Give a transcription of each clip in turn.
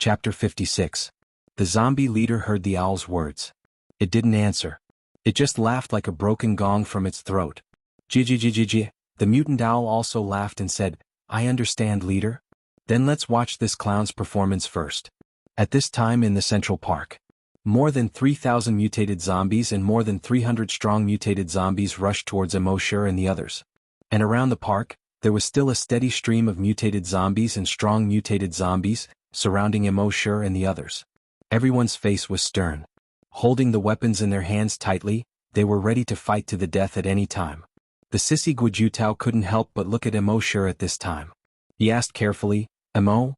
Chapter 56. The zombie leader heard the owl's words. It didn't answer. It just laughed like a broken gong from its throat. Gg. The mutant owl also laughed and said, I understand, leader. Then let's watch this clown's performance first. At this time in the Central Park, more than 3,000 mutated zombies and more than 300 strong mutated zombies rushed towards Emosher and the others. And around the park, there was still a steady stream of mutated zombies and strong mutated zombies, surrounding Emosher and the others. Everyone's face was stern. Holding the weapons in their hands tightly, they were ready to fight to the death at any time. The sissy Guijutao couldn't help but look at Emosher at this time. He asked carefully, Emo?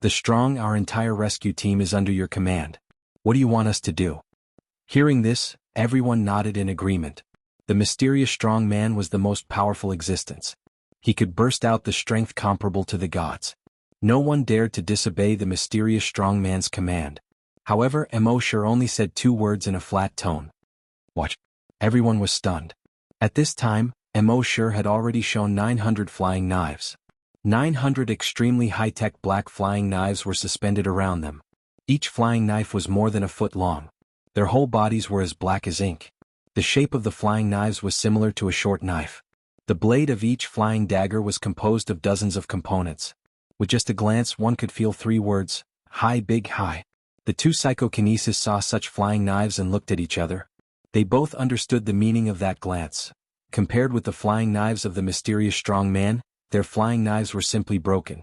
The strong, our entire rescue team is under your command. What do you want us to do? Hearing this, everyone nodded in agreement. The mysterious strong man was the most powerful existence. He could burst out the strength comparable to the gods. No one dared to disobey the mysterious strong man's command. However, Emosher only said 2 words in a flat tone. Watch. Everyone was stunned. At this time, Emosher had already shown 900 flying knives. 900 extremely high-tech black flying knives were suspended around them. Each flying knife was more than a foot long. Their whole bodies were as black as ink. The shape of the flying knives was similar to a short knife. The blade of each flying dagger was composed of dozens of components. With just a glance one could feel 3 words, high, big, high. The 2 psychokinesis saw such flying knives and looked at each other. They both understood the meaning of that glance. Compared with the flying knives of the mysterious strong man, their flying knives were simply broken.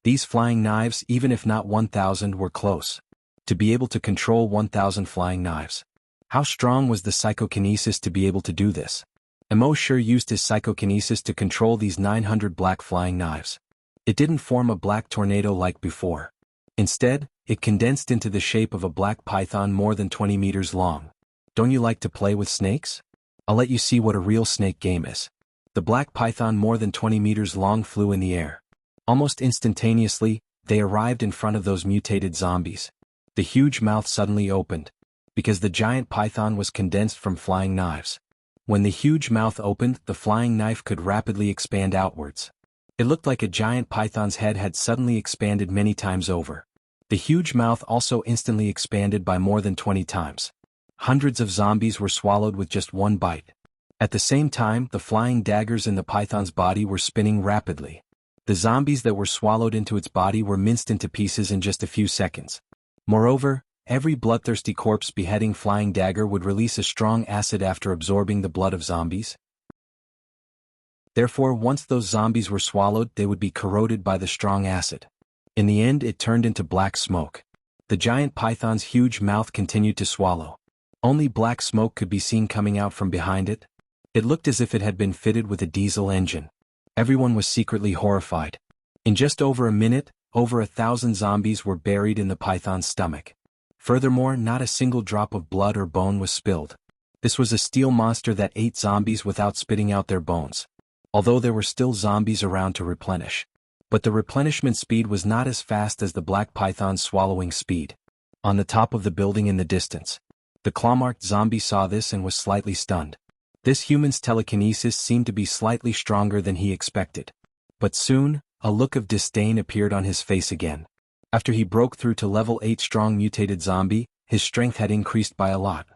These flying knives, even if not 1,000, were close. To be able to control 1,000 flying knives. How strong was the psychokinesis to be able to do this? Emosher used his psychokinesis to control these 900 black flying knives. It didn't form a black tornado like before. Instead, it condensed into the shape of a black python more than 20 meters long. Don't you like to play with snakes? I'll let you see what a real snake game is. The black python more than 20 meters long flew in the air. Almost instantaneously, they arrived in front of those mutated zombies. The huge mouth suddenly opened. Because the giant python was condensed from flying knives. When the huge mouth opened, the flying knife could rapidly expand outwards. It looked like a giant python's head had suddenly expanded many times over. The huge mouth also instantly expanded by more than 20 times. Hundreds of zombies were swallowed with just one bite. At the same time, the flying daggers in the python's body were spinning rapidly. The zombies that were swallowed into its body were minced into pieces in just a few seconds. Moreover, every bloodthirsty corpse beheading flying dagger would release a strong acid after absorbing the blood of zombies. Therefore, once those zombies were swallowed, they would be corroded by the strong acid. In the end, it turned into black smoke. The giant python's huge mouth continued to swallow. Only black smoke could be seen coming out from behind it. It looked as if it had been fitted with a diesel engine. Everyone was secretly horrified. In just over a minute, over 1,000 zombies were buried in the python's stomach. Furthermore, not a single drop of blood or bone was spilled. This was a steel monster that ate zombies without spitting out their bones. Although there were still zombies around to replenish. But the replenishment speed was not as fast as the black python's swallowing speed. On the top of the building in the distance, the claw-marked zombie saw this and was slightly stunned. This human's telekinesis seemed to be slightly stronger than he expected. But soon, a look of disdain appeared on his face again. After he broke through to level 8 strong mutated zombie, his strength had increased by a lot.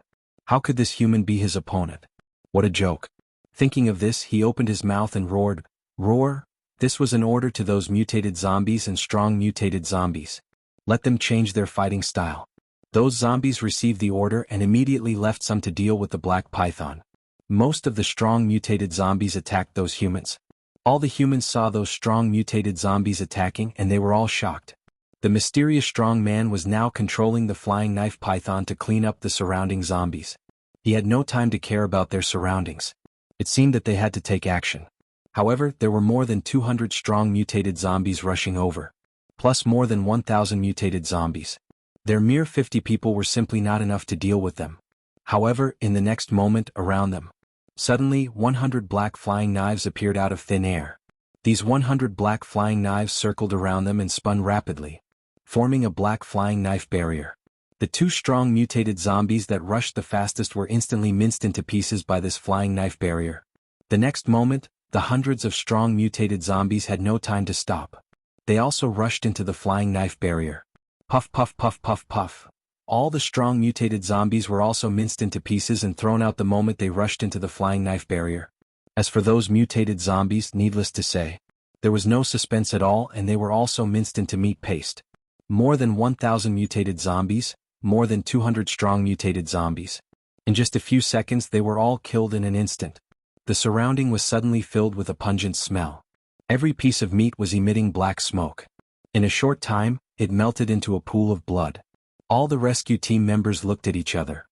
How could this human be his opponent? What a joke. Thinking of this, he opened his mouth and roared. Roar? This was an order to those mutated zombies and strong mutated zombies. Let them change their fighting style. Those zombies received the order and immediately left some to deal with the black python. Most of the strong mutated zombies attacked those humans. All the humans saw those strong mutated zombies attacking and they were all shocked. The mysterious strong man was now controlling the flying knife python to clean up the surrounding zombies. He had no time to care about their surroundings. It seemed that they had to take action. However, there were more than 200 strong mutated zombies rushing over. Plus more than 1,000 mutated zombies. Their mere 50 people were simply not enough to deal with them. However, in the next moment, around them, suddenly 100 black flying knives appeared out of thin air. These 100 black flying knives circled around them and spun rapidly, forming a black flying knife barrier. The 2 strong mutated zombies that rushed the fastest were instantly minced into pieces by this flying knife barrier. The next moment, the hundreds of strong mutated zombies had no time to stop. They also rushed into the flying knife barrier. Puff puff puff puff puff. All the strong mutated zombies were also minced into pieces and thrown out the moment they rushed into the flying knife barrier. As for those mutated zombies, needless to say, there was no suspense at all, and they were also minced into meat paste. More than 1,000 mutated zombies, more than 200 strong mutated zombies. In just a few seconds they were all killed in an instant. The surrounding was suddenly filled with a pungent smell. Every piece of meat was emitting black smoke. In a short time, it melted into a pool of blood. All the rescue team members looked at each other.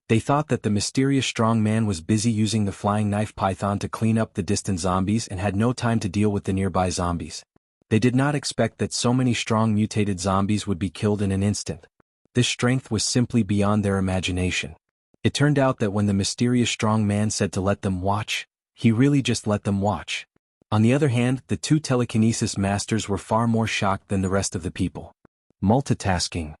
They thought that the mysterious strong man was busy using the flying knife python to clean up the distant zombies and had no time to deal with the nearby zombies. They did not expect that so many strong mutated zombies would be killed in an instant. This strength was simply beyond their imagination. It turned out that when the mysterious strong man said to let them watch, he really just let them watch. On the other hand, the two telekinesis masters were far more shocked than the rest of the people. Multitasking.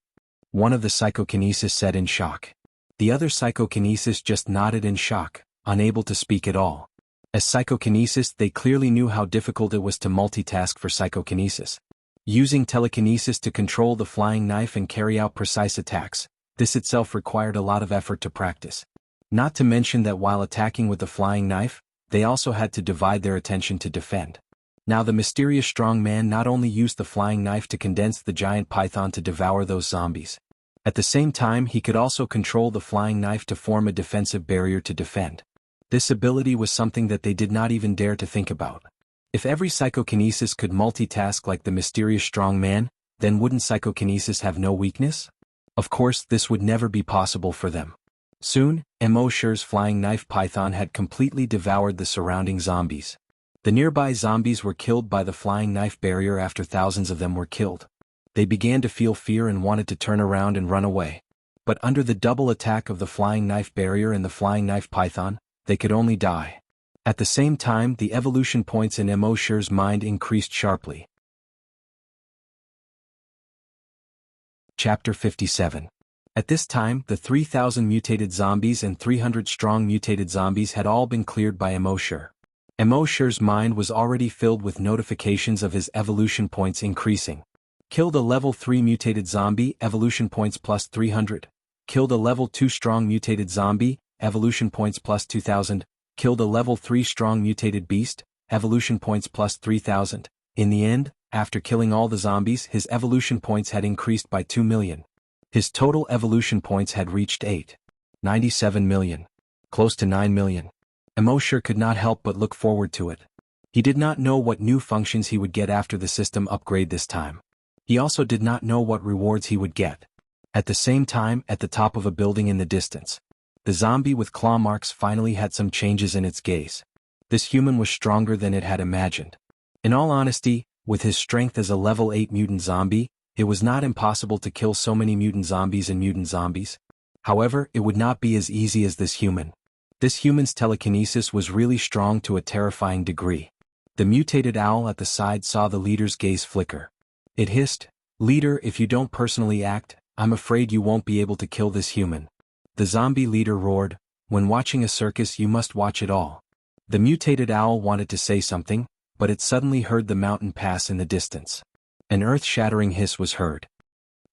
One of the psychokinesis said in shock. The other psychokinesis just nodded in shock, unable to speak at all. As psychokinesis, they clearly knew how difficult it was to multitask for psychokinesis. Using telekinesis to control the flying knife and carry out precise attacks, this itself required a lot of effort to practice. Not to mention that while attacking with the flying knife, they also had to divide their attention to defend. Now the mysterious strong man not only used the flying knife to condense the giant python to devour those zombies. At the same time, he could also control the flying knife to form a defensive barrier to defend. This ability was something that they did not even dare to think about. If every psychokinesis could multitask like the mysterious strong man, then wouldn't psychokinesis have no weakness? Of course, this would never be possible for them. Soon, Mosher's flying knife python had completely devoured the surrounding zombies. The nearby zombies were killed by the flying knife barrier after thousands of them were killed. They began to feel fear and wanted to turn around and run away. But under the double attack of the flying knife barrier and the flying knife python, they could only die. At the same time, the evolution points in Mosher's mind increased sharply. Chapter 57. At this time, the 3,000 mutated zombies and 300 strong mutated zombies had all been cleared by Mosher. Mosher's mind was already filled with notifications of his evolution points increasing. Killed a level 3 mutated zombie, evolution points plus 300. Killed a level 2 strong mutated zombie, evolution points plus 2,000. Killed a level 3 strong mutated beast, evolution points plus 3,000. In the end, after killing all the zombies, his evolution points had increased by 2 million. His total evolution points had reached 8.97 million. Close to 9 million. Mosher could not help but look forward to it. He did not know what new functions he would get after the system upgrade this time. He also did not know what rewards he would get. At the same time, at the top of a building in the distance, the zombie with claw marks finally had some changes in its gaze. This human was stronger than it had imagined. In all honesty, with his strength as a level 8 mutant zombie, it was not impossible to kill so many mutant zombies and mutant zombies. However, it would not be as easy as this human. This human's telekinesis was really strong to a terrifying degree. The mutated owl at the side saw the leader's gaze flicker. It hissed, "Leader, if you don't personally act, I'm afraid you won't be able to kill this human." The zombie leader roared, "When watching a circus you must watch it all." The mutated owl wanted to say something, but it suddenly heard the mountain pass in the distance. An earth-shattering hiss was heard.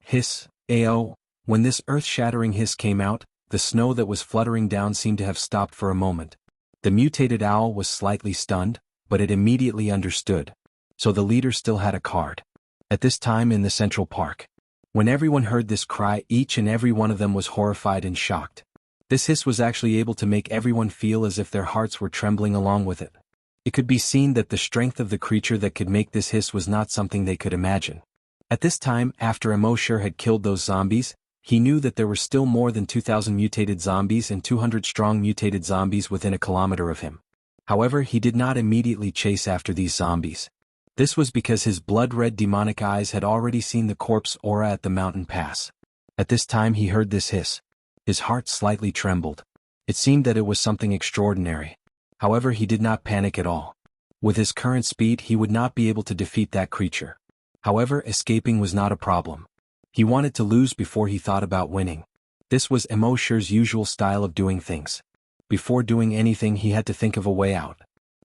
Hiss, AO. When this earth-shattering hiss came out, the snow that was fluttering down seemed to have stopped for a moment. The mutated owl was slightly stunned, but it immediately understood. So the leader still had a card. At this time in the Central Park, when everyone heard this cry, each and every one of them was horrified and shocked. This hiss was actually able to make everyone feel as if their hearts were trembling along with it. It could be seen that the strength of the creature that could make this hiss was not something they could imagine. At this time, after Mosher had killed those zombies, he knew that there were still more than 2,000 mutated zombies and 200 strong mutated zombies within a kilometer of him. However, he did not immediately chase after these zombies. This was because his blood-red demonic eyes had already seen the corpse aura at the mountain pass. At this time he heard this hiss. His heart slightly trembled. It seemed that it was something extraordinary. However, he did not panic at all. With his current speed he would not be able to defeat that creature. However, escaping was not a problem. He wanted to lose before he thought about winning. This was Mosher's usual style of doing things. Before doing anything he had to think of a way out.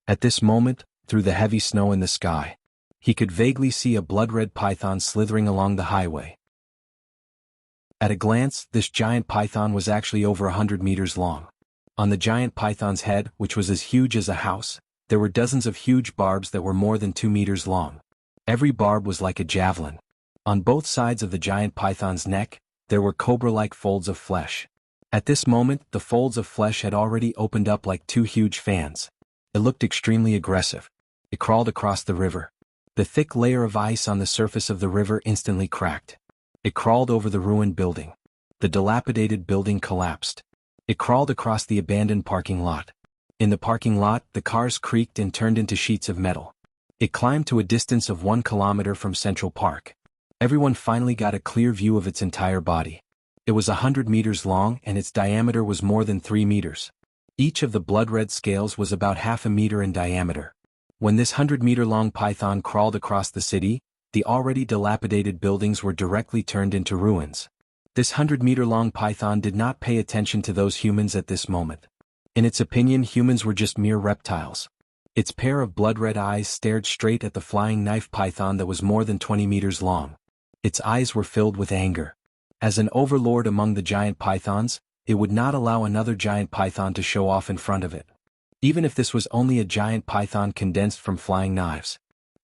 At this moment, through the heavy snow in the sky, He could vaguely see a blood-red python slithering along the highway. At a glance, this giant python was actually over 100 meters long. On the giant python's head, which was as huge as a house, there were dozens of huge barbs that were more than 2 meters long. Every barb was like a javelin. On both sides of the giant python's neck, there were cobra-like folds of flesh. At this moment, the folds of flesh had already opened up like two huge fans. It looked extremely aggressive. It crawled across the river. The thick layer of ice on the surface of the river instantly cracked. It crawled over the ruined building. The dilapidated building collapsed. It crawled across the abandoned parking lot. In the parking lot, the cars creaked and turned into sheets of metal. It climbed to a distance of 1 kilometer from Central Park. Everyone finally got a clear view of its entire body. It was 100 meters long and its diameter was more than 3 meters. Each of the blood-red scales was about half a meter in diameter. When this 100-meter-long python crawled across the city, the already dilapidated buildings were directly turned into ruins. This 100-meter-long python did not pay attention to those humans at this moment. In its opinion, humans were just mere reptiles. Its pair of blood-red eyes stared straight at the flying knife python that was more than 20 meters long. Its eyes were filled with anger. As an overlord among the giant pythons, it would not allow another giant python to show off in front of it. Even if this was only a giant python condensed from flying knives.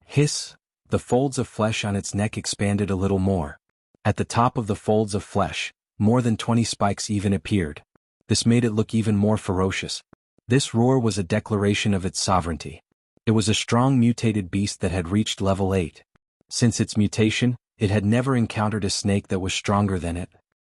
Hiss! The folds of flesh on its neck expanded a little more. At the top of the folds of flesh, more than 20 spikes even appeared. This made it look even more ferocious. This roar was a declaration of its sovereignty. It was a strong mutated beast that had reached level 8. Since its mutation, it had never encountered a snake that was stronger than it.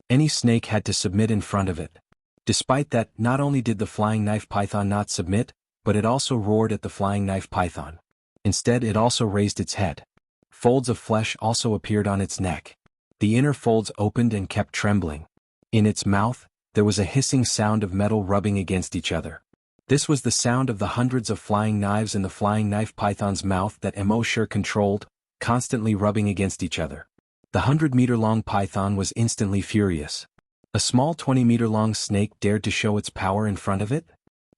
Any snake had to submit in front of it. Despite that, not only did the flying knife python not submit, but it also roared at the flying knife python. Instead, it also raised its head. Folds of flesh also appeared on its neck. The inner folds opened and kept trembling. In its mouth, there was a hissing sound of metal rubbing against each other. This was the sound of the hundreds of flying knives in the flying knife python's mouth that Emoshir controlled, constantly rubbing against each other. The 100-meter-long python was instantly furious. A small 20-meter-long snake dared to show its power in front of it?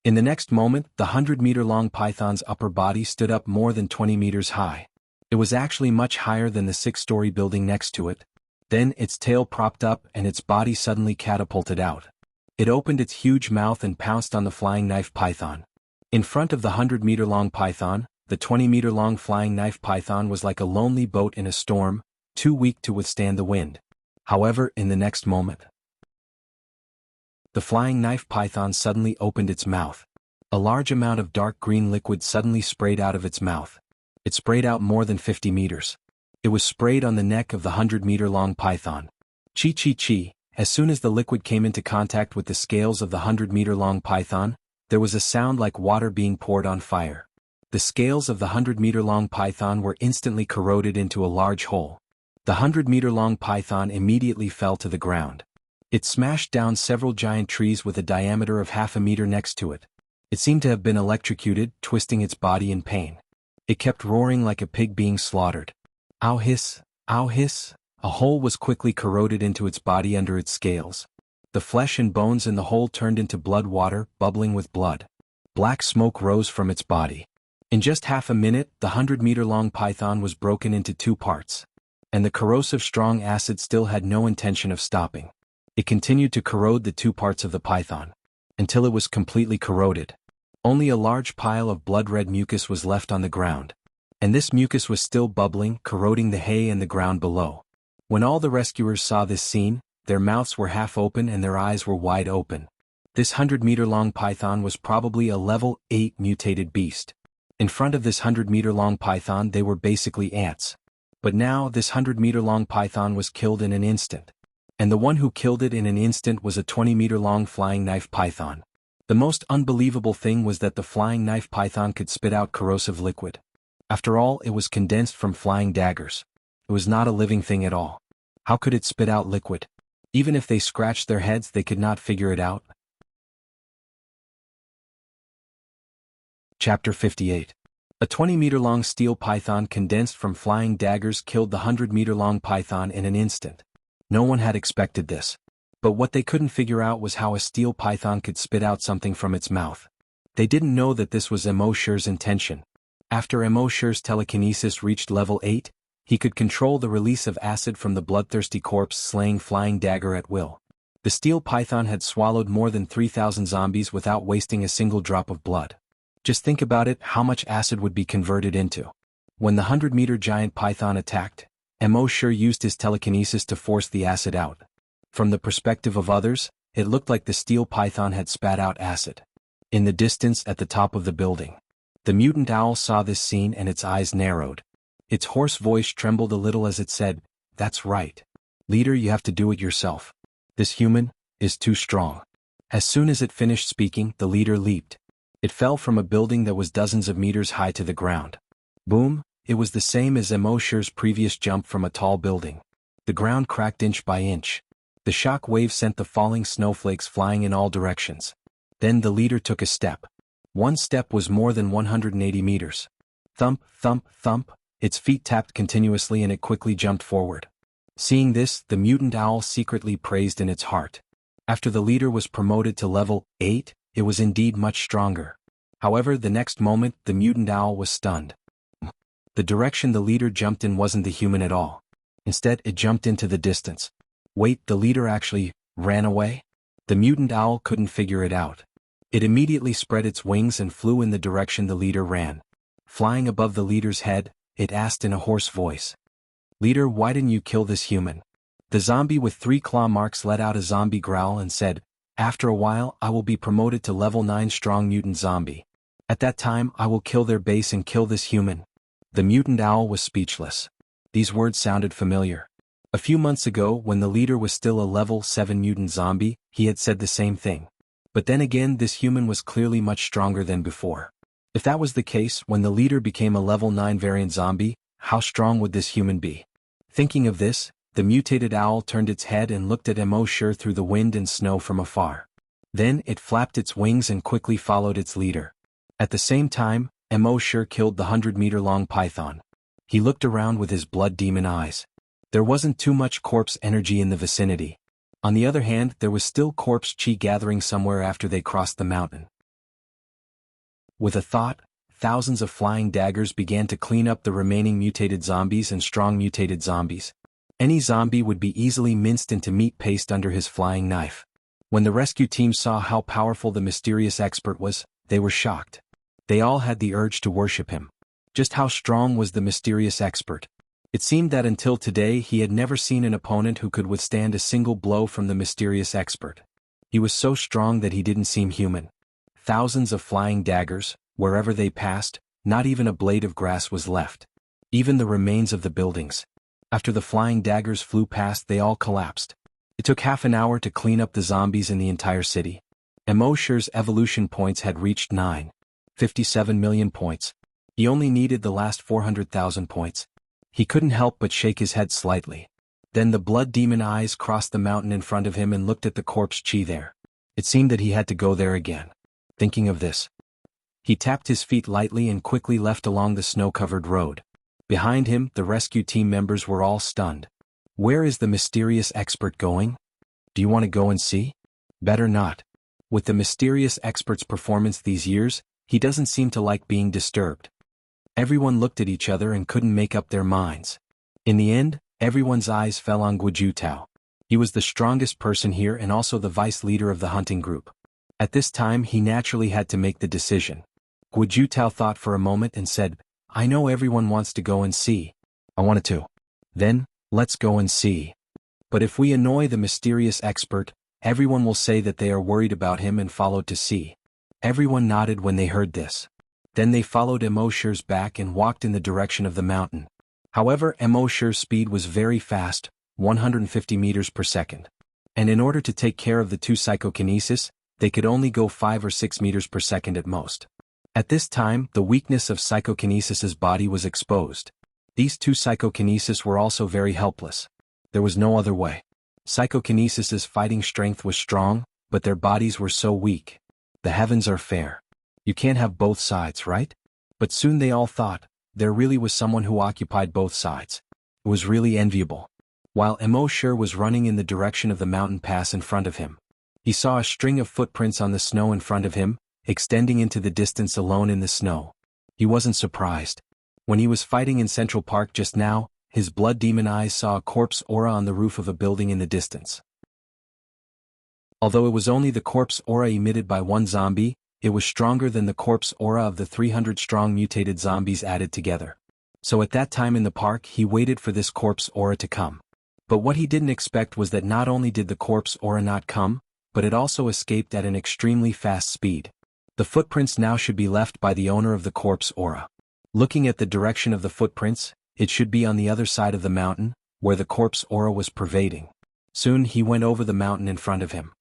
In the next moment, the 100-meter-long python's upper body stood up more than 20 meters high. It was actually much higher than the 6-story building next to it. Then its tail propped up and its body suddenly catapulted out. It opened its huge mouth and pounced on the flying knife python. In front of the 100-meter-long python, the 20-meter-long flying knife python was like a lonely boat in a storm, too weak to withstand the wind. However, in the next moment, the flying knife python suddenly opened its mouth. A large amount of dark green liquid suddenly sprayed out of its mouth. It sprayed out more than 50 meters. It was sprayed on the neck of the 100-meter-long python. Chi-chi-chi, as soon as the liquid came into contact with the scales of the 100-meter-long python, there was a sound like water being poured on fire. The scales of the 100-meter-long python were instantly corroded into a large hole. The 100-meter-long python immediately fell to the ground. It smashed down several giant trees with a diameter of half a meter next to it. It seemed to have been electrocuted, twisting its body in pain. It kept roaring like a pig being slaughtered. Ow hiss, ow hiss. A hole was quickly corroded into its body under its scales. The flesh and bones in the hole turned into blood water, bubbling with blood. Black smoke rose from its body. In just half a minute, the 100-meter-long python was broken into 2 parts. And the corrosive strong acid still had no intention of stopping. It continued to corrode the 2 parts of the python, until it was completely corroded. Only a large pile of blood-red mucus was left on the ground. And this mucus was still bubbling, corroding the hay and the ground below. When all the rescuers saw this scene, their mouths were half open and their eyes were wide open. This 100-meter-long python was probably a level 8 mutated beast. In front of this 100-meter-long python they were basically ants. But now this 100-meter-long python was killed in an instant. And the one who killed it in an instant was a 20-meter-long flying knife python. The most unbelievable thing was that the flying knife python could spit out corrosive liquid. After all, it was condensed from flying daggers. It was not a living thing at all. How could it spit out liquid? Even if they scratched their heads, they could not figure it out. Chapter 58. A 20-meter-long steel python condensed from flying daggers killed the 100-meter-long python in an instant. No one had expected this. But what they couldn't figure out was how a steel python could spit out something from its mouth. They didn't know that this was Emoshir's intention. After Emoshir's telekinesis reached level 8, he could control the release of acid from the bloodthirsty corpse slaying flying dagger at will. The steel python had swallowed more than 3,000 zombies without wasting a single drop of blood. Just think about it, how much acid would be converted into. When the 100-meter giant python attacked, Emoshir used his telekinesis to force the acid out. From the perspective of others, it looked like the steel python had spat out acid. In the distance at the top of the building, the mutant owl saw this scene and its eyes narrowed. Its hoarse voice trembled a little as it said, "That's right. Leader, you have to do it yourself. This human is too strong." As soon as it finished speaking, the leader leaped. It fell from a building that was dozens of meters high to the ground. Boom! It was the same as Emoshir's previous jump from a tall building. The ground cracked inch by inch. The shock wave sent the falling snowflakes flying in all directions. Then the leader took a step. One step was more than 180 meters. Thump, thump, thump, its feet tapped continuously and it quickly jumped forward. Seeing this, the mutant owl secretly praised in its heart. After the leader was promoted to level 8, it was indeed much stronger. However, the next moment, the mutant owl was stunned. The direction the leader jumped in wasn't the human at all. Instead, it jumped into the distance. Wait, the leader actually ran away? The mutant owl couldn't figure it out. It immediately spread its wings and flew in the direction the leader ran. Flying above the leader's head, it asked in a hoarse voice, "Leader, why didn't you kill this human?" The zombie with 3 claw marks let out a zombie growl and said, "After a while, I will be promoted to level 9 strong mutant zombie. At that time, I will kill their base and kill this human." The mutant owl was speechless. These words sounded familiar. A few months ago, when the leader was still a level 7 mutant zombie, he had said the same thing. But then again, this human was clearly much stronger than before. If that was the case, when the leader became a level 9 variant zombie, how strong would this human be? Thinking of this, the mutated owl turned its head and looked at Emoshir through the wind and snow from afar. Then it flapped its wings and quickly followed its leader. At the same time, Emoshir killed the 100-meter-long python. He looked around with his blood demon eyes. There wasn't too much corpse energy in the vicinity. On the other hand, there was still corpse chi gathering somewhere after they crossed the mountain. With a thought, thousands of flying daggers began to clean up the remaining mutated zombies and strong mutated zombies. Any zombie would be easily minced into meat paste under his flying knife. When the rescue team saw how powerful the mysterious expert was, they were shocked. They all had the urge to worship him. Just how strong was the mysterious expert? It seemed that until today he had never seen an opponent who could withstand a single blow from the mysterious expert. He was so strong that he didn't seem human. Thousands of flying daggers, wherever they passed, not even a blade of grass was left. Even the remains of the buildings. After the flying daggers flew past, they all collapsed. It took half an hour to clean up the zombies in the entire city. Emoshir's evolution points had reached 9.57 million points. He only needed the last 400,000 points. He couldn't help but shake his head slightly. Then the blood demon eyes crossed the mountain in front of him and looked at the corpse chi there. It seemed that he had to go there again. Thinking of this, he tapped his feet lightly and quickly left along the snow-covered road. Behind him, the rescue team members were all stunned. Where is the mysterious expert going? Do you want to go and see? Better not. With the mysterious expert's performance these years, he doesn't seem to like being disturbed. Everyone looked at each other and couldn't make up their minds. In the end, everyone's eyes fell on Guojutao. He was the strongest person here and also the vice leader of the hunting group. At this time, he naturally had to make the decision. Guojutao thought for a moment and said, "I know everyone wants to go and see. I wanted to. Then, let's go and see. But if we annoy the mysterious expert, everyone will say that they are worried about him and followed to see." Everyone nodded when they heard this. Then they followed Emoshir's back and walked in the direction of the mountain. However, Emoshir's speed was very fast, 150 meters per second. And in order to take care of the two psychokinesis, they could only go 5 or 6 meters per second at most. At this time, the weakness of psychokinesis's body was exposed. These two psychokinesis were also very helpless. There was no other way. Psychokinesis's fighting strength was strong, but their bodies were so weak. The heavens are fair. You can't have both sides, right? But soon they all thought, there really was someone who occupied both sides. It was really enviable. While Emoshir was running in the direction of the mountain pass in front of him, he saw a string of footprints on the snow in front of him, extending into the distance alone in the snow. He wasn't surprised. When he was fighting in Central Park just now, his blood demon eyes saw a corpse aura on the roof of a building in the distance. Although it was only the corpse aura emitted by one zombie, it was stronger than the corpse aura of the 300-strong mutated zombies added together. So at that time in the park he waited for this corpse aura to come. But what he didn't expect was that not only did the corpse aura not come, but it also escaped at an extremely fast speed. The footprints now should be left by the owner of the corpse aura. Looking at the direction of the footprints, it should be on the other side of the mountain, where the corpse aura was pervading. Soon he went over the mountain in front of him.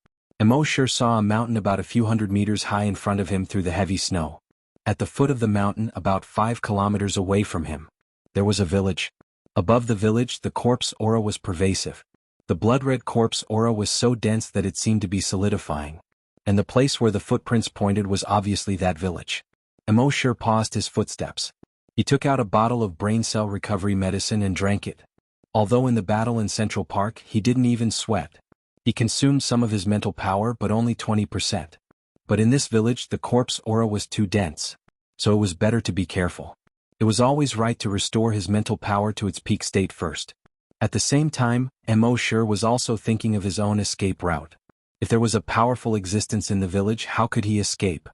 Emosure saw a mountain about a few hundred meters high in front of him through the heavy snow. At the foot of the mountain, about 5 kilometers away from him, there was a village. Above the village, the corpse aura was pervasive. The blood-red corpse aura was so dense that it seemed to be solidifying. And the place where the footprints pointed was obviously that village. Emosure paused his footsteps. He took out a bottle of brain cell recovery medicine and drank it. Although in the battle in Central Park he didn't even sweat. He consumed some of his mental power but only 20%. But in this village the corpse aura was too dense. So it was better to be careful. It was always right to restore his mental power to its peak state first. At the same time, Emosure was also thinking of his own escape route. If there was a powerful existence in the village, how could he escape?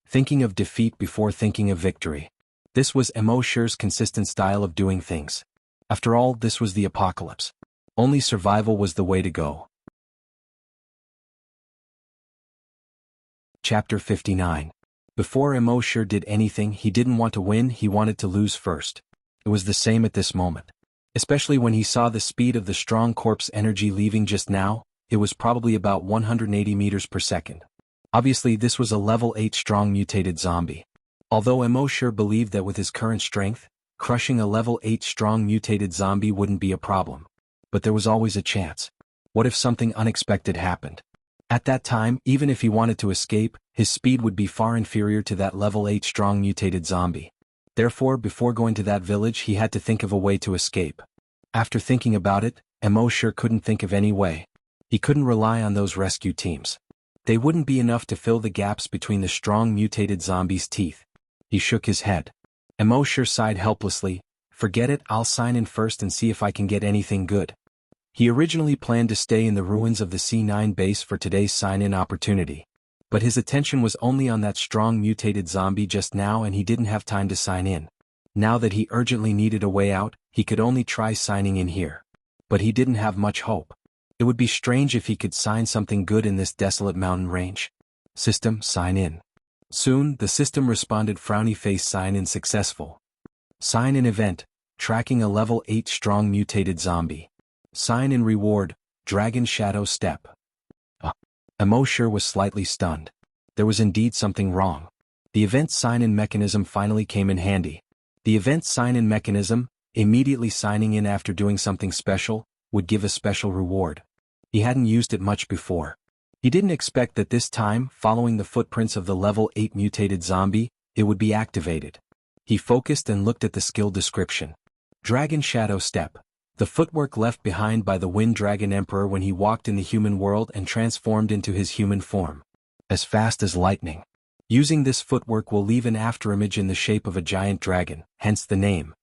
Thinking of defeat before thinking of victory. This was Emosure's consistent style of doing things. After all, this was the apocalypse. Only survival was the way to go. Chapter 59. Before Emosure did anything, he didn't want to win, he wanted to lose first. It was the same at this moment. Especially when he saw the speed of the strong corpse energy leaving just now, it was probably about 180 meters per second. Obviously this was a level 8 strong mutated zombie. Although Emosure believed that with his current strength, crushing a level 8 strong mutated zombie wouldn't be a problem. But there was always a chance. What if something unexpected happened? At that time, even if he wanted to escape, his speed would be far inferior to that level 8 strong mutated zombie. Therefore, before going to that village he had to think of a way to escape. After thinking about it, Emosure couldn't think of any way. He couldn't rely on those rescue teams. They wouldn't be enough to fill the gaps between the strong mutated zombies' teeth. He shook his head. Emosure sighed helplessly. Forget it, I'll sign in first and see if I can get anything good. He originally planned to stay in the ruins of the C9 base for today's sign-in opportunity. But his attention was only on that strong mutated zombie just now and he didn't have time to sign in. Now that he urgently needed a way out, he could only try signing in here. But he didn't have much hope. It would be strange if he could sign something good in this desolate mountain range. System, sign in. Soon, the system responded, frowny face, sign in successful. Sign in event, tracking a level 8 strong mutated zombie. Sign in reward, Dragon Shadow Step. Emosure was slightly stunned. There was indeed something wrong. The event sign-in mechanism finally came in handy. The event sign-in mechanism, immediately signing in after doing something special, would give a special reward. He hadn't used it much before. He didn't expect that this time, following the footprints of the level 8 mutated zombie, it would be activated. He focused and looked at the skill description. Dragon Shadow Step. The footwork left behind by the Wind Dragon Emperor when he walked in the human world and transformed into his human form. As fast as lightning. Using this footwork will leave an afterimage in the shape of a giant dragon, hence the name.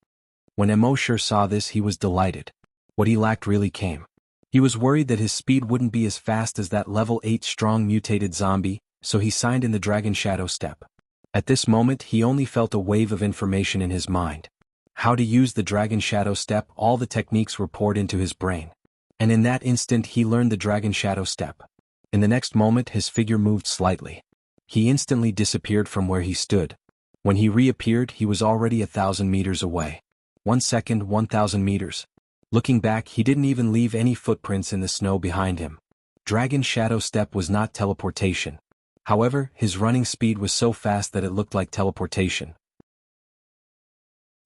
When Emosure saw this he was delighted. What he lacked really came. He was worried that his speed wouldn't be as fast as that level 8 strong mutated zombie, so he signed in the Dragon Shadow Step. At this moment he only felt a wave of information in his mind. How to use the Dragon Shadow Step, all the techniques were poured into his brain. And in that instant he learned the Dragon Shadow Step. In the next moment his figure moved slightly. He instantly disappeared from where he stood. When he reappeared he was already 1,000 meters away. 1 second, 1,000 meters. Looking back he didn't even leave any footprints in the snow behind him. Dragon Shadow Step was not teleportation. However, his running speed was so fast that it looked like teleportation.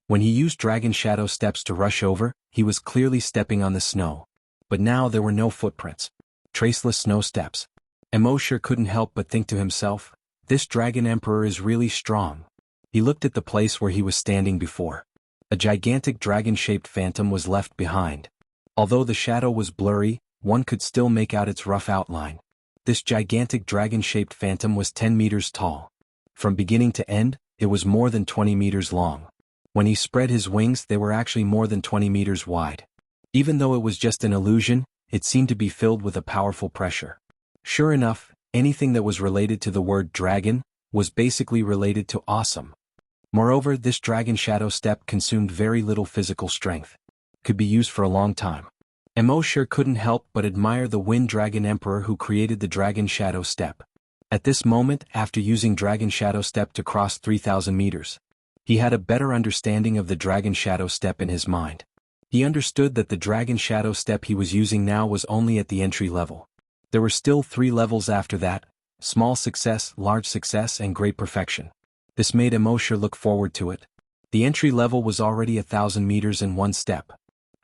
When he used Dragon Shadow Steps to rush over, he was clearly stepping on the snow. But now there were no footprints. Traceless snow steps. Emosure couldn't help but think to himself, this Dragon Emperor is really strong. He looked at the place where he was standing before. A gigantic dragon-shaped phantom was left behind. Although the shadow was blurry, one could still make out its rough outline. This gigantic dragon-shaped phantom was 10 meters tall. From beginning to end, it was more than 20 meters long. When he spread his wings, they were actually more than 20 meters wide. Even though it was just an illusion, it seemed to be filled with a powerful pressure. Sure enough, anything that was related to the word dragon was basically related to awesome. Moreover, this dragon shadow step consumed very little physical strength. Could be used for a long time. Emosure couldn't help but admire the Wind Dragon Emperor who created the Dragon Shadow Step. At this moment, after using Dragon Shadow Step to cross 3,000 meters, he had a better understanding of the Dragon Shadow Step in his mind. He understood that the Dragon Shadow Step he was using now was only at the entry level. There were still 3 levels after that: small success, large success, and great perfection. This made Emosure look forward to it. The entry level was already 1,000 meters in 1 step.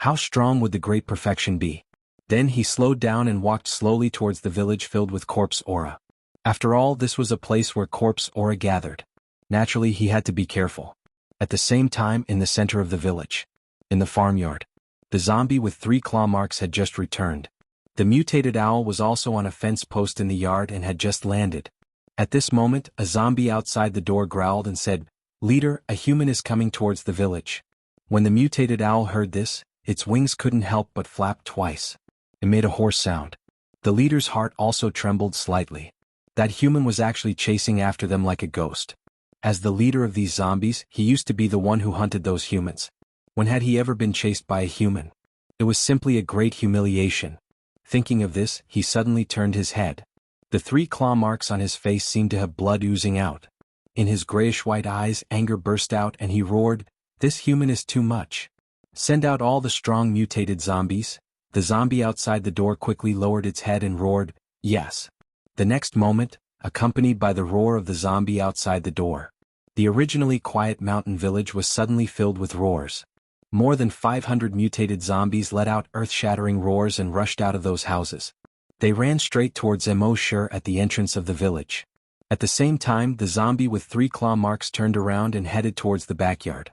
How strong would the great perfection be? Then he slowed down and walked slowly towards the village filled with corpse aura. After all, this was a place where corpse aura gathered. Naturally, he had to be careful. At the same time, in the center of the village, in the farmyard, the zombie with 3 claw marks had just returned. The mutated owl was also on a fence post in the yard and had just landed. At this moment, a zombie outside the door growled and said, "Leader, a human is coming towards the village." When the mutated owl heard this, its wings couldn't help but flap twice. It made a hoarse sound. The leader's heart also trembled slightly. That human was actually chasing after them like a ghost. As the leader of these zombies, he used to be the one who hunted those humans. When had he ever been chased by a human? It was simply a great humiliation. Thinking of this, he suddenly turned his head. The 3 claw marks on his face seemed to have blood oozing out. In his grayish-white eyes, anger burst out and he roared, "This human is too much. Send out all the strong mutated zombies." The zombie outside the door quickly lowered its head and roared, "Yes." The next moment, accompanied by the roar of the zombie outside the door, the originally quiet mountain village was suddenly filled with roars. More than 500 mutated zombies let out earth-shattering roars and rushed out of those houses. They ran straight towards Emosure at the entrance of the village. At the same time, the zombie with 3 claw marks turned around and headed towards the backyard.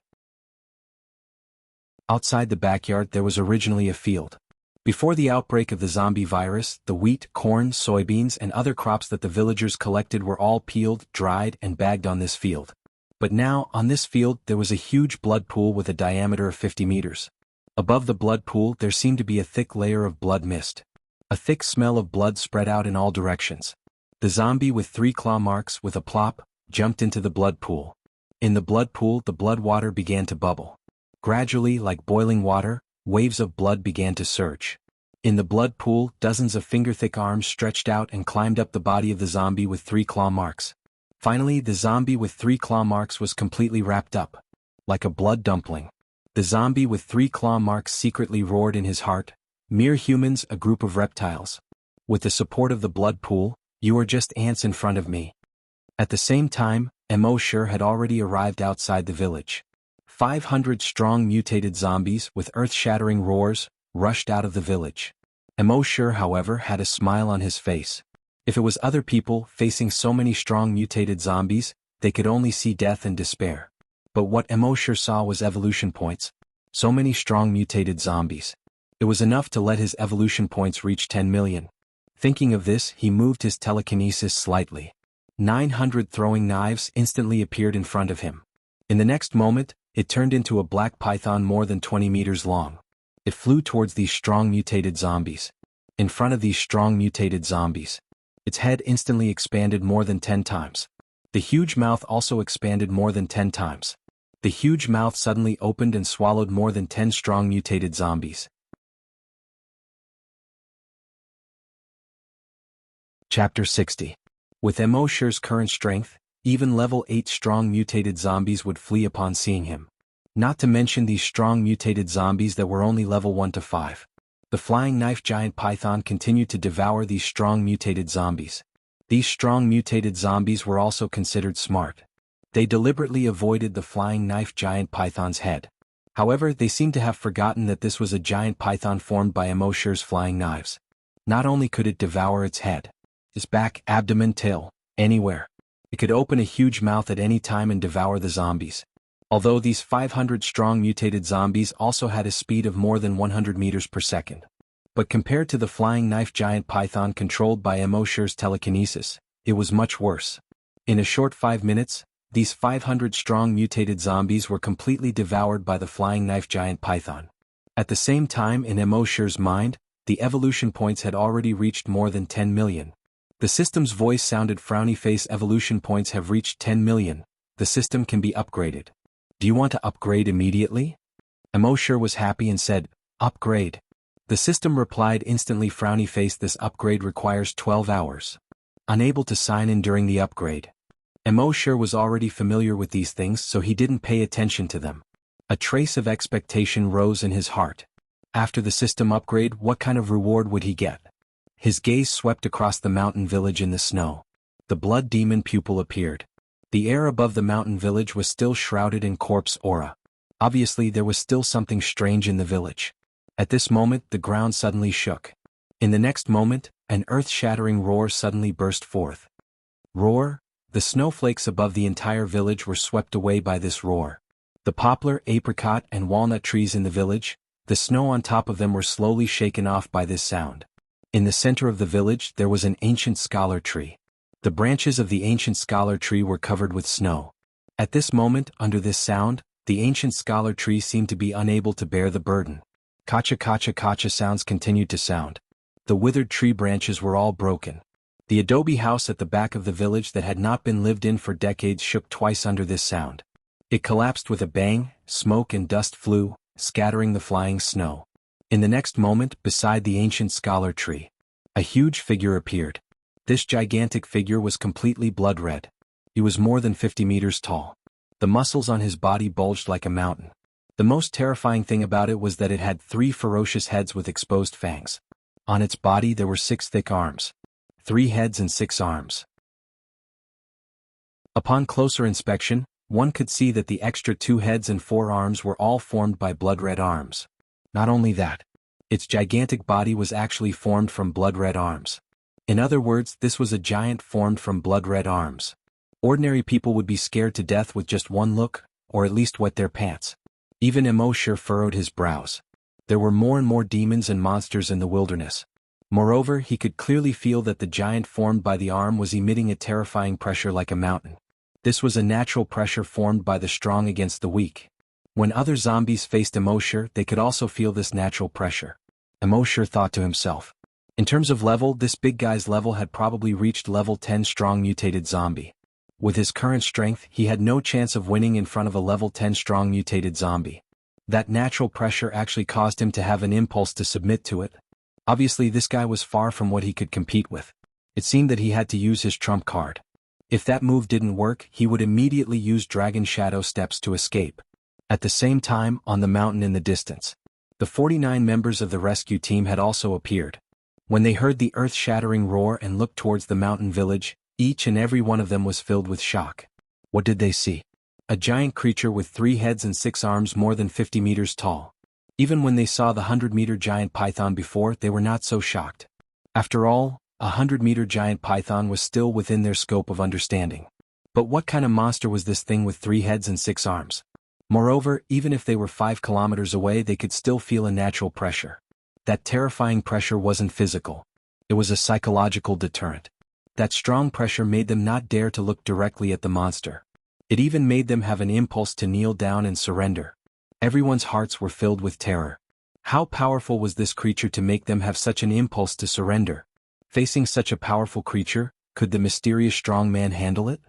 Outside the backyard there was originally a field. Before the outbreak of the zombie virus, the wheat, corn, soybeans, and other crops that the villagers collected were all peeled, dried, and bagged on this field. But now, on this field, there was a huge blood pool with a diameter of 50 meters. Above the blood pool there seemed to be a thick layer of blood mist. A thick smell of blood spread out in all directions. The zombie with 3 claw marks, with a plop, jumped into the blood pool. In the blood pool, the blood water began to bubble. Gradually, like boiling water, waves of blood began to surge. In the blood pool, dozens of finger-thick arms stretched out and climbed up the body of the zombie with 3 claw marks. Finally, the zombie with 3 claw marks was completely wrapped up. Like a blood dumpling. The zombie with 3 claw marks secretly roared in his heart, "Mere humans, a group of reptiles. With the support of the blood pool, you are just ants in front of me." At the same time, Emosure had already arrived outside the village. 500 strong mutated zombies with earth-shattering roars rushed out of the village. Emosure, however, had a smile on his face. If it was other people facing so many strong mutated zombies, they could only see death and despair. But what Emosure saw was evolution points. So many strong mutated zombies. It was enough to let his evolution points reach 10 million. Thinking of this, he moved his telekinesis slightly. 900 throwing knives instantly appeared in front of him. In the next moment, it turned into a black python more than 20 meters long. It flew towards these strong mutated zombies. In front of these strong mutated zombies, its head instantly expanded more than 10 times. The huge mouth also expanded more than 10 times. The huge mouth suddenly opened and swallowed more than 10 strong mutated zombies. Chapter 60. With Emosure's current strength, even level 8 strong mutated zombies would flee upon seeing him. Not to mention these strong mutated zombies that were only level 1 to 5. The flying knife giant python continued to devour these strong mutated zombies. These strong mutated zombies were also considered smart. They deliberately avoided the flying knife giant python's head. However, they seemed to have forgotten that this was a giant python formed by Emosure's flying knives. Not only could it devour its head, its back, abdomen, tail, anywhere. It could open a huge mouth at any time and devour the zombies. Although these 500 strong mutated zombies also had a speed of more than 100 meters per second. But compared to the flying knife giant python controlled by Emosure's telekinesis, it was much worse. In a short 5 minutes, These 500-strong mutated zombies were completely devoured by the flying knife giant python. At the same time, in Emoshir's mind, the evolution points had already reached more than 10 million. The system's voice sounded frowny face. Evolution points have reached 10 million. The system can be upgraded. Do you want to upgrade immediately? Emoshir was happy and said, upgrade. The system replied instantly, frowny face. This upgrade requires 12 hours. Unable to sign in during the upgrade. Emoshir was already familiar with these things, so he didn't pay attention to them. A trace of expectation rose in his heart. After the system upgrade, what kind of reward would he get? His gaze swept across the mountain village in the snow. The blood demon pupil appeared. The air above the mountain village was still shrouded in corpse aura. Obviously, there was still something strange in the village. At this moment, the ground suddenly shook. In the next moment, an earth-shattering roar suddenly burst forth. Roar? The snowflakes above the entire village were swept away by this roar. The poplar, apricot, and walnut trees in the village, the snow on top of them were slowly shaken off by this sound. In the center of the village there was an ancient scholar tree. The branches of the ancient scholar tree were covered with snow. At this moment, under this sound, the ancient scholar tree seemed to be unable to bear the burden. Kacha kacha kacha sounds continued to sound. The withered tree branches were all broken. The adobe house at the back of the village that had not been lived in for decades shook twice under this sound. It collapsed with a bang, smoke and dust flew, scattering the flying snow. In the next moment, beside the ancient scholar tree, a huge figure appeared. This gigantic figure was completely blood red. He was more than 50 meters tall. The muscles on his body bulged like a mountain. The most terrifying thing about it was that it had 3 ferocious heads with exposed fangs. On its body there were 6 thick arms. 3 heads and 6 arms. Upon closer inspection, one could see that the extra 2 heads and 4 arms were all formed by blood-red arms. Not only that, its gigantic body was actually formed from blood-red arms. In other words, this was a giant formed from blood-red arms. Ordinary people would be scared to death with just one look, or at least wet their pants. Even Emoshir furrowed his brows. There were more and more demons and monsters in the wilderness. Moreover, he could clearly feel that the giant formed by the arm was emitting a terrifying pressure like a mountain. This was a natural pressure formed by the strong against the weak. When other zombies faced Emoshir, they could also feel this natural pressure. Emoshir thought to himself. In terms of level, this big guy's level had probably reached level 10 strong mutated zombie. With his current strength, he had no chance of winning in front of a level 10 strong mutated zombie. That natural pressure actually caused him to have an impulse to submit to it. Obviously, this guy was far from what he could compete with. It seemed that he had to use his trump card. If that move didn't work, he would immediately use Dragon Shadow Steps to escape. At the same time, on the mountain in the distance, the 49 members of the rescue team had also appeared. When they heard the earth-shattering roar and looked towards the mountain village, each and every one of them was filled with shock. What did they see? A giant creature with 3 heads and 6 arms more than 50 meters tall. Even when they saw the 100-meter giant python before, they were not so shocked. After all, a 100-meter giant python was still within their scope of understanding. But what kind of monster was this thing with 3 heads and 6 arms? Moreover, even if they were 5 kilometers away, they could still feel a natural pressure. That terrifying pressure wasn't physical. It was a psychological deterrent. That strong pressure made them not dare to look directly at the monster. It even made them have an impulse to kneel down and surrender. Everyone's hearts were filled with terror. How powerful was this creature to make them have such an impulse to surrender? Facing such a powerful creature, could the mysterious strong man handle it?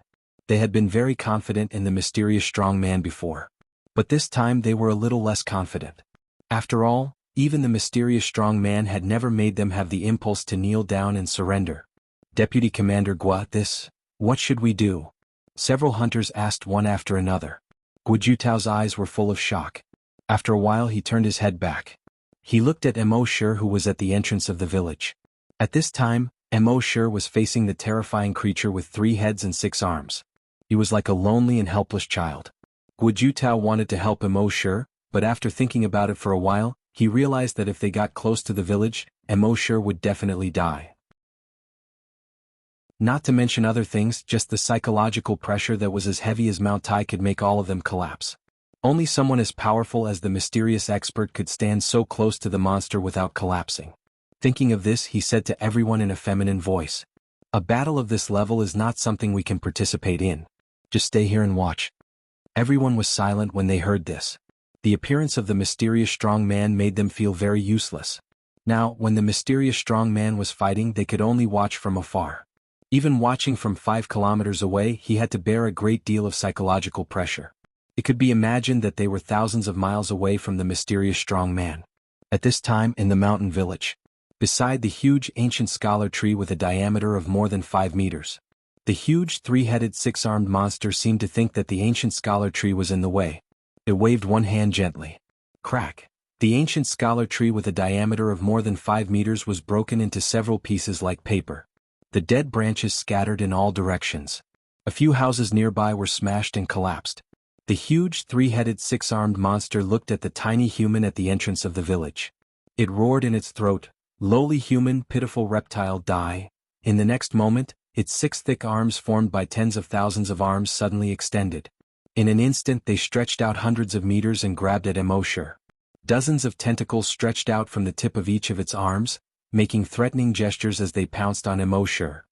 They had been very confident in the mysterious strong man before. But this time they were a little less confident. After all, even the mysterious strong man had never made them have the impulse to kneel down and surrender. Deputy Commander Gua, what should we do? Several hunters asked one after another. Guojutao's eyes were full of shock. After a while he turned his head back. He looked at Emoshir, who was at the entrance of the village. At this time, Emoshir was facing the terrifying creature with 3 heads and 6 arms. He was like a lonely and helpless child. Guojutao wanted to help Emoshir, but after thinking about it for a while, he realized that if they got close to the village, Emoshir would definitely die. Not to mention other things, just the psychological pressure that was as heavy as Mount Tai could make all of them collapse. Only someone as powerful as the mysterious expert could stand so close to the monster without collapsing. Thinking of this, he said to everyone in a feminine voice, "A battle of this level is not something we can participate in. Just stay here and watch." Everyone was silent when they heard this. The appearance of the mysterious strong man made them feel very useless. Now, when the mysterious strong man was fighting, they could only watch from afar. Even watching from 5 kilometers away, he had to bear a great deal of psychological pressure. It could be imagined that they were thousands of miles away from the mysterious strong man. At this time, in the mountain village, beside the huge ancient scholar tree with a diameter of more than 5 meters, the huge 3-headed 6-armed monster seemed to think that the ancient scholar tree was in the way. It waved one hand gently. Crack! The ancient scholar tree with a diameter of more than 5 meters was broken into several pieces like paper. The dead branches scattered in all directions. A few houses nearby were smashed and collapsed. The huge 3-headed 6-armed monster looked at the tiny human at the entrance of the village. It roared in its throat, "Lowly human, pitiful reptile, die." In the next moment, its 6 thick arms formed by tens of thousands of arms suddenly extended. In an instant they stretched out hundreds of meters and grabbed at Emoshur. Dozens of tentacles stretched out from the tip of each of its arms, making threatening gestures as they pounced on Emoshur.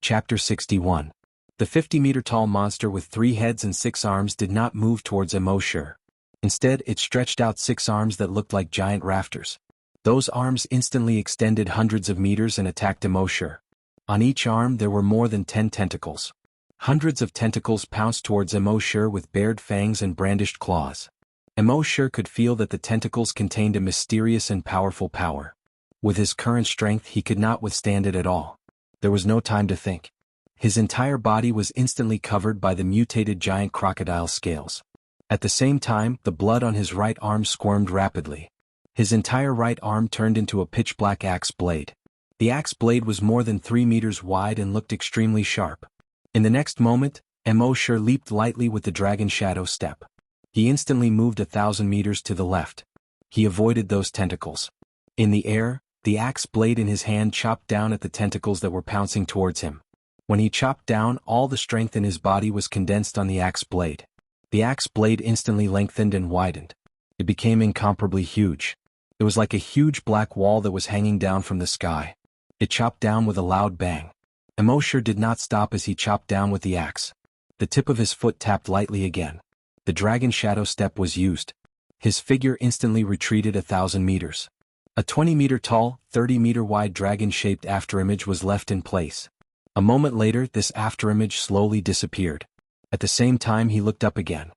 Chapter 61. The 50-meter-tall monster with 3 heads and 6 arms did not move towards Emoshur. Instead, it stretched out 6 arms that looked like giant rafters. Those arms instantly extended hundreds of meters and attacked Emoshur. On each arm there were more than 10 tentacles. Hundreds of tentacles pounced towards Emoshur with bared fangs and brandished claws. Emoshur could feel that the tentacles contained a mysterious and powerful power. With his current strength he could not withstand it at all. There was no time to think. His entire body was instantly covered by the mutated giant crocodile scales. At the same time, the blood on his right arm squirmed rapidly. His entire right arm turned into a pitch-black axe blade. The axe blade was more than 3 meters wide and looked extremely sharp. In the next moment, Emoshur leaped lightly with the dragon shadow step. He instantly moved 1,000 meters to the left. He avoided those tentacles. In the air, the axe blade in his hand chopped down at the tentacles that were pouncing towards him. When he chopped down, all the strength in his body was condensed on the axe blade. The axe blade instantly lengthened and widened. It became incomparably huge. It was like a huge black wall that was hanging down from the sky. It chopped down with a loud bang. Emoshur did not stop as he chopped down with the axe. The tip of his foot tapped lightly again. The dragon shadow step was used. His figure instantly retreated 1,000 meters. A 20-meter-tall, 30-meter-wide dragon-shaped afterimage was left in place. A moment later, this afterimage slowly disappeared. At the same time, he looked up again.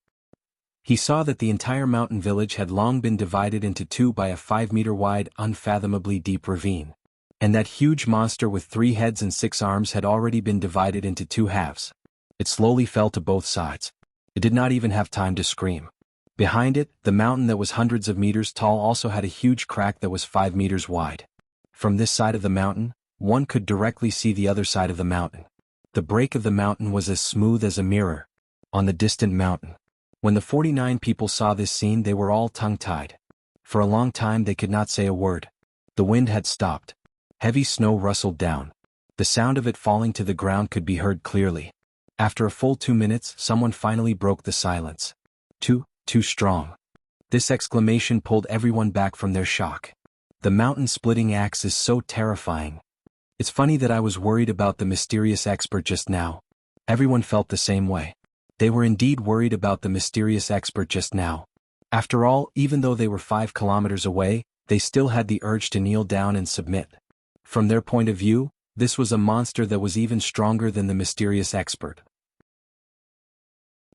He saw that the entire mountain village had long been divided into 2 by a 5-meter-wide, unfathomably deep ravine. And that huge monster with 3 heads and 6 arms had already been divided into 2 halves. It slowly fell to both sides. It did not even have time to scream. Behind it, the mountain that was hundreds of meters tall also had a huge crack that was 5 meters wide. From this side of the mountain, one could directly see the other side of the mountain. The break of the mountain was as smooth as a mirror. On the distant mountain. When the 49 people saw this scene, they were all tongue-tied. For a long time they could not say a word. The wind had stopped. Heavy snow rustled down. The sound of it falling to the ground could be heard clearly. After a full 2 minutes, someone finally broke the silence. Too strong. This exclamation pulled everyone back from their shock. The mountain-splitting axe is so terrifying. It's funny that I was worried about the mysterious expert just now. Everyone felt the same way. They were indeed worried about the mysterious expert just now. After all, even though they were 5 kilometers away, they still had the urge to kneel down and submit. From their point of view, this was a monster that was even stronger than the mysterious expert.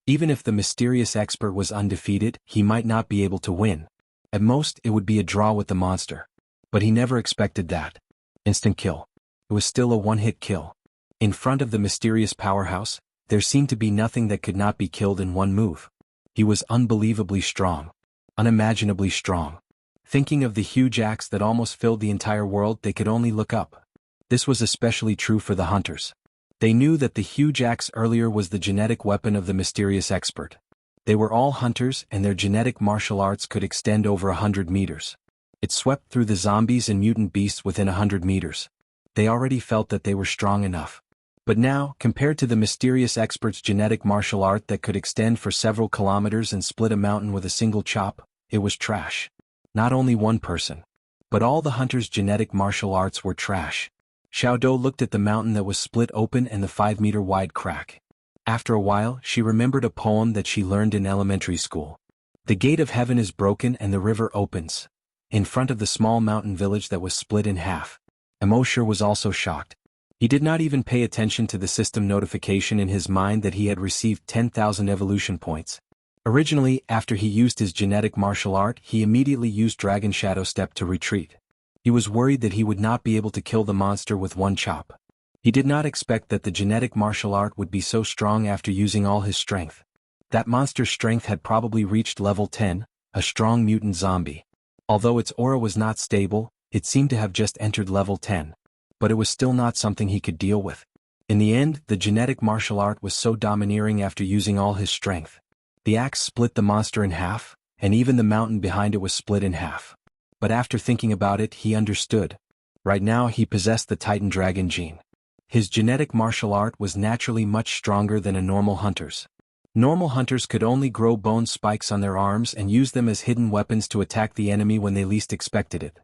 Even if the mysterious expert was undefeated, he might not be able to win. At most, it would be a draw with the monster. But he never expected that. Instant kill. It was still a one-hit kill. In front of the mysterious powerhouse, there seemed to be nothing that could not be killed in one move. He was unbelievably strong. Unimaginably strong. Thinking of the huge axe that almost filled the entire world, they could only look up. This was especially true for the hunters. They knew that the huge axe earlier was the genetic weapon of the mysterious expert. They were all hunters and their genetic martial arts could extend over 100 meters. It swept through the zombies and mutant beasts within 100 meters. They already felt that they were strong enough. But now, compared to the mysterious expert's genetic martial art that could extend for several kilometers and split a mountain with a single chop, it was trash. Not only one person, but all the hunters' genetic martial arts were trash. Xiaodou looked at the mountain that was split open and the 5-meter wide crack. After a while, she remembered a poem that she learned in elementary school. The gate of heaven is broken and the river opens, in front of the small mountain village that was split in half. Emosher was also shocked. He did not even pay attention to the system notification in his mind that he had received 10,000 evolution points. Originally, after he used his genetic martial art, he immediately used Dragon Shadow Step to retreat. He was worried that he would not be able to kill the monster with one chop. He did not expect that the genetic martial art would be so strong after using all his strength. That monster's strength had probably reached level 10, a strong mutant zombie. Although its aura was not stable, it seemed to have just entered level 10. But it was still not something he could deal with. In the end, the genetic martial art was so domineering after using all his strength. The axe split the monster in half, and even the mountain behind it was split in half. But after thinking about it, he understood. Right now he possessed the Titan Dragon gene. His genetic martial art was naturally much stronger than a normal hunter's. Normal hunters could only grow bone spikes on their arms and use them as hidden weapons to attack the enemy when they least expected it.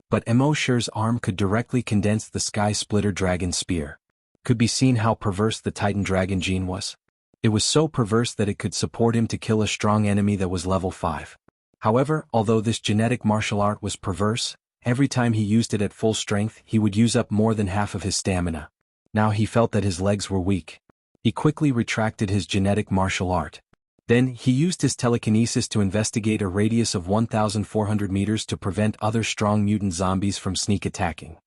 But Emosher's arm could directly condense the Sky Splitter Dragon Spear. Could be seen how perverse the Titan Dragon gene was. It was so perverse that it could support him to kill a strong enemy that was level 5. However, although this genetic martial art was perverse, every time he used it at full strength he would use up more than half of his stamina. Now he felt that his legs were weak. He quickly retracted his genetic martial art. Then he used his telekinesis to investigate a radius of 1,400 meters to prevent other strong mutant zombies from sneak attacking.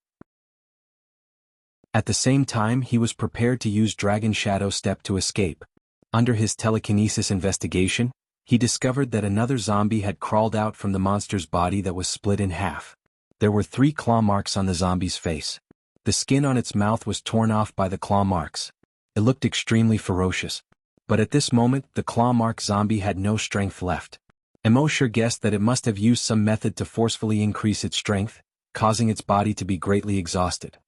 At the same time he was prepared to use Dragon Shadow Step to escape. Under his telekinesis investigation, he discovered that another zombie had crawled out from the monster's body that was split in half. There were 3 claw marks on the zombie's face. The skin on its mouth was torn off by the claw marks. It looked extremely ferocious. But at this moment, the claw mark zombie had no strength left. Emosher guessed that it must have used some method to forcefully increase its strength, causing its body to be greatly exhausted.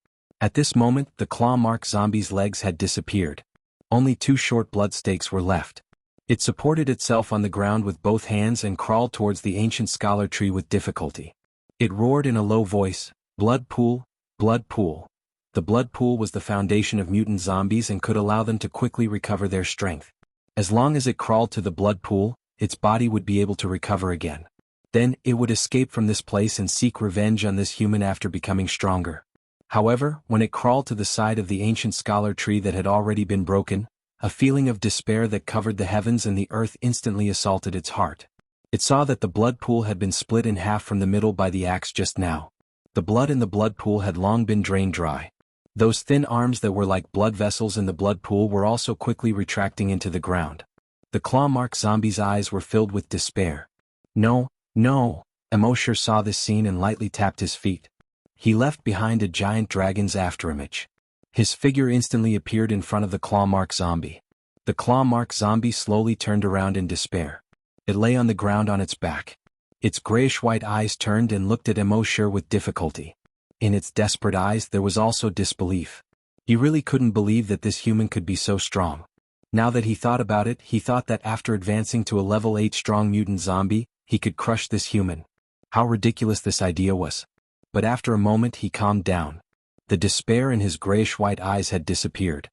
At this moment, the claw mark zombie's legs had disappeared. Only 2 short blood stakes were left. It supported itself on the ground with both hands and crawled towards the ancient scholar tree with difficulty. It roared in a low voice, "Blood pool, blood pool." The blood pool was the foundation of mutant zombies and could allow them to quickly recover their strength. As long as it crawled to the blood pool, its body would be able to recover again. Then, it would escape from this place and seek revenge on this human after becoming stronger. However, when it crawled to the side of the ancient scholar tree that had already been broken, a feeling of despair that covered the heavens and the earth instantly assaulted its heart. It saw that the blood pool had been split in half from the middle by the axe just now. The blood in the blood pool had long been drained dry. Those thin arms that were like blood vessels in the blood pool were also quickly retracting into the ground. The claw-marked zombie's eyes were filled with despair. "No, no!" Emosher saw this scene and lightly tapped his feet. He left behind a giant dragon's afterimage. His figure instantly appeared in front of the claw-marked zombie. The claw-marked zombie slowly turned around in despair. It lay on the ground on its back. Its grayish-white eyes turned and looked at Emosher with difficulty. In its desperate eyes there was also disbelief. He really couldn't believe that this human could be so strong. Now that he thought about it, he thought that after advancing to a level 8 strong mutant zombie, he could crush this human. How ridiculous this idea was. But after a moment he calmed down. The despair in his grayish-white eyes had disappeared.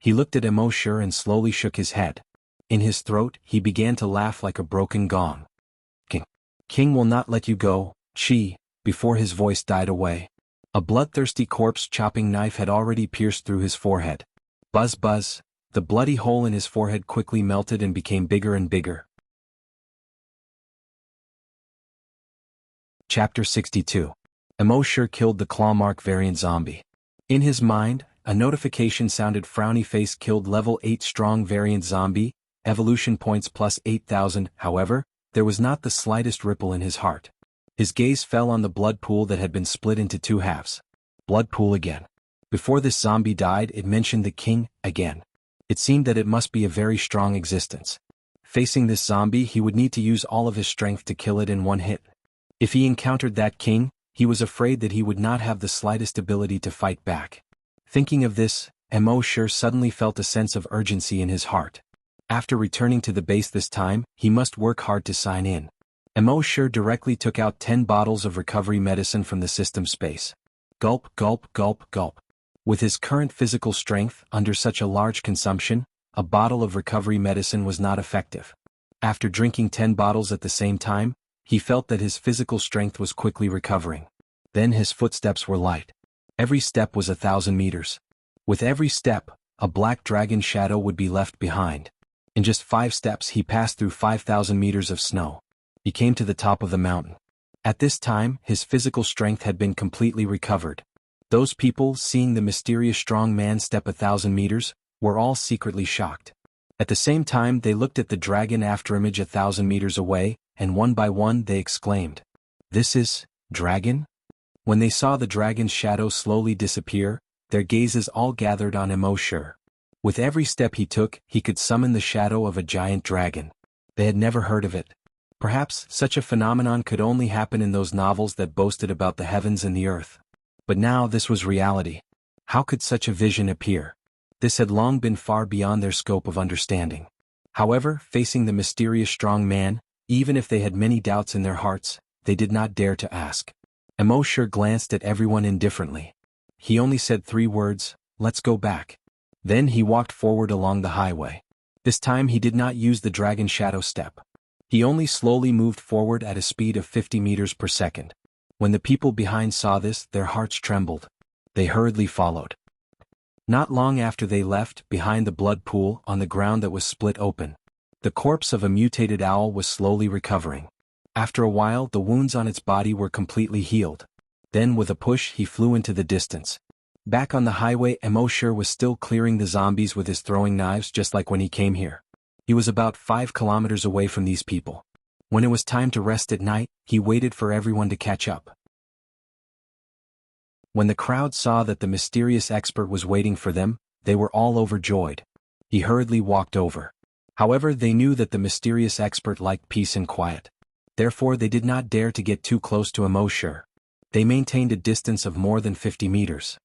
He looked at Emosher and slowly shook his head. In his throat, he began to laugh like a broken gong. King will not let you go, Chi," before his voice died away. A bloodthirsty corpse-chopping knife had already pierced through his forehead. Buzz buzz, the bloody hole in his forehead quickly melted and became bigger and bigger. Chapter 62. Emosher killed the clawmark variant zombie. In his mind, a notification sounded. Frowny face killed level 8 strong variant zombie, evolution points plus 8,000. However, there was not the slightest ripple in his heart. His gaze fell on the blood pool that had been split into 2 halves. Blood pool again. Before this zombie died, it mentioned the king, again. It seemed that it must be a very strong existence. Facing this zombie, he would need to use all of his strength to kill it in one hit. If he encountered that king, he was afraid that he would not have the slightest ability to fight back. Thinking of this, Emosher suddenly felt a sense of urgency in his heart. After returning to the base this time, he must work hard to sign in. Emosher directly took out 10 bottles of recovery medicine from the system space. Gulp, gulp, gulp, gulp. With his current physical strength, under such a large consumption, a bottle of recovery medicine was not effective. After drinking 10 bottles at the same time, he felt that his physical strength was quickly recovering. Then his footsteps were light. Every step was 1,000 meters. With every step, a black dragon shadow would be left behind. In just 5 steps he passed through 5,000 meters of snow. He came to the top of the mountain. At this time, his physical strength had been completely recovered. Those people, seeing the mysterious strong man step 1,000 meters, were all secretly shocked. At the same time they looked at the dragon afterimage 1,000 meters away, and one by one they exclaimed, "This is dragon?" When they saw the dragon's shadow slowly disappear, their gazes all gathered on Emosure. With every step he took, he could summon the shadow of a giant dragon. They had never heard of it. Perhaps such a phenomenon could only happen in those novels that boasted about the heavens and the earth. But now this was reality. How could such a vision appear? This had long been far beyond their scope of understanding. However, facing the mysterious strong man, even if they had many doubts in their hearts, they did not dare to ask. Emosure glanced at everyone indifferently. He only said 3 words, "Let's go back." Then he walked forward along the highway. This time he did not use the dragon shadow step. He only slowly moved forward at a speed of 50 meters per second. When the people behind saw this, their hearts trembled. They hurriedly followed. Not long after they left, behind the blood pool on the ground that was split open, the corpse of a mutated owl was slowly recovering. After a while the wounds on its body were completely healed. Then with a push he flew into the distance. Back on the highway, Emosure was still clearing the zombies with his throwing knives just like when he came here. He was about 5 kilometers away from these people. When it was time to rest at night, he waited for everyone to catch up. When the crowd saw that the mysterious expert was waiting for them, they were all overjoyed. He hurriedly walked over. However, they knew that the mysterious expert liked peace and quiet. Therefore they did not dare to get too close to Emosure. They maintained a distance of more than 50 meters.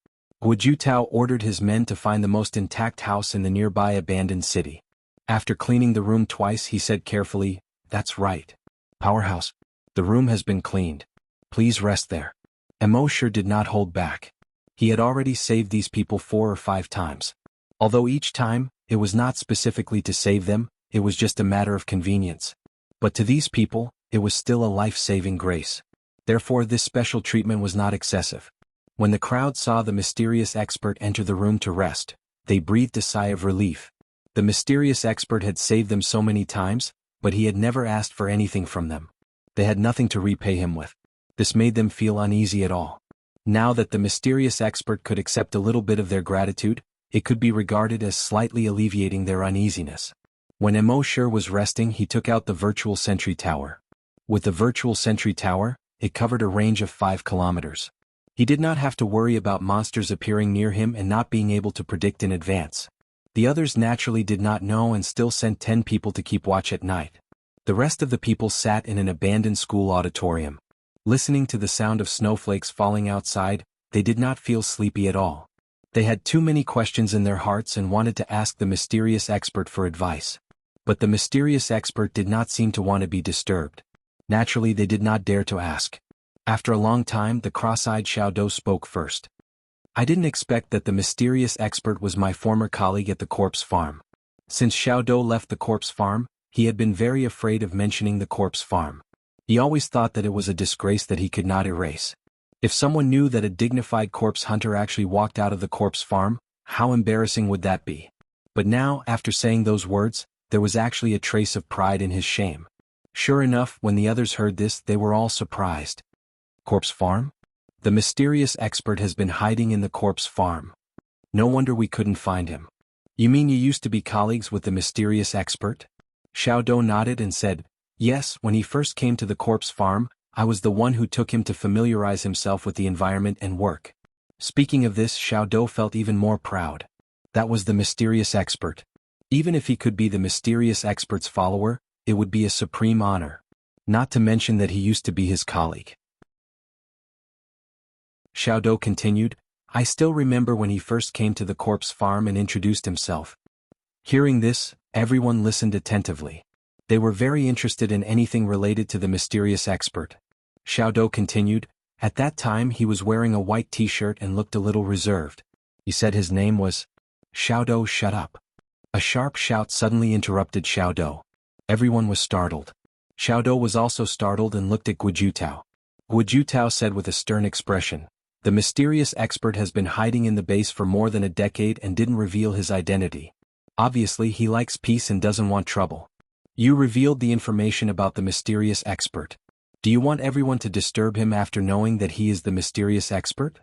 Wuxia ordered his men to find the most intact house in the nearby abandoned city. After cleaning the room twice he said carefully, "That's right. Powerhouse. The room has been cleaned. Please rest there." Emosure did not hold back. He had already saved these people 4 or 5 times. Although each time, it was not specifically to save them, it was just a matter of convenience. But to these people, it was still a life-saving grace. Therefore this special treatment was not excessive. When the crowd saw the mysterious expert enter the room to rest, they breathed a sigh of relief. The mysterious expert had saved them so many times, but he had never asked for anything from them. They had nothing to repay him with. This made them feel uneasy at all. Now that the mysterious expert could accept a little bit of their gratitude, it could be regarded as slightly alleviating their uneasiness. When Emosure was resting, he took out the virtual sentry tower. With the virtual sentry tower, it covered a range of 5 kilometers. He did not have to worry about monsters appearing near him and not being able to predict in advance. The others naturally did not know and still sent 10 people to keep watch at night. The rest of the people sat in an abandoned school auditorium. Listening to the sound of snowflakes falling outside, they did not feel sleepy at all. They had too many questions in their hearts and wanted to ask the mysterious expert for advice. But the mysterious expert did not seem to want to be disturbed. Naturally they did not dare to ask. After a long time the cross-eyed Xiaodou spoke first. "I didn't expect that the mysterious expert was my former colleague at the corpse farm." Since Xiaodou left the corpse farm, he had been very afraid of mentioning the corpse farm. He always thought that it was a disgrace that he could not erase. If someone knew that a dignified corpse hunter actually walked out of the corpse farm, how embarrassing would that be? But now, after saying those words, there was actually a trace of pride in his shame. Sure enough, when the others heard this, they were all surprised. "Corpse farm? The mysterious expert has been hiding in the corpse farm. No wonder we couldn't find him." "You mean you used to be colleagues with the mysterious expert?" Xiaodou nodded and said, "Yes, when he first came to the corpse farm, I was the one who took him to familiarize himself with the environment and work." Speaking of this, Xiaodou felt even more proud. That was the mysterious expert. Even if he could be the mysterious expert's follower, it would be a supreme honor. Not to mention that he used to be his colleague. Xiaodou continued, "I still remember when he first came to the corpse farm and introduced himself." Hearing this, everyone listened attentively. They were very interested in anything related to the mysterious expert. Xiaodou continued, "At that time he was wearing a white t-shirt and looked a little reserved. He said his name was. Xiaodou, shut up. A sharp shout suddenly interrupted Xiaodou. Everyone was startled. Xiaodou was also startled and looked at Guojutao. Guojutao said with a stern expression, "The mysterious expert has been hiding in the base for more than a decade and didn't reveal his identity. Obviously he likes peace and doesn't want trouble. You revealed the information about the mysterious expert. Do you want everyone to disturb him after knowing that he is the mysterious expert?"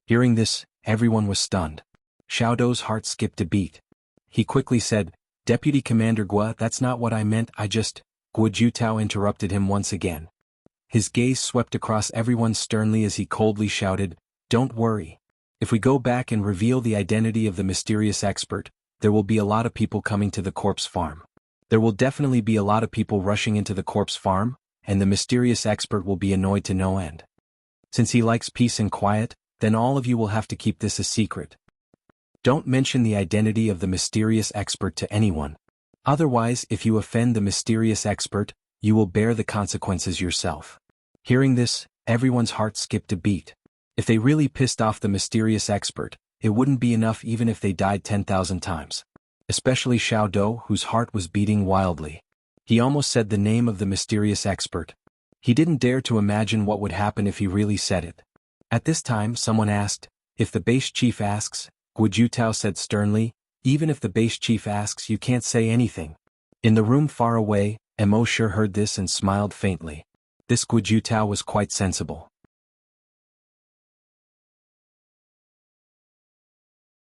Hearing this, everyone was stunned. Xiaodou's heart skipped a beat. He quickly said, "Deputy Commander Gua, that's not what I meant, I just—" Guojutao interrupted him once again. His gaze swept across everyone sternly as he coldly shouted, "Don't worry. If we go back and reveal the identity of the mysterious expert, there will be a lot of people coming to the corpse farm. There will definitely be a lot of people rushing into the corpse farm, and the mysterious expert will be annoyed to no end. Since he likes peace and quiet, then all of you will have to keep this a secret. Don't mention the identity of the mysterious expert to anyone. Otherwise, if you offend the mysterious expert, you will bear the consequences yourself." Hearing this, everyone's heart skipped a beat. If they really pissed off the mysterious expert, it wouldn't be enough even if they died 10,000 times. Especially Xiaodou, whose heart was beating wildly. He almost said the name of the mysterious expert. He didn't dare to imagine what would happen if he really said it. At this time, someone asked, "If the base chief asks," Guojutao said sternly, "Even if the base chief asks, you can't say anything." In the room far away, Emosher heard this and smiled faintly. This Guojutao was quite sensible.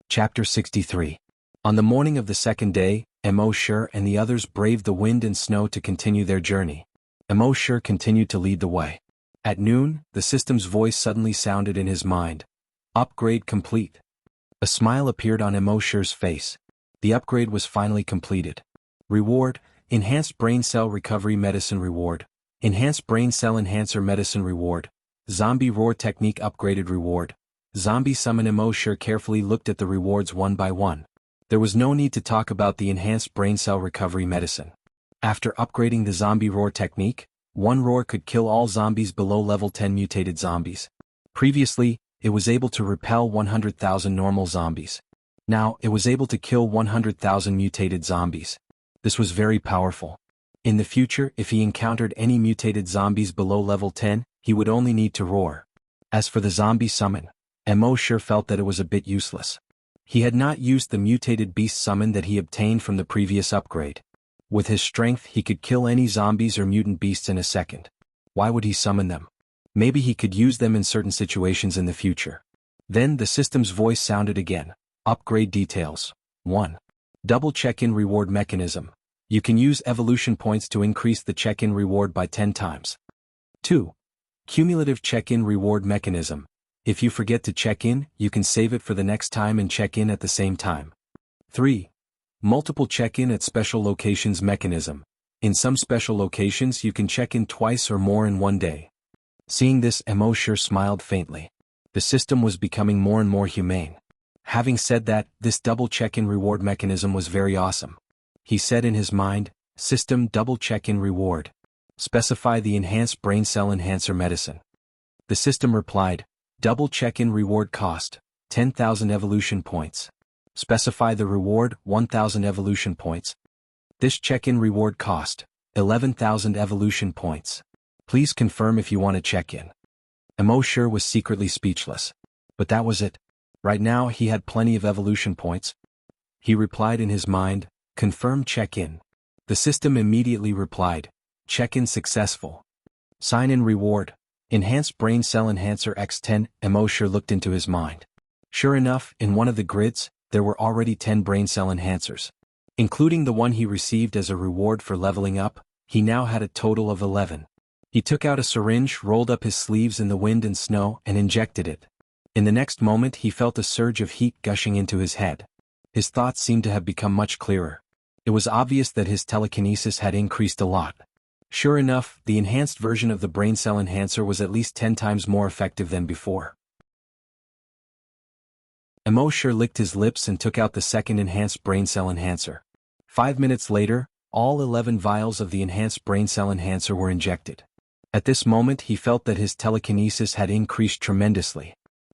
Chapter 63. On the morning of the second day, Emosher and the others braved the wind and snow to continue their journey. Emosher continued to lead the way. At noon, the system's voice suddenly sounded in his mind. "Upgrade complete." A smile appeared on Emosher's face. The upgrade was finally completed. Reward: Enhanced Brain Cell Recovery Medicine Reward. Enhanced Brain Cell Enhancer Medicine Reward. Zombie Roar Technique Upgraded Reward. Zombie Summon. Emosher carefully looked at the rewards one by one. There was no need to talk about the Enhanced Brain Cell Recovery Medicine. After upgrading the Zombie Roar Technique, one roar could kill all zombies below level 10 mutated zombies. Previously, it was able to repel 100,000 normal zombies. Now, it was able to kill 100,000 mutated zombies. This was very powerful. In the future, if he encountered any mutated zombies below level 10, he would only need to roar. As for the zombie summon, Emosher felt that it was a bit useless. He had not used the mutated beast summon that he obtained from the previous upgrade. With his strength, he could kill any zombies or mutant beasts in a second. Why would he summon them? Maybe he could use them in certain situations in the future. Then the system's voice sounded again. Upgrade details. 1. Double check-in reward mechanism. You can use evolution points to increase the check-in reward by 10 times. 2. Cumulative check-in reward mechanism. If you forget to check in, you can save it for the next time and check in at the same time. 3. Multiple check-in at special locations mechanism. In some special locations you can check in twice or more in one day. Seeing this, Emosher smiled faintly. The system was becoming more and more humane. Having said that, this double check-in reward mechanism was very awesome. He said in his mind, "System double check-in reward. Specify the enhanced brain cell enhancer medicine." The system replied, "Double check-in reward cost, 10,000 evolution points. Specify the reward, 1,000 evolution points. This check-in reward cost, 11,000 evolution points. Please confirm if you want to check in." Emosher was secretly speechless. But that was it. Right now he had plenty of evolution points. He replied in his mind, "Confirm check-in." The system immediately replied, "Check-in successful. Sign-in reward, enhanced brain cell enhancer X10. Emosher looked into his mind. Sure enough, in one of the grids, there were already 10 brain cell enhancers. Including the one he received as a reward for leveling up, he now had a total of 11. He took out a syringe, rolled up his sleeves in the wind and snow, and injected it. In the next moment he felt a surge of heat gushing into his head. His thoughts seemed to have become much clearer. It was obvious that his telekinesis had increased a lot. Sure enough, the enhanced version of the brain cell enhancer was at least 10 times more effective than before. Emosher licked his lips and took out the second enhanced brain cell enhancer. 5 minutes later, all 11 vials of the enhanced brain cell enhancer were injected. At this moment he felt that his telekinesis had increased tremendously.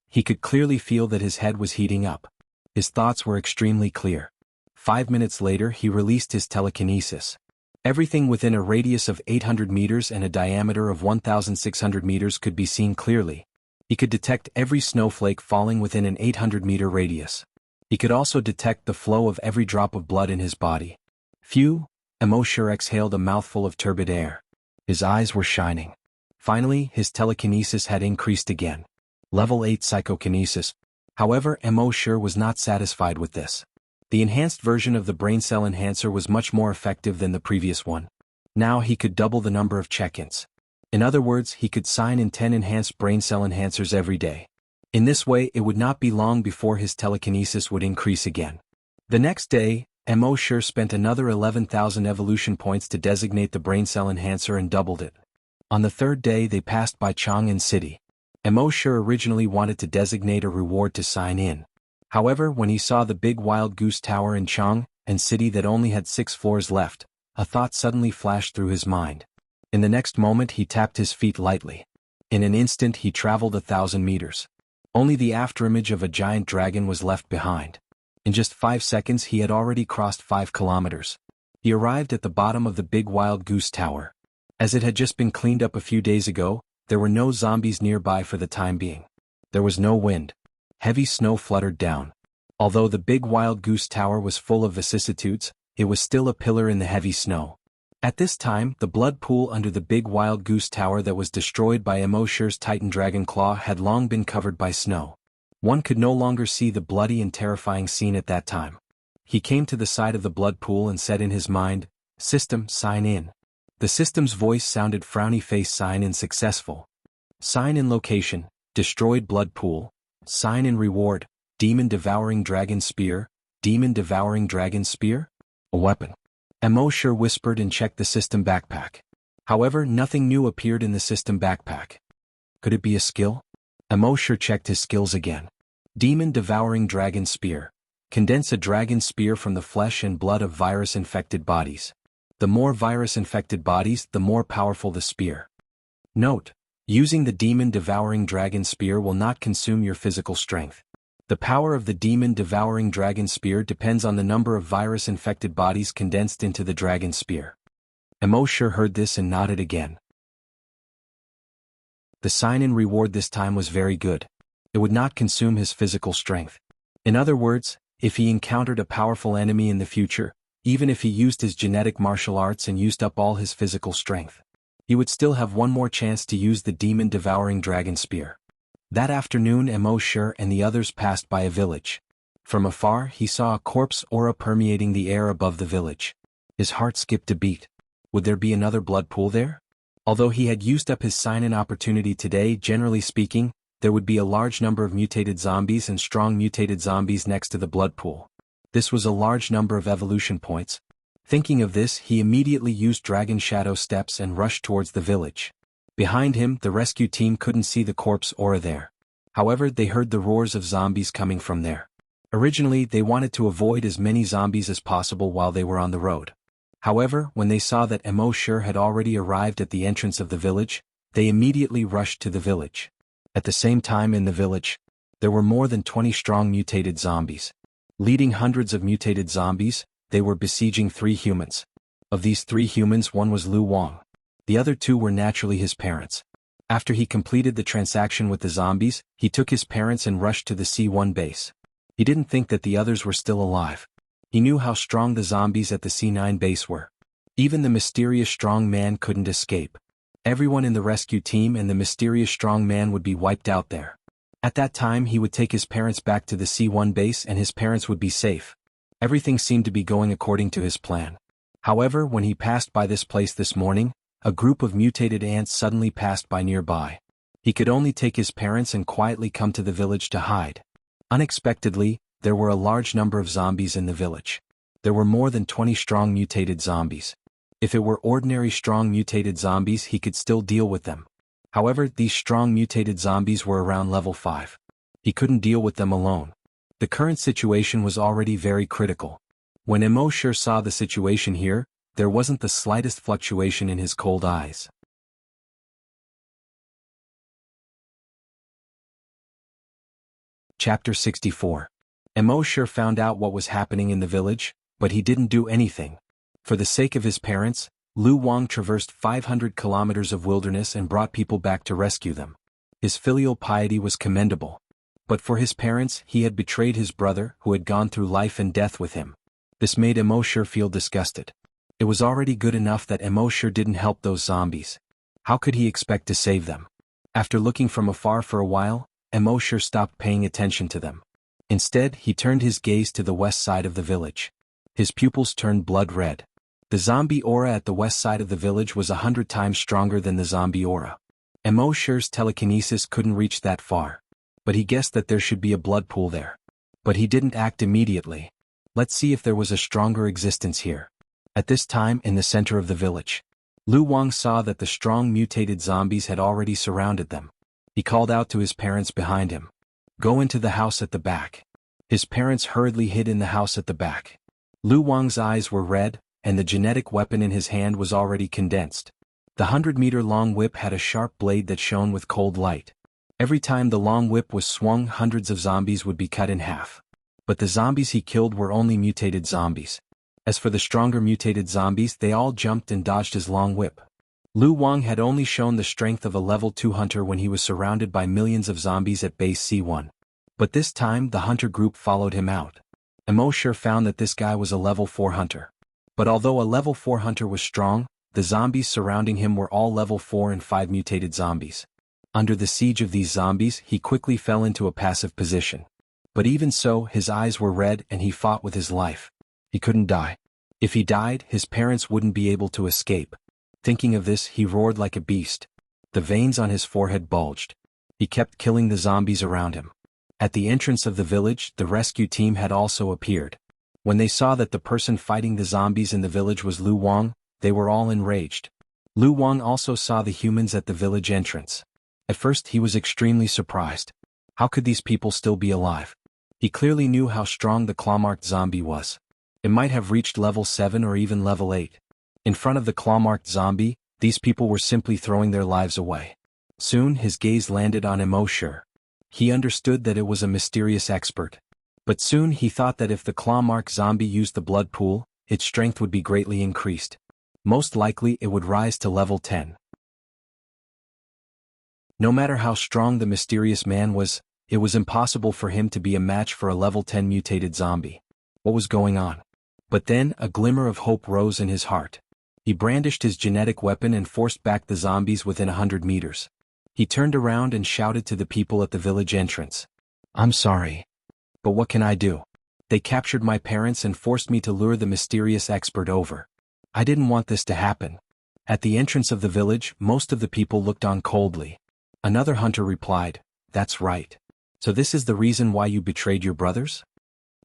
He could clearly feel that his head was heating up. His thoughts were extremely clear. 5 minutes later he released his telekinesis. Everything within a radius of 800 meters and a diameter of 1,600 meters could be seen clearly. He could detect every snowflake falling within an 800-meter radius. He could also detect the flow of every drop of blood in his body. Phew! Emosure exhaled a mouthful of turbid air. His eyes were shining. Finally, his telekinesis had increased again. Level 8 psychokinesis. However, Emosure was not satisfied with this. The enhanced version of the brain cell enhancer was much more effective than the previous one. Now he could double the number of check-ins. In other words, he could sign in 10 enhanced brain cell enhancers every day. In this way, it would not be long before his telekinesis would increase again. The next day, Emosure spent another 11,000 evolution points to designate the brain cell enhancer and doubled it. On the third day they passed by Chang'an City. Emosure originally wanted to designate a reward to sign in. However, when he saw the big wild goose tower in Chang'an City that only had 6 floors left, a thought suddenly flashed through his mind. In the next moment he tapped his feet lightly. In an instant he traveled 1,000 meters. Only the afterimage of a giant dragon was left behind. In just 5 seconds he had already crossed 5 kilometers. He arrived at the bottom of the big wild goose tower. As it had just been cleaned up a few days ago, there were no zombies nearby for the time being. There was no wind. Heavy snow fluttered down. Although the big wild goose tower was full of vicissitudes, it was still a pillar in the heavy snow. At this time, the blood pool under the big wild goose tower that was destroyed by Emosure's Titan Dragon Claw had long been covered by snow. One could no longer see the bloody and terrifying scene at that time. He came to the side of the blood pool and said in his mind, "System, sign in." The system's voice sounded frowny face sign in successful. Sign in location, destroyed blood pool. Sign in reward, demon devouring dragon spear. Demon devouring dragon spear? A weapon. Emosure whispered and checked the system backpack. However, nothing new appeared in the system backpack. Could it be a skill? Emosure checked his skills again. Demon devouring dragon spear. Condense a dragon spear from the flesh and blood of virus-infected bodies. The more virus-infected bodies, the more powerful the spear. Note: using the demon devouring dragon spear will not consume your physical strength. The power of the demon devouring dragon spear depends on the number of virus-infected bodies condensed into the dragon spear. Emosure heard this and nodded again. The sign-in reward this time was very good. It would not consume his physical strength. In other words, if he encountered a powerful enemy in the future, even if he used his genetic martial arts and used up all his physical strength, he would still have one more chance to use the demon devouring dragon spear. That afternoon Emosure and the others passed by a village. From afar he saw a corpse aura permeating the air above the village. His heart skipped a beat. Would there be another blood pool there? Although he had used up his sign-in opportunity today, generally speaking, there would be a large number of mutated zombies and strong mutated zombies next to the blood pool. This was a large number of evolution points. Thinking of this, he immediately used Dragon Shadow Steps and rushed towards the village. Behind him, the rescue team couldn't see the corpse aura there. However, they heard the roars of zombies coming from there. Originally, they wanted to avoid as many zombies as possible while they were on the road. However, when they saw that Emosure had already arrived at the entrance of the village, they immediately rushed to the village. At the same time in the village, there were more than 20 strong mutated zombies. Leading hundreds of mutated zombies, they were besieging 3 humans. Of these 3 humans, one was Lu Wang. The other 2 were naturally his parents. After he completed the transaction with the zombies, he took his parents and rushed to the C1 base. He didn't think that the others were still alive. He knew how strong the zombies at the C9 base were. Even the mysterious strong man couldn't escape. Everyone in the rescue team and the mysterious strong man would be wiped out there. At that time he would take his parents back to the C1 base and his parents would be safe. Everything seemed to be going according to his plan. However, when he passed by this place this morning, a group of mutated ants suddenly passed by nearby. He could only take his parents and quietly come to the village to hide. Unexpectedly, there were a large number of zombies in the village. There were more than 20 strong mutated zombies. If it were ordinary strong mutated zombies, he could still deal with them. However, these strong mutated zombies were around level 5. He couldn't deal with them alone. The current situation was already very critical. When Emosure saw the situation here, there wasn't the slightest fluctuation in his cold eyes. Chapter 64. Mo sure found out what was happening in the village, but he didn't do anything. For the sake of his parents, Lu Wang traversed 500 kilometers of wilderness and brought people back to rescue them. His filial piety was commendable. But for his parents, he had betrayed his brother who had gone through life and death with him. This made Mo sure feel disgusted. It was already good enough that Mo sure didn't help those zombies. How could he expect to save them? After looking from afar for a while, Mo sure stopped paying attention to them. Instead, he turned his gaze to the west side of the village. His pupils turned blood red. The zombie aura at the west side of the village was 100 times stronger than the zombie aura. Mo sure's telekinesis couldn't reach that far. But he guessed that there should be a blood pool there. But he didn't act immediately. Let's see if there was a stronger existence here. At this time, in the center of the village, Lu Wang saw that the strong mutated zombies had already surrounded them. He called out to his parents behind him. Go into the house at the back. His parents hurriedly hid in the house at the back. Lu Wang's eyes were red, and the genetic weapon in his hand was already condensed. The 100-meter-long whip had a sharp blade that shone with cold light. Every time the long whip was swung, hundreds of zombies would be cut in half. But the zombies he killed were only mutated zombies. As for the stronger mutated zombies, they all jumped and dodged his long whip. Lu Wang had only shown the strength of a level 2 hunter when he was surrounded by millions of zombies at base C1. But this time the hunter group followed him out. Mo sure found that this guy was a level 4 hunter. But although a level 4 hunter was strong, the zombies surrounding him were all level 4 and 5 mutated zombies. Under the siege of these zombies, he quickly fell into a passive position. But even so, his eyes were red and he fought with his life. He couldn't die. If he died, his parents wouldn't be able to escape. Thinking of this, he roared like a beast. The veins on his forehead bulged. He kept killing the zombies around him. At the entrance of the village, the rescue team had also appeared. When they saw that the person fighting the zombies in the village was Lu Wang, they were all enraged. Lu Wang also saw the humans at the village entrance. At first he was extremely surprised. How could these people still be alive? He clearly knew how strong the claw-marked zombie was. It might have reached level 7 or even level 8. In front of the claw-marked zombie, these people were simply throwing their lives away. Soon his gaze landed on Mo sure. He understood that it was a mysterious expert. But soon he thought that if the claw-marked zombie used the blood pool, its strength would be greatly increased. Most likely it would rise to level 10. No matter how strong the mysterious man was, it was impossible for him to be a match for a level 10 mutated zombie. What was going on? But then a glimmer of hope rose in his heart. He brandished his genetic weapon and forced back the zombies within 100 meters. He turned around and shouted to the people at the village entrance. I'm sorry. But what can I do? They captured my parents and forced me to lure the mysterious expert over. I didn't want this to happen. At the entrance of the village, most of the people looked on coldly. Another hunter replied, That's right. So this is the reason why you betrayed your brothers?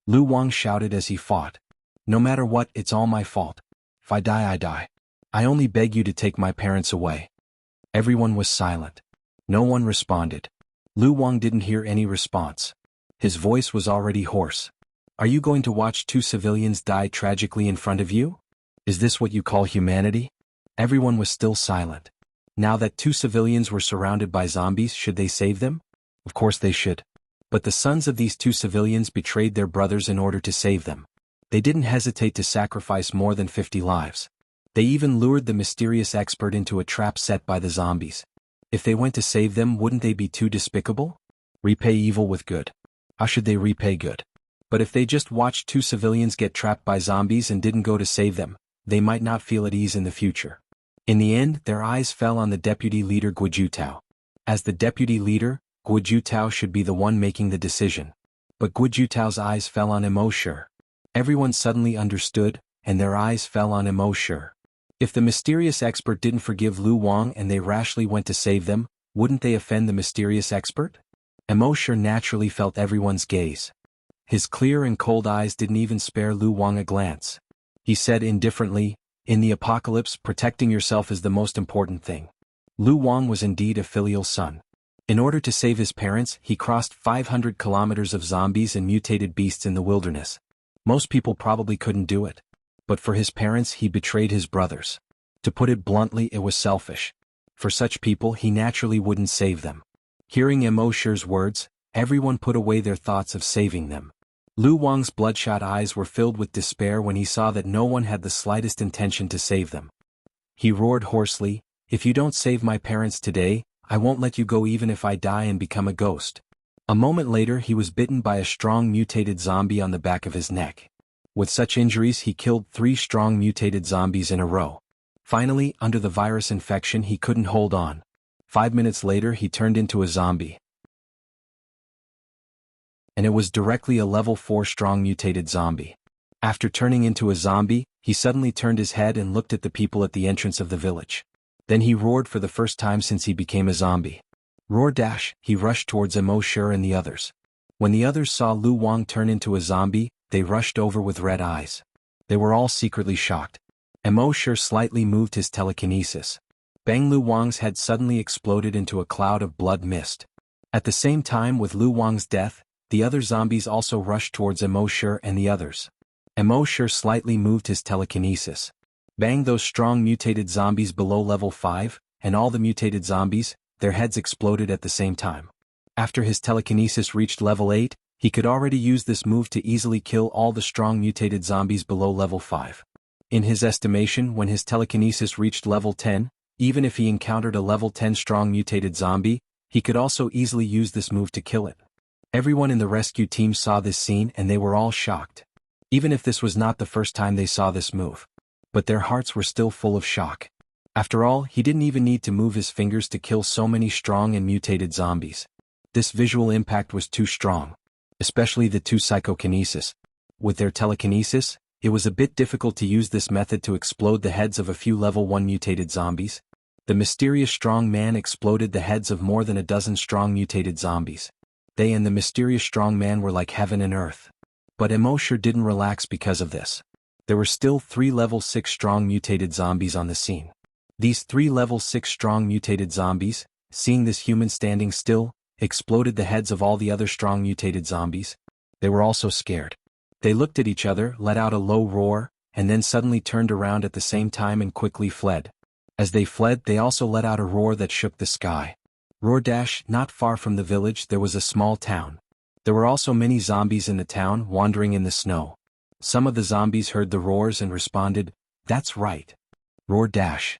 Lu Wang shouted as he fought. No matter what, it's all my fault. If I die, I die. I only beg you to take my parents away. Everyone was silent. No one responded. Lu Wang didn't hear any response. His voice was already hoarse. Are you going to watch 2 civilians die tragically in front of you? Is this what you call humanity? Everyone was still silent. Now that 2 civilians were surrounded by zombies, should they save them? Of course they should. But the sons of these 2 civilians betrayed their brothers in order to save them. They didn't hesitate to sacrifice more than 50 lives. They even lured the mysterious expert into a trap set by the zombies. If they went to save them, wouldn't they be too despicable? Repay evil with good. How should they repay good? But if they just watched 2 civilians get trapped by zombies and didn't go to save them, they might not feel at ease in the future. In the end, their eyes fell on the deputy leader Guo Jutao. As the deputy leader, Guo Jutao should be the one making the decision. But Guo Jutao's eyes fell on Mo sure. Everyone suddenly understood, and their eyes fell on Mo sure. If the mysterious expert didn't forgive Lu Wang and they rashly went to save them, wouldn't they offend the mysterious expert? Mo sure naturally felt everyone's gaze. His clear and cold eyes didn't even spare Lu Wang a glance. He said indifferently, In the apocalypse, protecting yourself is the most important thing. Lu Wang was indeed a filial son. In order to save his parents, he crossed 500 kilometers of zombies and mutated beasts in the wilderness. Most people probably couldn't do it. But for his parents, he betrayed his brothers. To put it bluntly, it was selfish. For such people, he naturally wouldn't save them. Hearing Mo sure's words, everyone put away their thoughts of saving them. Lu Wang's bloodshot eyes were filled with despair when he saw that no one had the slightest intention to save them. He roared hoarsely, "If you don't save my parents today, I won't let you go even if I die and become a ghost." A moment later he was bitten by a strong mutated zombie on the back of his neck. With such injuries he killed 3 strong mutated zombies in a row. Finally, under the virus infection he couldn't hold on. 5 minutes later he turned into a zombie. And it was directly a level 4 strong mutated zombie. After turning into a zombie, he suddenly turned his head and looked at the people at the entrance of the village. Then he roared for the first time since he became a zombie. Roar dash, he rushed towards Emosher and the others. When the others saw Lu Wang turn into a zombie, they rushed over with red eyes. They were all secretly shocked. Emosher slightly moved his telekinesis. Bang, Lu Wang's head suddenly exploded into a cloud of blood mist. At the same time with Lu Wang's death, the other zombies also rushed towards Emosher and the others. Emosher slightly moved his telekinesis. Bang, those strong mutated zombies below level 5, and all the mutated zombies, their heads exploded at the same time. After his telekinesis reached level 8, he could already use this move to easily kill all the strong mutated zombies below level 5. In his estimation, when his telekinesis reached level 10, even if he encountered a level 10 strong mutated zombie, he could also easily use this move to kill it. Everyone in the rescue team saw this scene and they were all shocked. Even if this was not the first time they saw this move. But their hearts were still full of shock. After all, he didn't even need to move his fingers to kill so many strong and mutated zombies. This visual impact was too strong. Especially the 2 psychokinesis. With their telekinesis, it was a bit difficult to use this method to explode the heads of a few level 1 mutated zombies. The mysterious strong man exploded the heads of more than a dozen strong mutated zombies. They and the mysterious strong man were like heaven and earth. But Emosher didn't relax because of this. There were still 3 level 6 strong mutated zombies on the scene. These 3 level 6 strong mutated zombies, seeing this human standing still, exploded the heads of all the other strong mutated zombies. They were also scared. They looked at each other, let out a low roar, and then suddenly turned around at the same time and quickly fled. As they fled, they also let out a roar that shook the sky. Roar dash, not far from the village there was a small town. There were also many zombies in the town wandering in the snow. Some of the zombies heard the roars and responded, "That's right." Roar dash.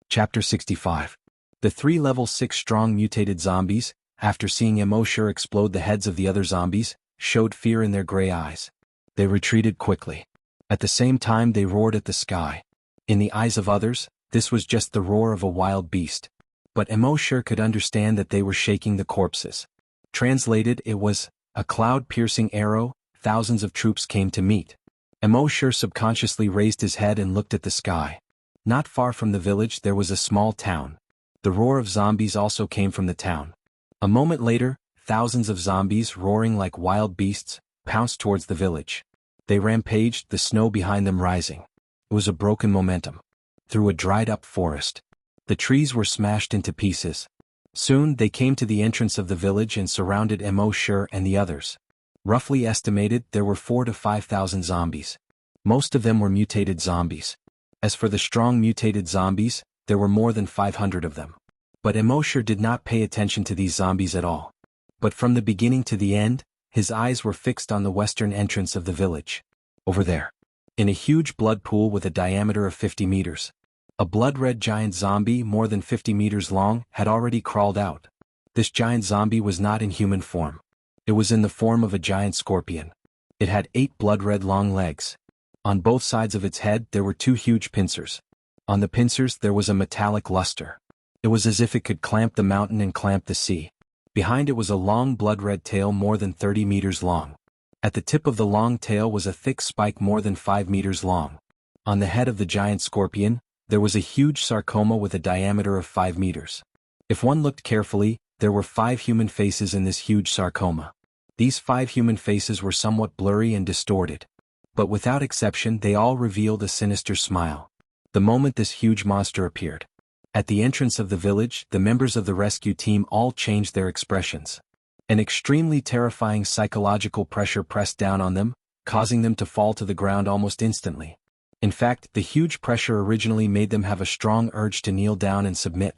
Chapter 65. The 3 level 6 strong mutated zombies, after seeing Emosher explode the heads of the other zombies, showed fear in their gray eyes. They retreated quickly. At the same time they roared at the sky. In the eyes of others, this was just the roar of a wild beast. But Emosher could understand that they were shaking the corpses. Translated, it was a cloud-piercing arrow. Thousands of troops came to meet. Emosher subconsciously raised his head and looked at the sky. Not far from the village there was a small town. The roar of zombies also came from the town. A moment later, thousands of zombies, roaring like wild beasts, pounced towards the village. They rampaged, the snow behind them rising. It was a broken momentum. Through a dried-up forest. The trees were smashed into pieces. Soon they came to the entrance of the village and surrounded Emosher and the others. Roughly estimated, there were 4,000 to 5,000 zombies. Most of them were mutated zombies. As for the strong mutated zombies, there were more than 500 of them. But Emosher did not pay attention to these zombies at all. But from the beginning to the end, his eyes were fixed on the western entrance of the village. Over there. In a huge blood pool with a diameter of 50 meters. A blood-red giant zombie more than 50 meters long had already crawled out. This giant zombie was not in human form. It was in the form of a giant scorpion. It had 8 blood-red long legs. On both sides of its head there were 2 huge pincers. On the pincers there was a metallic luster. It was as if it could clamp the mountain and clamp the sea. Behind it was a long blood-red tail more than 30 meters long. At the tip of the long tail was a thick spike more than 5 meters long. On the head of the giant scorpion, there was a huge sarcoma with a diameter of 5 meters. If one looked carefully, there were 5 human faces in this huge sarcoma. These 5 human faces were somewhat blurry and distorted. But without exception they all revealed a sinister smile. The moment this huge monster appeared. At the entrance of the village, the members of the rescue team all changed their expressions. An extremely terrifying psychological pressure pressed down on them, causing them to fall to the ground almost instantly. In fact, the huge pressure originally made them have a strong urge to kneel down and submit.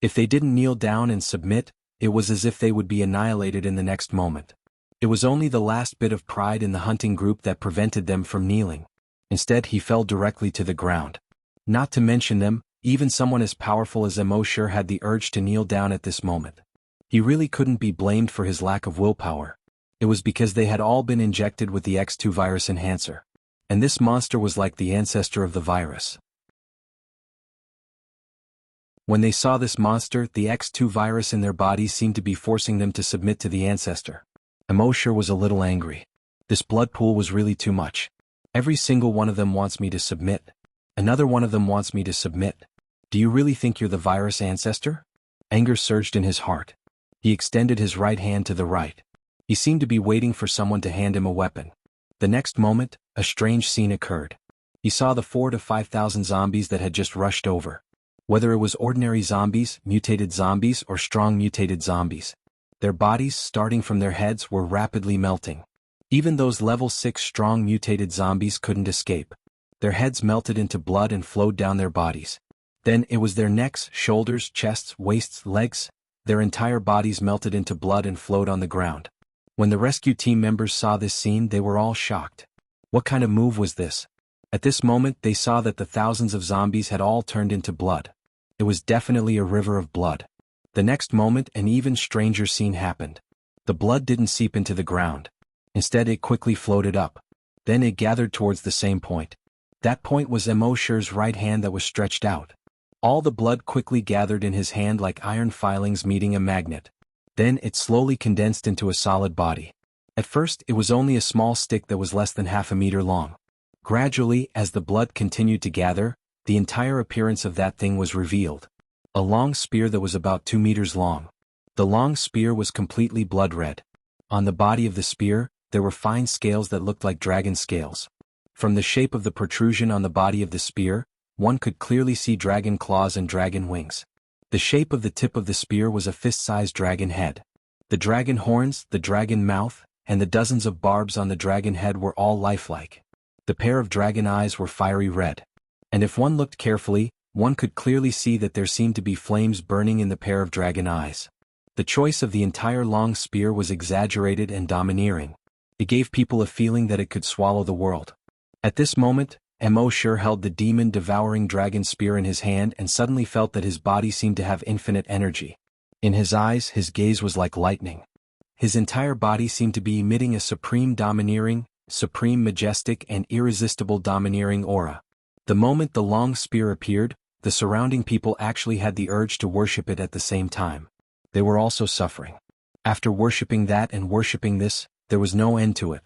If they didn't kneel down and submit, it was as if they would be annihilated in the next moment. It was only the last bit of pride in the hunting group that prevented them from kneeling. Instead, he fell directly to the ground. Not to mention them, even someone as powerful as Emosher had the urge to kneel down at this moment. He really couldn't be blamed for his lack of willpower. It was because they had all been injected with the X2 virus enhancer. And this monster was like the ancestor of the virus. When they saw this monster, the X2 virus in their bodies seemed to be forcing them to submit to the ancestor. Emosher was a little angry. This blood pool was really too much. Every single one of them wants me to submit. Another one of them wants me to submit. Do you really think you're the virus ancestor? Anger surged in his heart. He extended his right hand to the right. He seemed to be waiting for someone to hand him a weapon. The next moment, a strange scene occurred. He saw the 4,000 to 5,000 zombies that had just rushed over. Whether it was ordinary zombies, mutated zombies, or strong mutated zombies, their bodies, starting from their heads, were rapidly melting. Even those level 6 strong mutated zombies couldn't escape. Their heads melted into blood and flowed down their bodies. Then it was their necks, shoulders, chests, waists, legs. Their entire bodies melted into blood and flowed on the ground. When the rescue team members saw this scene, they were all shocked. What kind of move was this? At this moment, they saw that the thousands of zombies had all turned into blood. It was definitely a river of blood. The next moment, an even stranger scene happened. The blood didn't seep into the ground. Instead, it quickly floated up. Then it gathered towards the same point. That point was Emosher's right hand that was stretched out. All the blood quickly gathered in his hand like iron filings meeting a magnet. Then it slowly condensed into a solid body. At first, it was only a small stick that was less than half a meter long. Gradually, as the blood continued to gather, the entire appearance of that thing was revealed. A long spear that was about 2 meters long. The long spear was completely blood red. On the body of the spear, there were fine scales that looked like dragon scales. From the shape of the protrusion on the body of the spear, one could clearly see dragon claws and dragon wings. The shape of the tip of the spear was a fist-sized dragon head. The dragon horns, the dragon mouth, and the dozens of barbs on the dragon head were all lifelike. The pair of dragon eyes were fiery red. And if one looked carefully, one could clearly see that there seemed to be flames burning in the pair of dragon eyes. The choice of the entire long spear was exaggerated and domineering. It gave people a feeling that it could swallow the world. At this moment, Emosher held the demon-devouring dragon spear in his hand and suddenly felt that his body seemed to have infinite energy. In his eyes, his gaze was like lightning. His entire body seemed to be emitting a supreme domineering, supreme majestic and irresistible domineering aura. The moment the long spear appeared, the surrounding people actually had the urge to worship it at the same time. They were also suffering. After worshipping that and worshipping this, there was no end to it.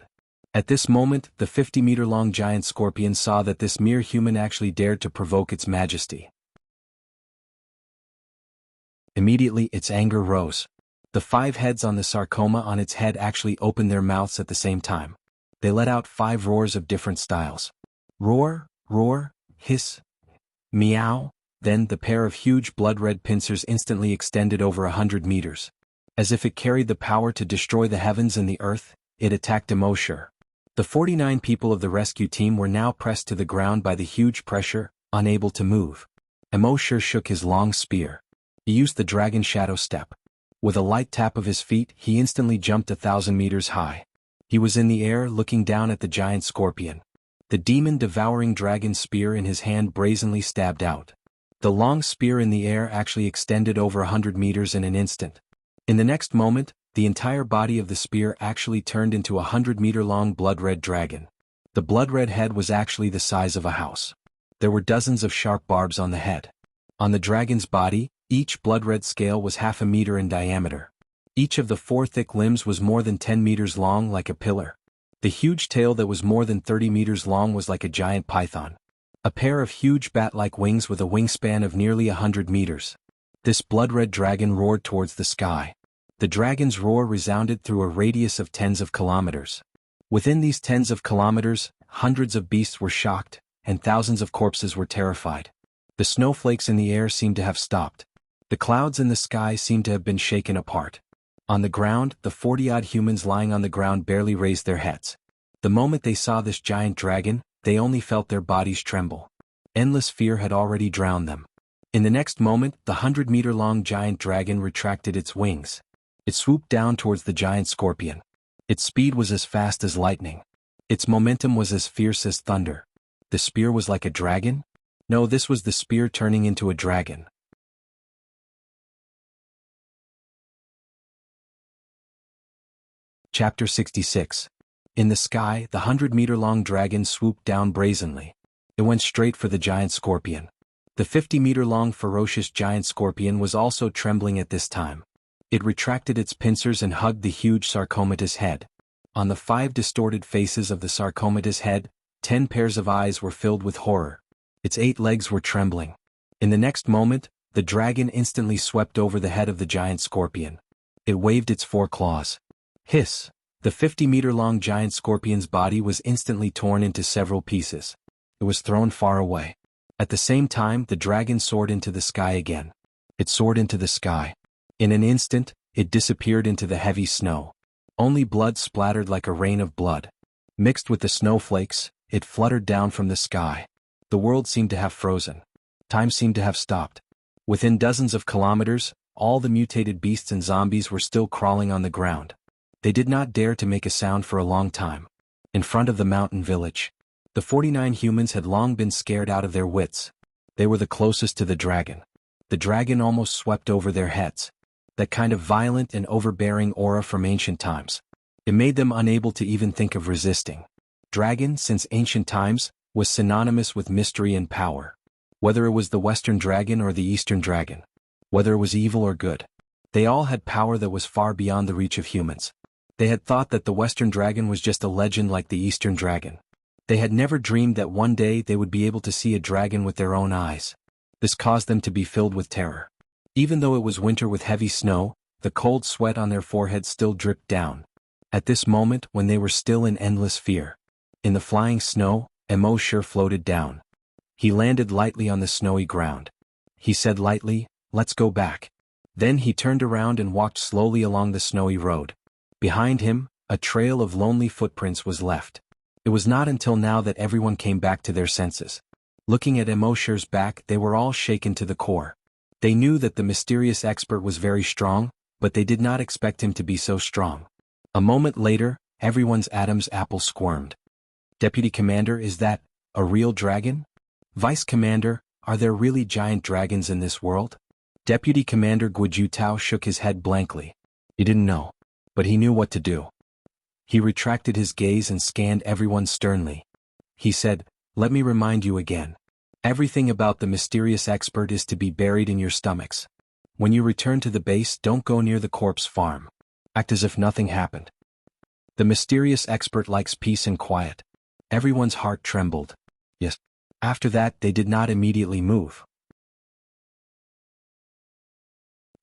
At this moment, the 50-meter-long giant scorpion saw that this mere human actually dared to provoke its majesty. Immediately, its anger rose. The 5 heads on the sarcoma on its head actually opened their mouths at the same time. They let out 5 roars of different styles. Roar, roar, hiss, meow. Then the pair of huge blood-red pincers instantly extended over 100 meters. As if it carried the power to destroy the heavens and the earth, it attacked Emosher. The 49 people of the rescue team were now pressed to the ground by the huge pressure, unable to move. Emosher shook his long spear. He used the dragon shadow step. With a light tap of his feet, he instantly jumped 1,000 meters high. He was in the air looking down at the giant scorpion. The demon-devouring dragon spear in his hand brazenly stabbed out. The long spear in the air actually extended over 100 meters in an instant. In the next moment, the entire body of the spear actually turned into a 100-meter-long blood-red dragon. The blood-red head was actually the size of a house. There were dozens of sharp barbs on the head. On the dragon's body, each blood-red scale was half a meter in diameter. Each of the 4 thick limbs was more than 10 meters long like a pillar. The huge tail that was more than 30 meters long was like a giant python. A pair of huge bat-like wings with a wingspan of nearly 100 meters. This blood-red dragon roared towards the sky. The dragon's roar resounded through a radius of tens of kilometers. Within these tens of kilometers, hundreds of beasts were shocked, and thousands of corpses were terrified. The snowflakes in the air seemed to have stopped. The clouds in the sky seemed to have been shaken apart. On the ground, the 40-odd humans lying on the ground barely raised their heads. The moment they saw this giant dragon, they only felt their bodies tremble. Endless fear had already drowned them. In the next moment, the 100-meter-long giant dragon retracted its wings. It swooped down towards the giant scorpion. Its speed was as fast as lightning. Its momentum was as fierce as thunder. The spear was like a dragon? No, this was the spear turning into a dragon. Chapter 66. In the sky, the 100-meter-long dragon swooped down brazenly. It went straight for the giant scorpion. The 50-meter-long ferocious giant scorpion was also trembling at this time. It retracted its pincers and hugged the huge sarcomatous head. On the 5 distorted faces of the sarcomatous head, 10 pairs of eyes were filled with horror. Its 8 legs were trembling. In the next moment, the dragon instantly swept over the head of the giant scorpion. It waved its 4 claws. Hiss! The 50-meter-long giant scorpion's body was instantly torn into several pieces. It was thrown far away. At the same time, the dragon soared into the sky again. It soared into the sky. In an instant, it disappeared into the heavy snow. Only blood splattered like a rain of blood. Mixed with the snowflakes, it fluttered down from the sky. The world seemed to have frozen. Time seemed to have stopped. Within dozens of kilometers, all the mutated beasts and zombies were still crawling on the ground. They did not dare to make a sound for a long time. In front of the mountain village, the 49 humans had long been scared out of their wits. They were the closest to the dragon. The dragon almost swept over their heads. That kind of violent and overbearing aura from ancient times. It made them unable to even think of resisting. Dragon, since ancient times, was synonymous with mystery and power. Whether it was the Western dragon or the Eastern dragon. Whether it was evil or good. They all had power that was far beyond the reach of humans. They had thought that the Western dragon was just a legend like the Eastern dragon. They had never dreamed that one day they would be able to see a dragon with their own eyes. This caused them to be filled with terror. Even though it was winter with heavy snow, the cold sweat on their foreheads still dripped down. At this moment, when they were still in endless fear. In the flying snow, Emosure floated down. He landed lightly on the snowy ground. He said lightly, "Let's go back." Then he turned around and walked slowly along the snowy road. Behind him, a trail of lonely footprints was left. It was not until now that everyone came back to their senses. Looking at Emosure's back, they were all shaken to the core. They knew that the mysterious expert was very strong, but they did not expect him to be so strong. A moment later, everyone's Adam's apple squirmed. "Deputy Commander, is that a real dragon?" "Vice Commander, are there really giant dragons in this world?" Deputy Commander Guijutao shook his head blankly. He didn't know. But he knew what to do. He retracted his gaze and scanned everyone sternly. He said, "Let me remind you again. Everything about the mysterious expert is to be buried in your stomachs. When you return to the base, don't go near the corpse farm. Act as if nothing happened. The mysterious expert likes peace and quiet." Everyone's heart trembled. Yes. After that, they did not immediately move.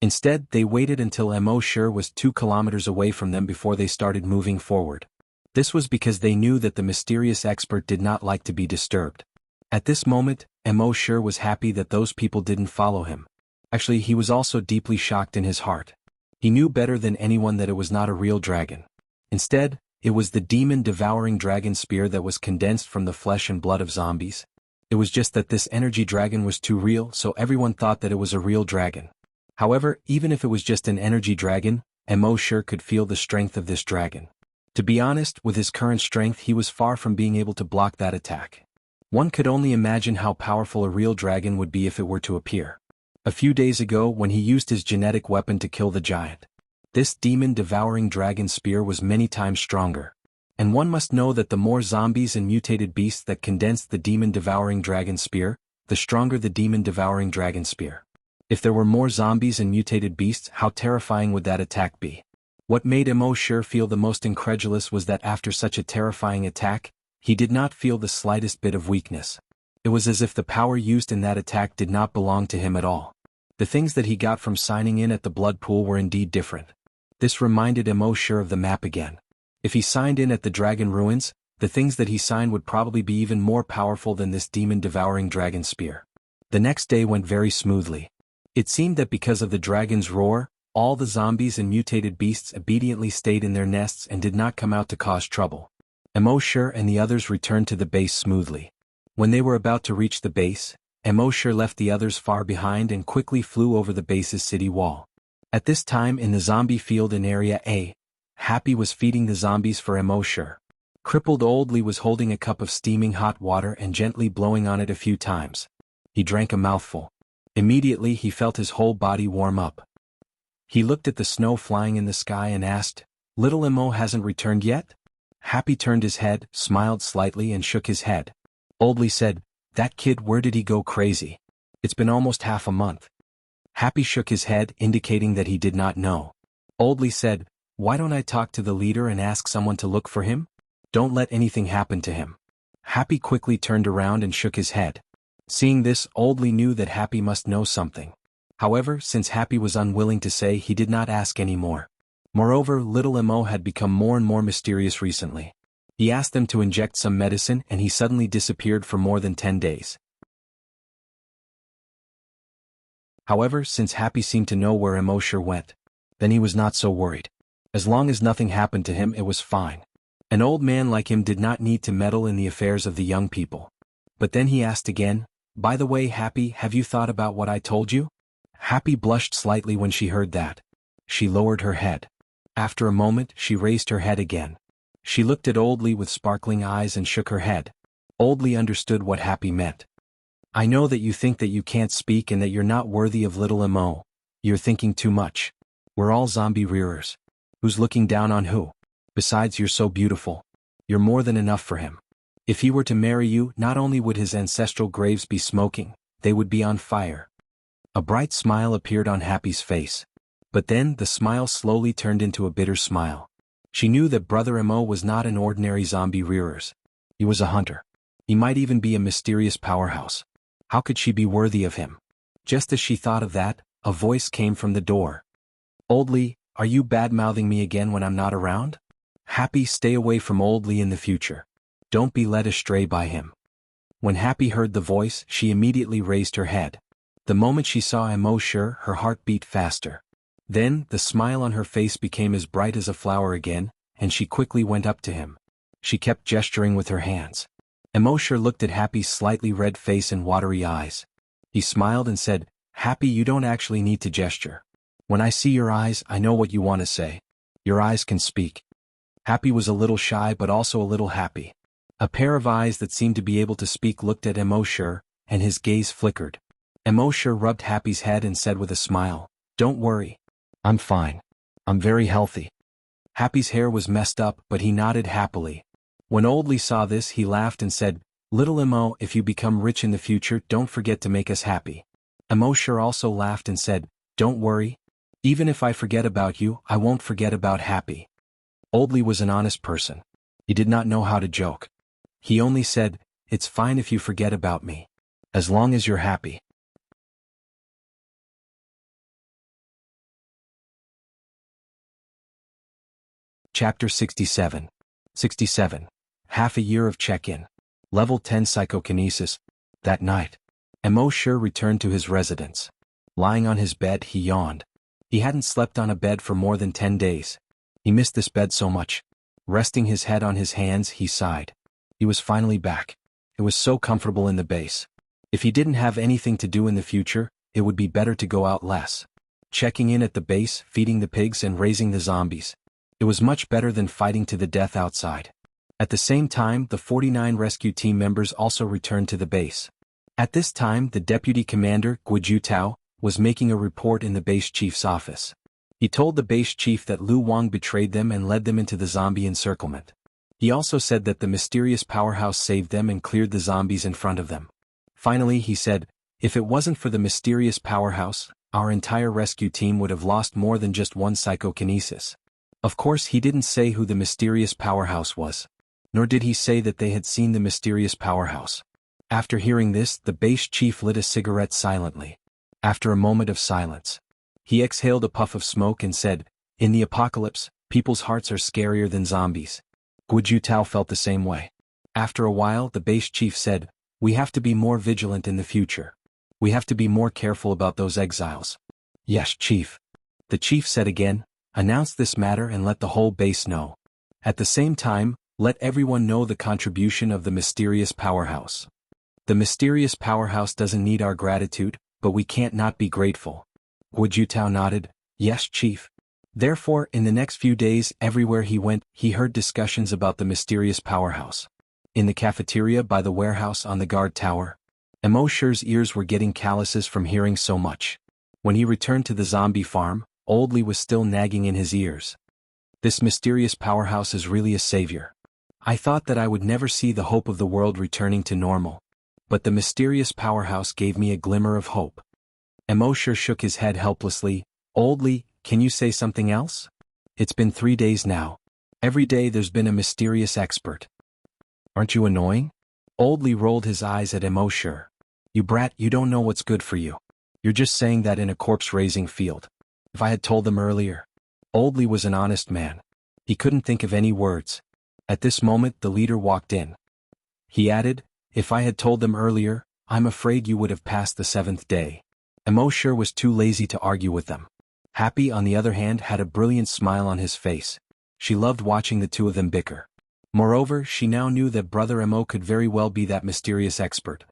Instead, they waited until Emosure was 2 kilometers away from them before they started moving forward. This was because they knew that the mysterious expert did not like to be disturbed. At this moment, Emosure was happy that those people didn't follow him. Actually, he was also deeply shocked in his heart. He knew better than anyone that it was not a real dragon. Instead, it was the demon-devouring dragon spear that was condensed from the flesh and blood of zombies. It was just that this energy dragon was too real, so everyone thought that it was a real dragon. However, even if it was just an energy dragon, Emosure could feel the strength of this dragon. To be honest, with his current strength he was far from being able to block that attack. One could only imagine how powerful a real dragon would be if it were to appear. A few days ago, when he used his genetic weapon to kill the giant, this demon-devouring dragon spear was many times stronger. And one must know that the more zombies and mutated beasts that condensed the demon-devouring dragon spear, the stronger the demon-devouring dragon spear. If there were more zombies and mutated beasts, how terrifying would that attack be? What made Emosure feel the most incredulous was that after such a terrifying attack, he did not feel the slightest bit of weakness. It was as if the power used in that attack did not belong to him at all. The things that he got from signing in at the blood pool were indeed different. This reminded Emosure of the map again. If he signed in at the dragon ruins, the things that he signed would probably be even more powerful than this demon-devouring dragon spear. The next day went very smoothly. It seemed that because of the dragon's roar, all the zombies and mutated beasts obediently stayed in their nests and did not come out to cause trouble. Emosure and the others returned to the base smoothly. When they were about to reach the base, Emosher left the others far behind and quickly flew over the base's city wall. At this time in the zombie field in Area A, Happy was feeding the zombies for Emosher. Crippled Old Lee was holding a cup of steaming hot water and gently blowing on it a few times. He drank a mouthful. Immediately he felt his whole body warm up. He looked at the snow flying in the sky and asked, "Little Emo hasn't returned yet?" Happy turned his head, smiled slightly and shook his head. Old Lee said, "That kid, where did he go crazy? It's been almost half a month." Happy shook his head, indicating that he did not know. Old Lee said, "Why don't I talk to the leader and ask someone to look for him? Don't let anything happen to him." Happy quickly turned around and shook his head. Seeing this, Old Lee knew that Happy must know something. However, since Happy was unwilling to say, he did not ask any more. Moreover, little Emo had become more and more mysterious recently. He asked them to inject some medicine and he suddenly disappeared for more than 10 days. However, since Happy seemed to know where Emosher went, then he was not so worried. As long as nothing happened to him, it was fine. An old man like him did not need to meddle in the affairs of the young people. But then he asked again, "By the way, Happy, have you thought about what I told you?" Happy blushed slightly when she heard that. She lowered her head. After a moment, she raised her head again. She looked at Old Lee with sparkling eyes and shook her head. Old Lee understood what Happy meant. "I know that you think that you can't speak and that you're not worthy of little Emo. You're thinking too much. We're all zombie rearers. Who's looking down on who? Besides, you're so beautiful. You're more than enough for him. If he were to marry you, not only would his ancestral graves be smoking, they would be on fire." A bright smile appeared on Happy's face. But then, the smile slowly turned into a bitter smile. She knew that Brother Emo was not an ordinary zombie rearers. He was a hunter. He might even be a mysterious powerhouse. How could she be worthy of him? Just as she thought of that, a voice came from the door. "Old Lee, are you bad-mouthing me again when I'm not around?" Happy, stay away from Old Lee in the future. Don't be led astray by him. When Happy heard the voice, she immediately raised her head. The moment she saw Emosher, her heart beat faster. Then, the smile on her face became as bright as a flower again, and she quickly went up to him. She kept gesturing with her hands. Emosher looked at Happy's slightly red face and watery eyes. He smiled and said, "Happy, you don't actually need to gesture. When I see your eyes, I know what you want to say. Your eyes can speak." Happy was a little shy but also a little happy. A pair of eyes that seemed to be able to speak looked at Emosher, and his gaze flickered. Emosher rubbed Happy's head and said with a smile, "Don't worry. I'm fine. I'm very healthy." Happy's hair was messed up, but he nodded happily. When Old Lee saw this, he laughed and said, "Little Emo, if you become rich in the future, don't forget to make us happy." Emosher also laughed and said, "Don't worry. Even if I forget about you, I won't forget about Happy." Old Lee was an honest person. He did not know how to joke. He only said, "It's fine if you forget about me. As long as you're happy." Chapter 67. 67. Half a year of check-in. Level 10 psychokinesis. That night, Emosher returned to his residence. Lying on his bed, he yawned. He hadn't slept on a bed for more than 10 days. He missed this bed so much. Resting his head on his hands, he sighed. He was finally back. It was so comfortable in the base. If he didn't have anything to do in the future, it would be better to go out less. Checking in at the base, feeding the pigs and raising the zombies. It was much better than fighting to the death outside. At the same time, the 49 rescue team members also returned to the base. At this time, the deputy commander, Wuxia, was making a report in the base chief's office. He told the base chief that Lu Wang betrayed them and led them into the zombie encirclement. He also said that the mysterious powerhouse saved them and cleared the zombies in front of them. Finally, he said, "If it wasn't for the mysterious powerhouse, our entire rescue team would have lost more than just one psychokinesis." Of course, he didn't say who the mysterious powerhouse was. Nor did he say that they had seen the mysterious powerhouse. After hearing this, the base chief lit a cigarette silently. After a moment of silence, he exhaled a puff of smoke and said, "In the apocalypse, people's hearts are scarier than zombies." Wuxia felt the same way. After a while, the base chief said, "We have to be more vigilant in the future. We have to be more careful about those exiles." "Yes, chief." The chief said again, "Announce this matter and let the whole base know. At the same time, let everyone know the contribution of the mysterious powerhouse." The mysterious powerhouse doesn't need our gratitude, but we can't not be grateful. Wuxia Tao nodded. Yes, Chief. Therefore, in the next few days, everywhere he went, he heard discussions about the mysterious powerhouse. In the cafeteria by the warehouse on the guard tower, Emosher's ears were getting calluses from hearing so much. When he returned to the zombie farm, Old Lee was still nagging in his ears. This mysterious powerhouse is really a savior. I thought that I would never see the hope of the world returning to normal. But the mysterious powerhouse gave me a glimmer of hope. Emosher shook his head helplessly. Old Lee, can you say something else? It's been 3 days now. Every day there's been a mysterious expert. Aren't you annoying? Old Lee rolled his eyes at Emosher. You brat, you don't know what's good for you. You're just saying that in a corpse-raising field. If I had told them earlier. Old Lee was an honest man. He couldn't think of any words. At this moment the leader walked in. He added, if I had told them earlier, I'm afraid you would have passed the 7th day. Emosher was too lazy to argue with them. Happy, on the other hand, had a brilliant smile on his face. She loved watching the two of them bicker. Moreover, she now knew that Brother Emo could very well be that mysterious expert.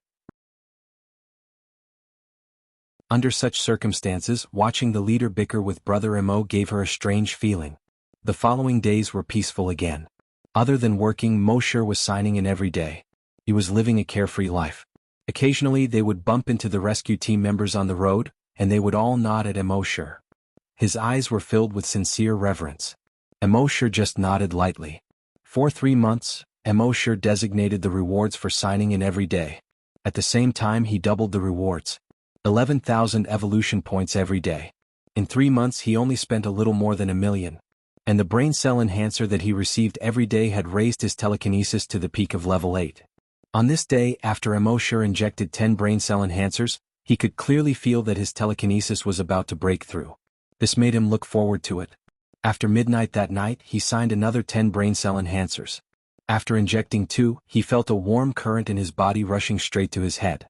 Under such circumstances, watching the leader bicker with Brother Emo gave her a strange feeling. The following days were peaceful again. Other than working, Mosher was signing in every day. He was living a carefree life. Occasionally they would bump into the rescue team members on the road, and they would all nod at Emosher. His eyes were filled with sincere reverence. Emosher just nodded lightly. For 3 months, Emosher designated the rewards for signing in every day. At the same time he doubled the rewards. 11,000 evolution points every day. In 3 months he only spent a little more than 1 million. And the brain cell enhancer that he received every day had raised his telekinesis to the peak of level 8. On this day, after Emosher injected 10 brain cell enhancers, he could clearly feel that his telekinesis was about to break through. This made him look forward to it. After midnight that night, he signed another 10 brain cell enhancers. After injecting 2, he felt a warm current in his body rushing straight to his head.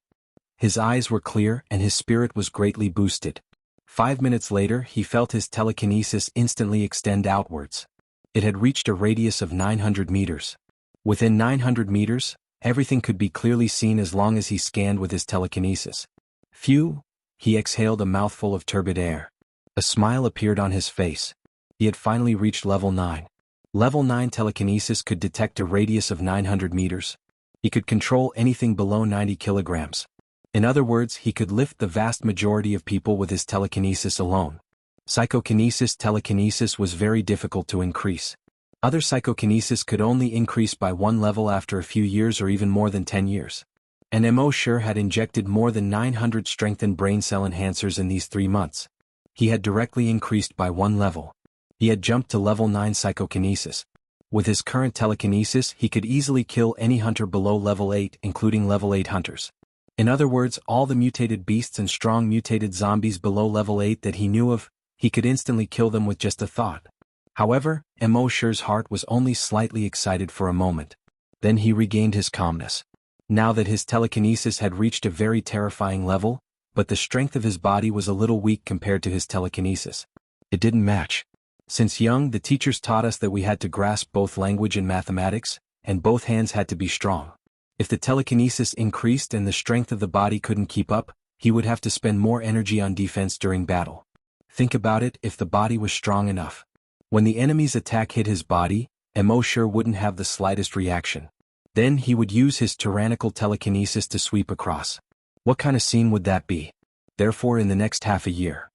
His eyes were clear and his spirit was greatly boosted. 5 minutes later, he felt his telekinesis instantly extend outwards. It had reached a radius of 900 meters. Within 900 meters, everything could be clearly seen as long as he scanned with his telekinesis. Phew! He exhaled a mouthful of turbid air. A smile appeared on his face. He had finally reached level 9. Level 9 telekinesis could detect a radius of 900 meters. He could control anything below 90 kilograms. In other words, he could lift the vast majority of people with his telekinesis alone. Psychokinesis telekinesis was very difficult to increase. Other psychokinesis could only increase by 1 level after a few years or even more than 10 years. And Emosher had injected more than 900 strengthened brain cell enhancers in these 3 months. He had directly increased by 1 level. He had jumped to level 9 psychokinesis. With his current telekinesis, he could easily kill any hunter below level 8, including level 8 hunters. In other words, all the mutated beasts and strong mutated zombies below level 8 that he knew of, he could instantly kill them with just a thought. However, Emosher's heart was only slightly excited for a moment. Then he regained his calmness. Now that his telekinesis had reached a very terrifying level, but the strength of his body was a little weak compared to his telekinesis. It didn't match. Since young, the teachers taught us that we had to grasp both language and mathematics, and both hands had to be strong. If the telekinesis increased and the strength of the body couldn't keep up, he would have to spend more energy on defense during battle. Think about it, if the body was strong enough. When the enemy's attack hit his body, Emosher wouldn't have the slightest reaction. Then he would use his tyrannical telekinesis to sweep across. What kind of scene would that be? Therefore, in the next half a year,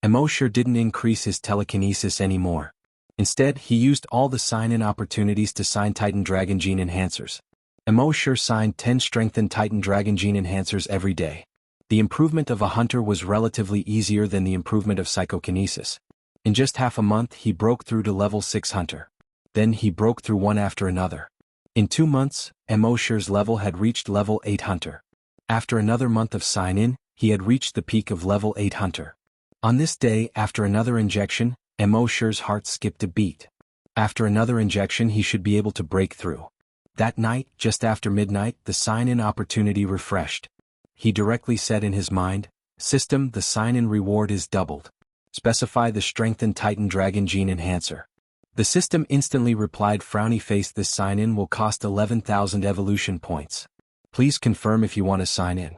Emosher didn't increase his telekinesis anymore. Instead, he used all the sign-in opportunities to sign Titan Dragon Gene Enhancers. Emosher signed 10 strengthened Titan Dragon Gene Enhancers every day. The improvement of a hunter was relatively easier than the improvement of psychokinesis. In just half a month he broke through to level 6 hunter. Then he broke through one after another. In 2 months, Emosher's level had reached level 8 hunter. After another month of sign-in, he had reached the peak of level 8 hunter. On this day, after another injection, Emosher's heart skipped a beat. After another injection he should be able to break through. That night, just after midnight, the sign-in opportunity refreshed. He directly said in his mind, "System, the sign-in reward is doubled. Specify the strengthened Titan Dragon Gene Enhancer." The system instantly replied, frowny face, this sign-in will cost 11,000 evolution points. Please confirm if you want to sign in.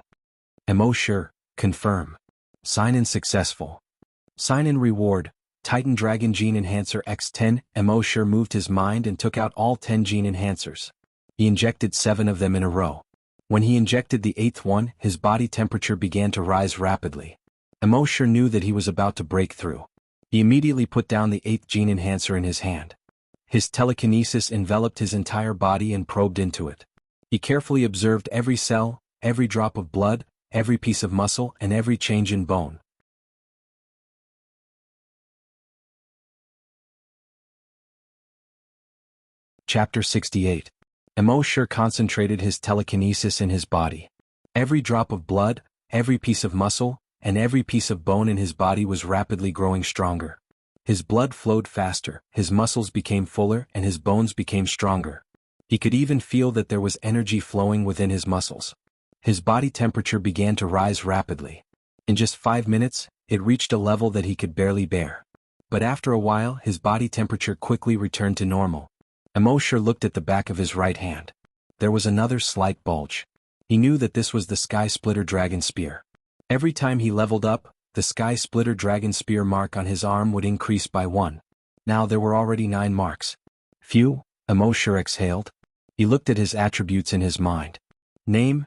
Sure, confirm. Sign-in successful. Sign-in reward, Titan Dragon Gene Enhancer X10. Sure moved his mind and took out all 10 gene enhancers. He injected 7 of them in a row. When he injected the 8th one, his body temperature began to rise rapidly. Sure knew that he was about to break through. He immediately put down the 8th gene enhancer in his hand. His telekinesis enveloped his entire body and probed into it. He carefully observed every cell, every drop of blood, every piece of muscle, and every change in bone. Chapter 68. Sure concentrated his telekinesis in his body. Every drop of blood, every piece of muscle, and every piece of bone in his body was rapidly growing stronger. His blood flowed faster, his muscles became fuller, and his bones became stronger. He could even feel that there was energy flowing within his muscles. His body temperature began to rise rapidly. In just 5 minutes, it reached a level that he could barely bear. But after a while, his body temperature quickly returned to normal. Sure looked at the back of his right hand. There was another slight bulge. He knew that this was the Sky Splitter Dragon Spear. Every time he leveled up, the Sky Splitter Dragon Spear mark on his arm would increase by 1. Now there were already 9 marks. Phew, Sure exhaled. He looked at his attributes in his mind. Name,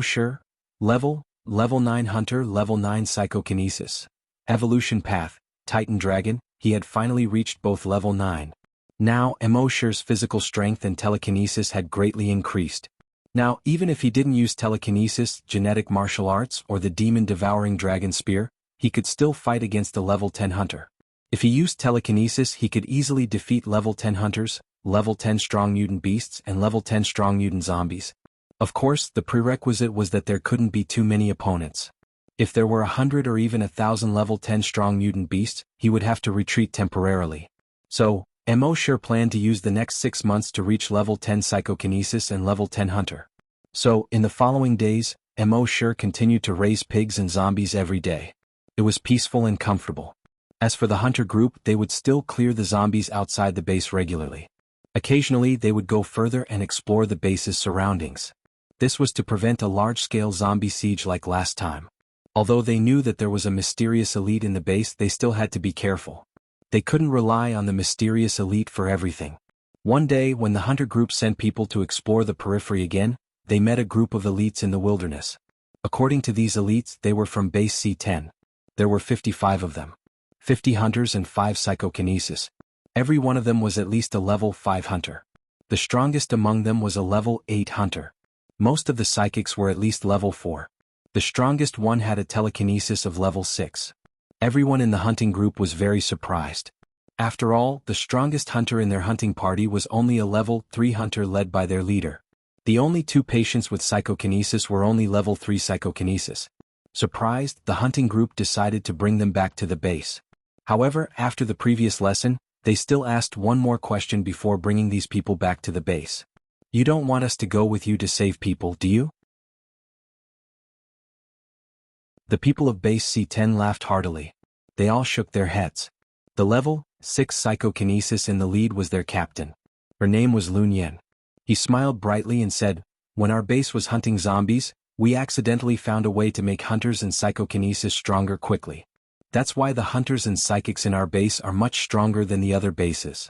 Sure. Level 9 Hunter, level 9 Psychokinesis. Evolution path, Titan Dragon. He had finally reached both level 9. Now Sure's physical strength and telekinesis had greatly increased. Now, even if he didn't use telekinesis, genetic martial arts, or the demon-devouring dragon spear, he could still fight against a level 10 hunter. If he used telekinesis, he could easily defeat level 10 hunters, level 10 strong mutant beasts, and level 10 strong mutant zombies. Of course, the prerequisite was that there couldn't be too many opponents. If there were 100 or even 1,000 level 10 strong mutant beasts, he would have to retreat temporarily. So, Sure planned to use the next 6 months to reach level 10 psychokinesis and level 10 hunter. So, in the following days, Sure continued to raise pigs and zombies every day. It was peaceful and comfortable. As for the hunter group, they would still clear the zombies outside the base regularly. Occasionally they would go further and explore the base's surroundings. This was to prevent a large-scale zombie siege like last time. Although they knew that there was a mysterious elite in the base, they still had to be careful. They couldn't rely on the mysterious elite for everything. One day, when the hunter group sent people to explore the periphery again, they met a group of elites in the wilderness. According to these elites, they were from base C10. There were 55 of them. 50 hunters and 5 psychokinesis. Every one of them was at least a level 5 hunter. The strongest among them was a level 8 hunter. Most of the psychics were at least level 4. The strongest one had a telekinesis of level 6. Everyone in the hunting group was very surprised. After all, the strongest hunter in their hunting party was only a level 3 hunter led by their leader. The only 2 patients with psychokinesis were only level 3 psychokinesis. Surprised, the hunting group decided to bring them back to the base. However, after the previous lesson, they still asked one more question before bringing these people back to the base. You don't want us to go with you to save people, do you? The people of base C10 laughed heartily. They all shook their heads. The level 6 psychokinesis in the lead was their captain. Her name was Lun Yen. He smiled brightly and said, "When our base was hunting zombies, we accidentally found a way to make hunters and psychokinesis stronger quickly. That's why the hunters and psychics in our base are much stronger than the other bases.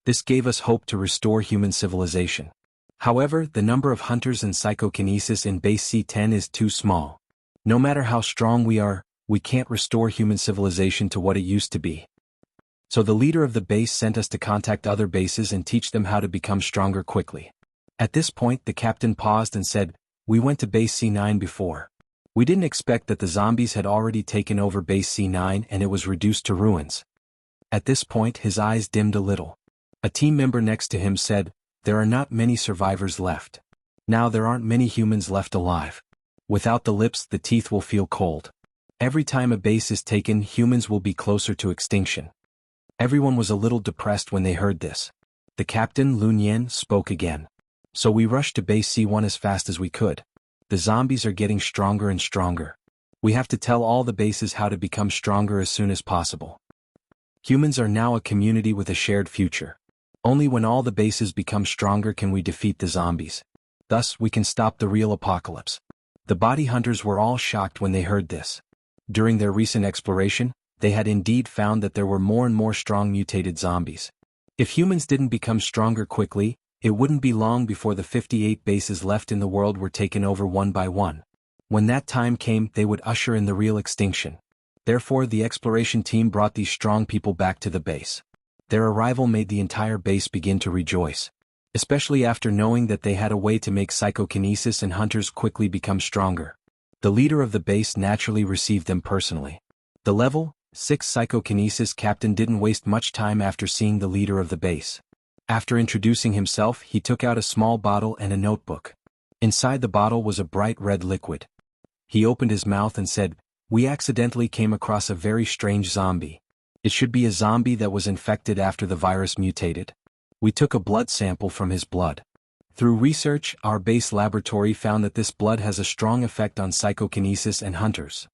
This gave us hope to restore human civilization. However, the number of hunters and psychokinesis in base C10 is too small. No matter how strong we are, we can't restore human civilization to what it used to be. So the leader of the base sent us to contact other bases and teach them how to become stronger quickly." At this point, the captain paused and said, "We went to base C9 before. We didn't expect that the zombies had already taken over base C9 and it was reduced to ruins." At this point, his eyes dimmed a little. A team member next to him said, "There are not many survivors left. Now there aren't many humans left alive. Without the lips, the teeth will feel cold. Every time a base is taken, humans will be closer to extinction." Everyone was a little depressed when they heard this. The captain, Lun Yen, spoke again. "So we rushed to base C1 as fast as we could. The zombies are getting stronger and stronger. We have to tell all the bases how to become stronger as soon as possible." Humans are now a community with a shared future. Only when all the bases become stronger can we defeat the zombies. Thus, we can stop the real apocalypse. The body hunters were all shocked when they heard this. During their recent exploration, they had indeed found that there were more and more strong mutated zombies. If humans didn't become stronger quickly, it wouldn't be long before the 58 bases left in the world were taken over one by one. When that time came, they would usher in the real extinction. Therefore, the exploration team brought these strong people back to the base. Their arrival made the entire base begin to rejoice, especially after knowing that they had a way to make psychokinesis and hunters quickly become stronger. The leader of the base naturally received them personally. The level 6 psychokinesis captain didn't waste much time after seeing the leader of the base. After introducing himself, he took out a small bottle and a notebook. Inside the bottle was a bright red liquid. He opened his mouth and said, "We accidentally came across a very strange zombie. It should be a zombie that was infected after the virus mutated. We took a blood sample from his blood. Through research, our base laboratory found that this blood has a strong effect on psychokinesis and hunters."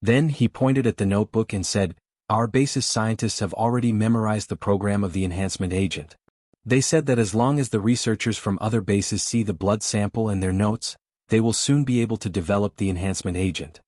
Then he pointed at the notebook and said, "Our base's scientists have already memorized the program of the enhancement agent. They said that as long as the researchers from other bases see the blood sample and their notes, they will soon be able to develop the enhancement agent."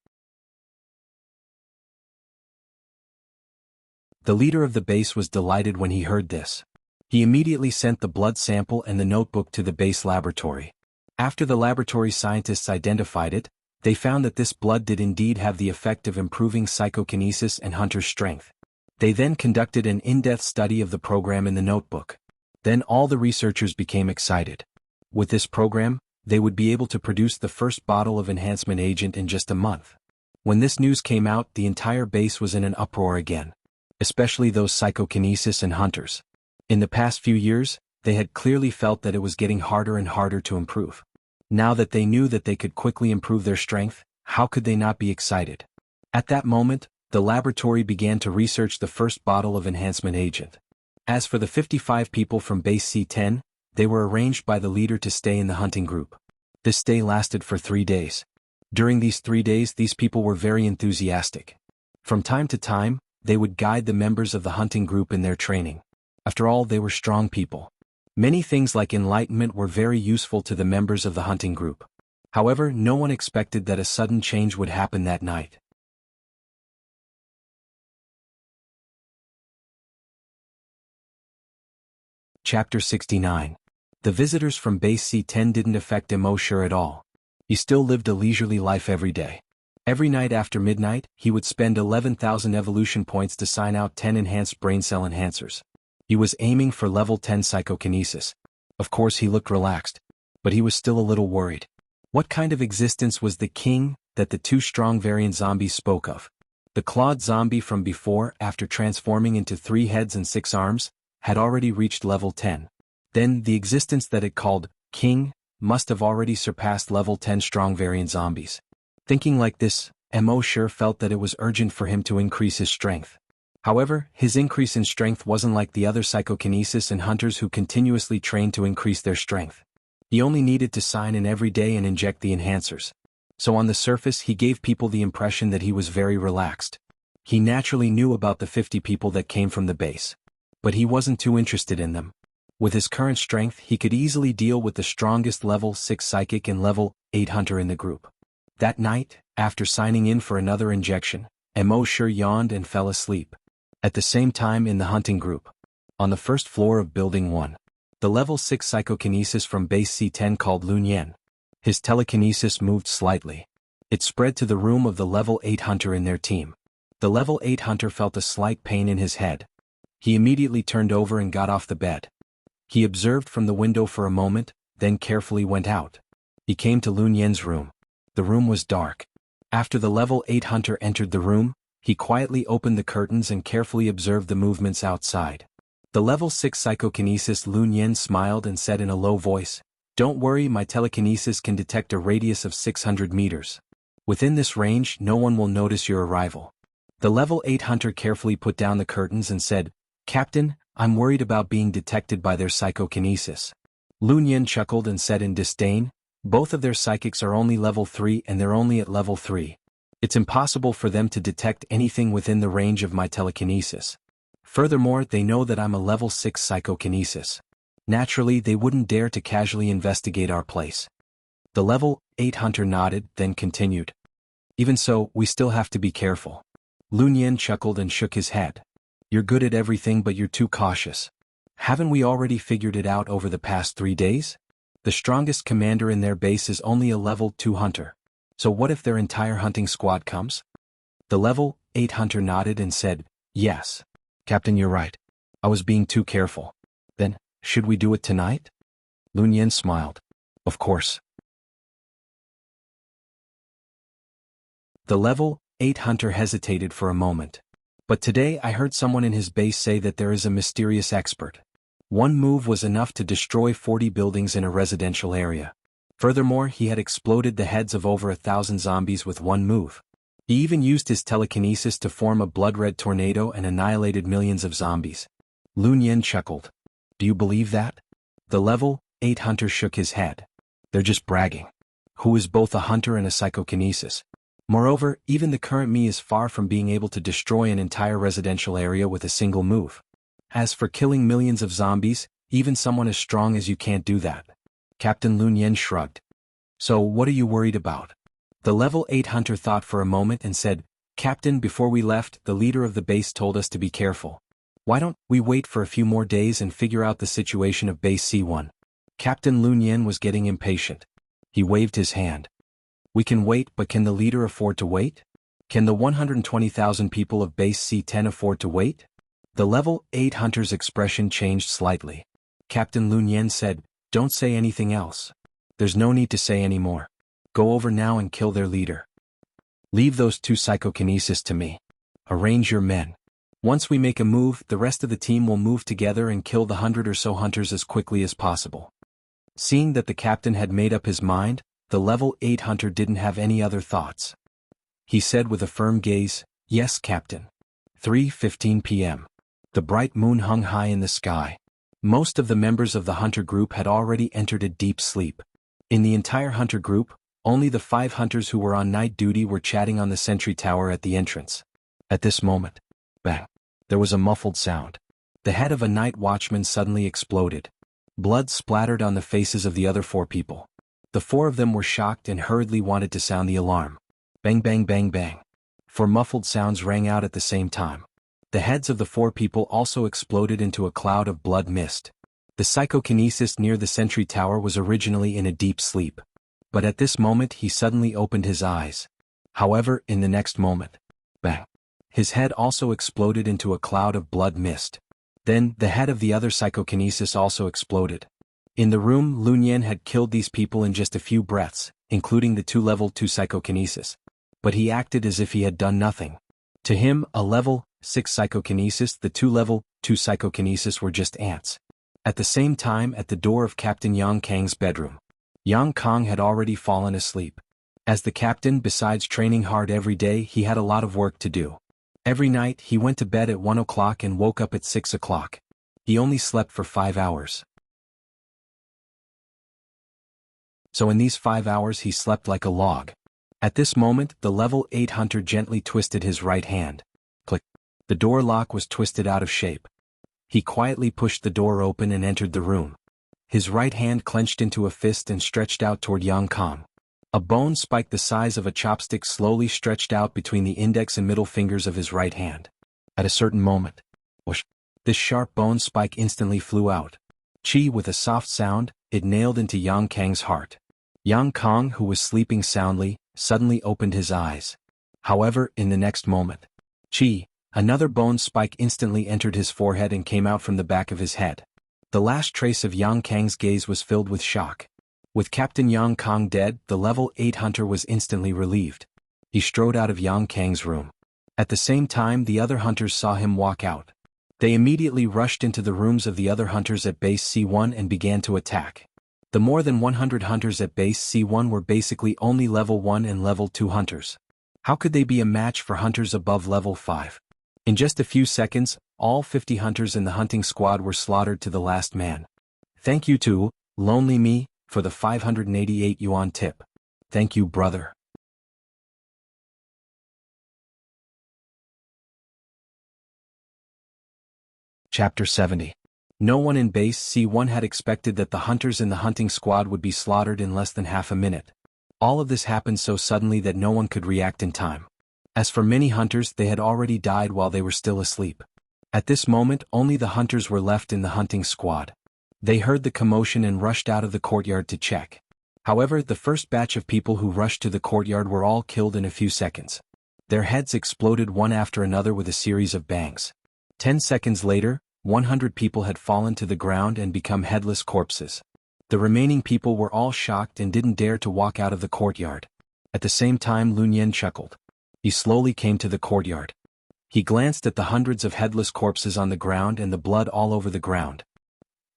The leader of the base was delighted when he heard this. He immediately sent the blood sample and the notebook to the base laboratory. After the laboratory scientists identified it, they found that this blood did indeed have the effect of improving psychokinesis and hunter strength. They then conducted an in-depth study of the program in the notebook. Then all the researchers became excited. With this program, they would be able to produce the first bottle of enhancement agent in just a month. When this news came out, the entire base was in an uproar again, especially those psychokinesis and hunters. In the past few years, they had clearly felt that it was getting harder and harder to improve. Now that they knew that they could quickly improve their strength, how could they not be excited? At that moment, the laboratory began to research the first bottle of enhancement agent. As for the 55 people from base C10, they were arranged by the leader to stay in the hunting group. This stay lasted for 3 days. During these 3 days, these people were very enthusiastic. From time to time, they would guide the members of the hunting group in their training. After all, they were strong people. Many things like enlightenment were very useful to the members of the hunting group. However, no one expected that a sudden change would happen that night. Chapter 69. The visitors from base C10 didn't affect Emosure at all. He still lived a leisurely life every day. Every night after midnight, he would spend 11,000 evolution points to sign out 10 enhanced brain cell enhancers. He was aiming for level 10 psychokinesis. Of course, he looked relaxed, but he was still a little worried. What kind of existence was the king that the 2 strong variant zombies spoke of? The clawed zombie from before, after transforming into 3 heads and 6 arms, had already reached level 10. Then, the existence that it called king must have already surpassed level 10 strong variant zombies. Thinking like this, Emosure felt that it was urgent for him to increase his strength. However, his increase in strength wasn't like the other psychokinesis and hunters who continuously trained to increase their strength. He only needed to sign in every day and inject the enhancers. So on the surface, he gave people the impression that he was very relaxed. He naturally knew about the 50 people that came from the base. But he wasn't too interested in them. With his current strength, he could easily deal with the strongest level 6 psychic and level 8 hunter in the group. That night, after signing in for another injection, Emosure yawned and fell asleep. At the same time in the hunting group. On the first floor of Building 1. The level 6 psychokinesis from base C10 called Lunyen. His telekinesis moved slightly. It spread to the room of the level 8 hunter in their team. The level 8 hunter felt a slight pain in his head. He immediately turned over and got off the bed. He observed from the window for a moment, then carefully went out. He came to Lunyen's room. The room was dark. After the level 8 hunter entered the room, he quietly opened the curtains and carefully observed the movements outside. The level 6 psychokinesis Lunyen smiled and said in a low voice, "Don't worry, my telekinesis can detect a radius of 600 meters. Within this range, no one will notice your arrival." The level 8 hunter carefully put down the curtains and said, "Captain, I'm worried about being detected by their psychokinesis." Lunyen chuckled and said in disdain, "Both of their psychics are only level 3 and they're only at level 3. It's impossible for them to detect anything within the range of my telekinesis. Furthermore, they know that I'm a level 6 psychokinesis. Naturally, they wouldn't dare to casually investigate our place. The level 8 hunter nodded, then continued. Even so, we still have to be careful. Lun Yen chuckled and shook his head. You're good at everything, but you're too cautious. Haven't we already figured it out over the past 3 days? The strongest commander in their base is only a level 2 hunter. So what if their entire hunting squad comes? The level 8 hunter nodded and said, yes. Captain, you're right. I was being too careful. Then, should we do it tonight? Lun Yen smiled. Of course. The level 8 hunter hesitated for a moment. But today I heard someone in his base say that there is a mysterious expert. One move was enough to destroy 40 buildings in a residential area. Furthermore, he had exploded the heads of over 1,000 zombies with one move. He even used his telekinesis to form a blood-red tornado and annihilated millions of zombies. Lun Yen chuckled. Do you believe that? The level 8 hunter shook his head. They're just bragging. Who is both a hunter and a psychokinesis? Moreover, even the current me is far from being able to destroy an entire residential area with a single move. As for killing millions of zombies, even someone as strong as you can't do that. Captain Lun Yen shrugged. So what are you worried about? The level 8 hunter thought for a moment and said, Captain, before we left, the leader of the base told us to be careful. Why don't we wait for a few more days and figure out the situation of base C1? Captain Lun Yen was getting impatient. He waved his hand. We can wait, but can the leader afford to wait? Can the 120,000 people of base C10 afford to wait? The level 8 hunter's expression changed slightly. Captain Lun Yen said, don't say anything else. There's no need to say any more. Go over now and kill their leader. Leave those 2 psychokinesis to me. Arrange your men. Once we make a move, the rest of the team will move together and kill the 100 or so hunters as quickly as possible. Seeing that the captain had made up his mind, the level 8 hunter didn't have any other thoughts. He said with a firm gaze, yes, Captain. 3:15 p.m. The bright moon hung high in the sky. Most of the members of the hunter group had already entered a deep sleep. In the entire hunter group, only the 5 hunters who were on night duty were chatting on the sentry tower at the entrance. At this moment, bang, there was a muffled sound. The head of a night watchman suddenly exploded. Blood splattered on the faces of the other 4 people. The 4 of them were shocked and hurriedly wanted to sound the alarm. Bang bang bang bang. 4 muffled sounds rang out at the same time. The heads of the 4 people also exploded into a cloud of blood mist. The psychokinesis near the sentry tower was originally in a deep sleep. But at this moment he suddenly opened his eyes. However, in the next moment, bang, his head also exploded into a cloud of blood mist. Then, the head of the other psychokinesis also exploded. In the room, Lun Yen had killed these people in just a few breaths, including the 2 level 2 psychokinesis. But he acted as if he had done nothing. To him, a level 6 psychokinesis, the 2 level 2 psychokinesis were just ants. At the same time, at the door of Captain Yang Kang's bedroom, Yang Kang had already fallen asleep. As the captain, besides training hard every day, he had a lot of work to do. Every night, he went to bed at 1 o'clock and woke up at 6 o'clock. He only slept for 5 hours. So in these 5 hours he slept like a log. At this moment, the level 8 hunter gently twisted his right hand. Click. The door lock was twisted out of shape. He quietly pushed the door open and entered the room. His right hand clenched into a fist and stretched out toward Yang Kang. A bone spike the size of a chopstick slowly stretched out between the index and middle fingers of his right hand. At a certain moment, whoosh, this sharp bone spike instantly flew out. Chi, with a soft sound, it nailed into Yang Kang's heart. Yang Kang, who was sleeping soundly, suddenly opened his eyes. However, in the next moment, Chi, another bone spike instantly entered his forehead and came out from the back of his head. The last trace of Yang Kang's gaze was filled with shock. With Captain Yang Kang dead, the level 8 hunter was instantly relieved. He strode out of Yang Kang's room. At the same time, the other hunters saw him walk out. They immediately rushed into the rooms of the other hunters at base C1 and began to attack. The more than 100 hunters at base C1 were basically only level 1 and level 2 hunters. How could they be a match for hunters above level 5? In just a few seconds, all 50 hunters in the hunting squad were slaughtered to the last man. Thank you to Lonely Me for the 588 yuan tip. Thank you, brother. Chapter 70. No one in Base C1 had expected that the hunters in the hunting squad would be slaughtered in less than half a minute. All of this happened so suddenly that no one could react in time. As for many hunters, they had already died while they were still asleep. At this moment, only the hunters were left in the hunting squad. They heard the commotion and rushed out of the courtyard to check. However, the first batch of people who rushed to the courtyard were all killed in a few seconds. Their heads exploded one after another with a series of bangs. 10 seconds later, 100 people had fallen to the ground and become headless corpses. The remaining people were all shocked and didn't dare to walk out of the courtyard. At the same time, Lun Yan chuckled. He slowly came to the courtyard. He glanced at the hundreds of headless corpses on the ground and the blood all over the ground.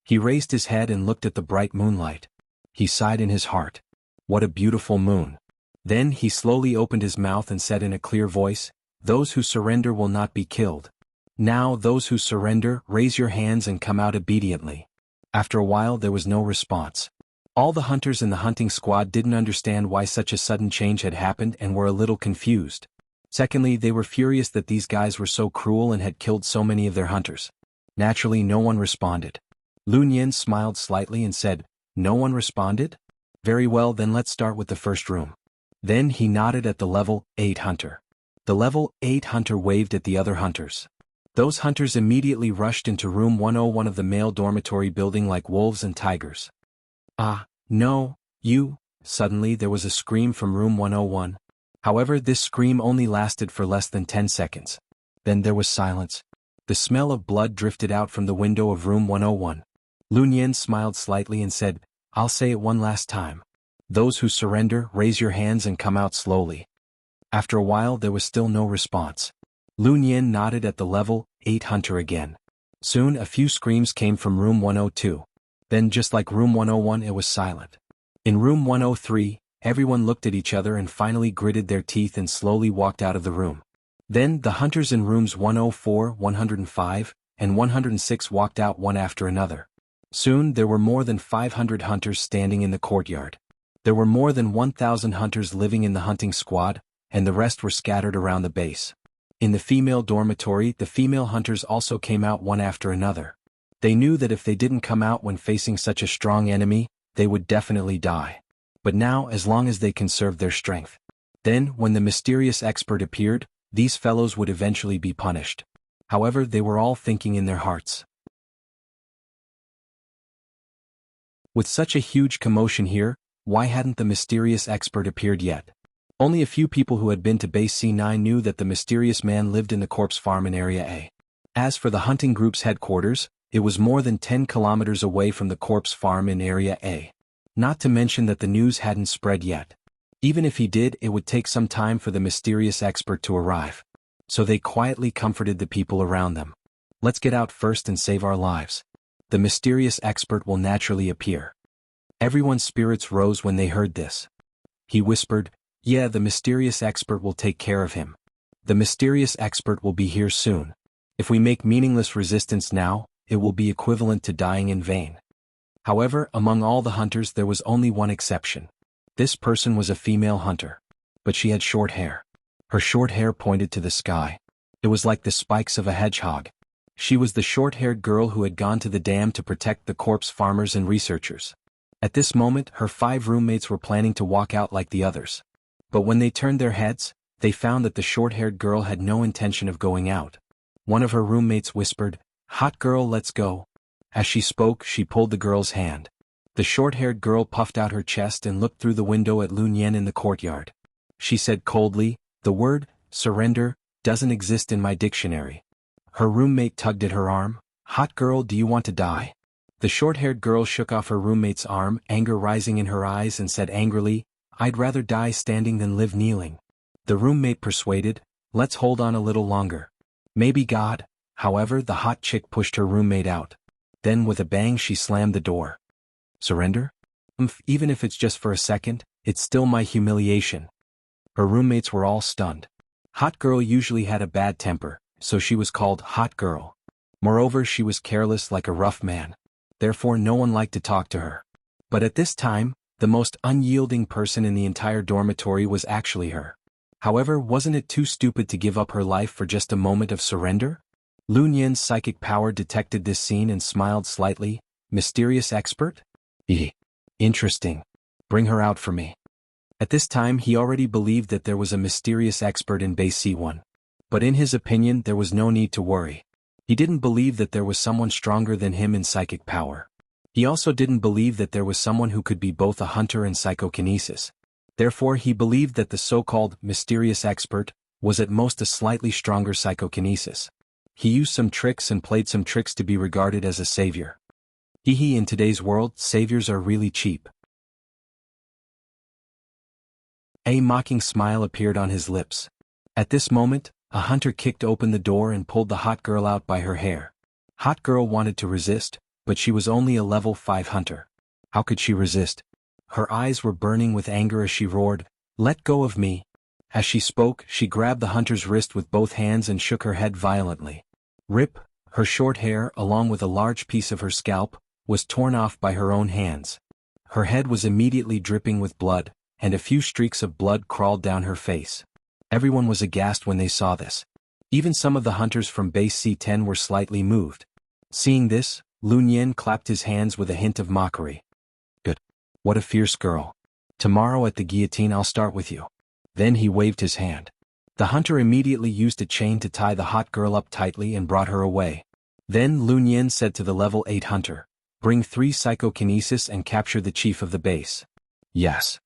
He raised his head and looked at the bright moonlight. He sighed in his heart. What a beautiful moon. Then he slowly opened his mouth and said in a clear voice, "Those who surrender will not be killed. Now those who surrender, raise your hands and come out obediently." After a while there was no response. All the hunters in the hunting squad didn't understand why such a sudden change had happened and were a little confused. Secondly, they were furious that these guys were so cruel and had killed so many of their hunters. Naturally, no one responded. Lun Yan smiled slightly and said, "No one responded? Very well, then let's start with the first room." Then he nodded at the level 8 hunter. The level 8 hunter waved at the other hunters. Those hunters immediately rushed into room 101 of the male dormitory building like wolves and tigers. "Ah, no, you!" Suddenly there was a scream from room 101. However, this scream only lasted for less than 10 seconds. Then there was silence. The smell of blood drifted out from the window of room 101. Lun Yan smiled slightly and said, "I'll say it one last time. Those who surrender, raise your hands and come out slowly." After a while there was still no response. Lun Yan nodded at the level 8 hunter again. Soon a few screams came from room 102. Then just like room 101 it was silent. In room 103, everyone looked at each other and finally gritted their teeth and slowly walked out of the room. Then the hunters in rooms 104, 105, and 106 walked out one after another. Soon there were more than 500 hunters standing in the courtyard. There were more than 1,000 hunters living in the hunting squad, and the rest were scattered around the base. In the female dormitory, the female hunters also came out one after another. They knew that if they didn't come out when facing such a strong enemy, they would definitely die. But now, as long as they conserved their strength. Then, when the mysterious expert appeared, these fellows would eventually be punished. However, they were all thinking in their hearts. With such a huge commotion here, why hadn't the mysterious expert appeared yet? Only a few people who had been to Base C9 knew that the mysterious man lived in the corpse farm in Area A. As for the hunting group's headquarters, it was more than 10 kilometers away from the corpse farm in Area A. Not to mention that the news hadn't spread yet. Even if he did, it would take some time for the mysterious expert to arrive. So they quietly comforted the people around them. "Let's get out first and save our lives. The mysterious expert will naturally appear." Everyone's spirits rose when they heard this. He whispered, "Yeah, the mysterious expert will take care of him. The mysterious expert will be here soon. If we make meaningless resistance now, it will be equivalent to dying in vain." However, among all the hunters there was only one exception. This person was a female hunter. But she had short hair. Her short hair pointed to the sky. It was like the spikes of a hedgehog. She was the short-haired girl who had gone to the dam to protect the corpse farmers and researchers. At this moment, her 5 roommates were planning to walk out like the others. But when they turned their heads, they found that the short-haired girl had no intention of going out. One of her roommates whispered, "Hot girl, let's go." As she spoke, she pulled the girl's hand. The short-haired girl puffed out her chest and looked through the window at Lun Yan in the courtyard. She said coldly, "The word, surrender, doesn't exist in my dictionary." Her roommate tugged at her arm. "Hot girl, do you want to die?" The short-haired girl shook off her roommate's arm, anger rising in her eyes, and said angrily, "I'd rather die standing than live kneeling." The roommate persuaded, "Let's hold on a little longer. Maybe God." However, the hot chick pushed her roommate out. Then with a bang she slammed the door. "Surrender? Even if it's just for a second, it's still my humiliation." Her roommates were all stunned. Hot girl usually had a bad temper, so she was called Hot Girl. Moreover, she was careless like a rough man. Therefore no one liked to talk to her. But at this time, the most unyielding person in the entire dormitory was actually her. However, wasn't it too stupid to give up her life for just a moment of surrender? Lun Yin's psychic power detected this scene and smiled slightly. Mysterious expert? Interesting. Bring her out for me. At this time he already believed that there was a mysterious expert in Base C1. But in his opinion there was no need to worry. He didn't believe that there was someone stronger than him in psychic power. He also didn't believe that there was someone who could be both a hunter and psychokinesis. Therefore he believed that the so-called mysterious expert was at most a slightly stronger psychokinesis. He used some tricks and played some tricks to be regarded as a savior. In today's world, saviors are really cheap. A mocking smile appeared on his lips. At this moment, a hunter kicked open the door and pulled the hot girl out by her hair. Hot girl wanted to resist, but she was only a level 5 hunter. How could she resist? Her eyes were burning with anger as she roared, "Let go of me!" As she spoke, she grabbed the hunter's wrist with both hands and shook her head violently. Rip, her short hair, along with a large piece of her scalp, was torn off by her own hands. Her head was immediately dripping with blood, and a few streaks of blood crawled down her face. Everyone was aghast when they saw this. Even some of the hunters from Base C10 were slightly moved. Seeing this, Lun Yin clapped his hands with a hint of mockery. "Good. What a fierce girl. Tomorrow at the guillotine I'll start with you." Then he waved his hand. The hunter immediately used a chain to tie the hot girl up tightly and brought her away. Then Lun Yin said to the level 8 hunter, "Bring 3 psychokinesis and capture the chief of the base." Yes.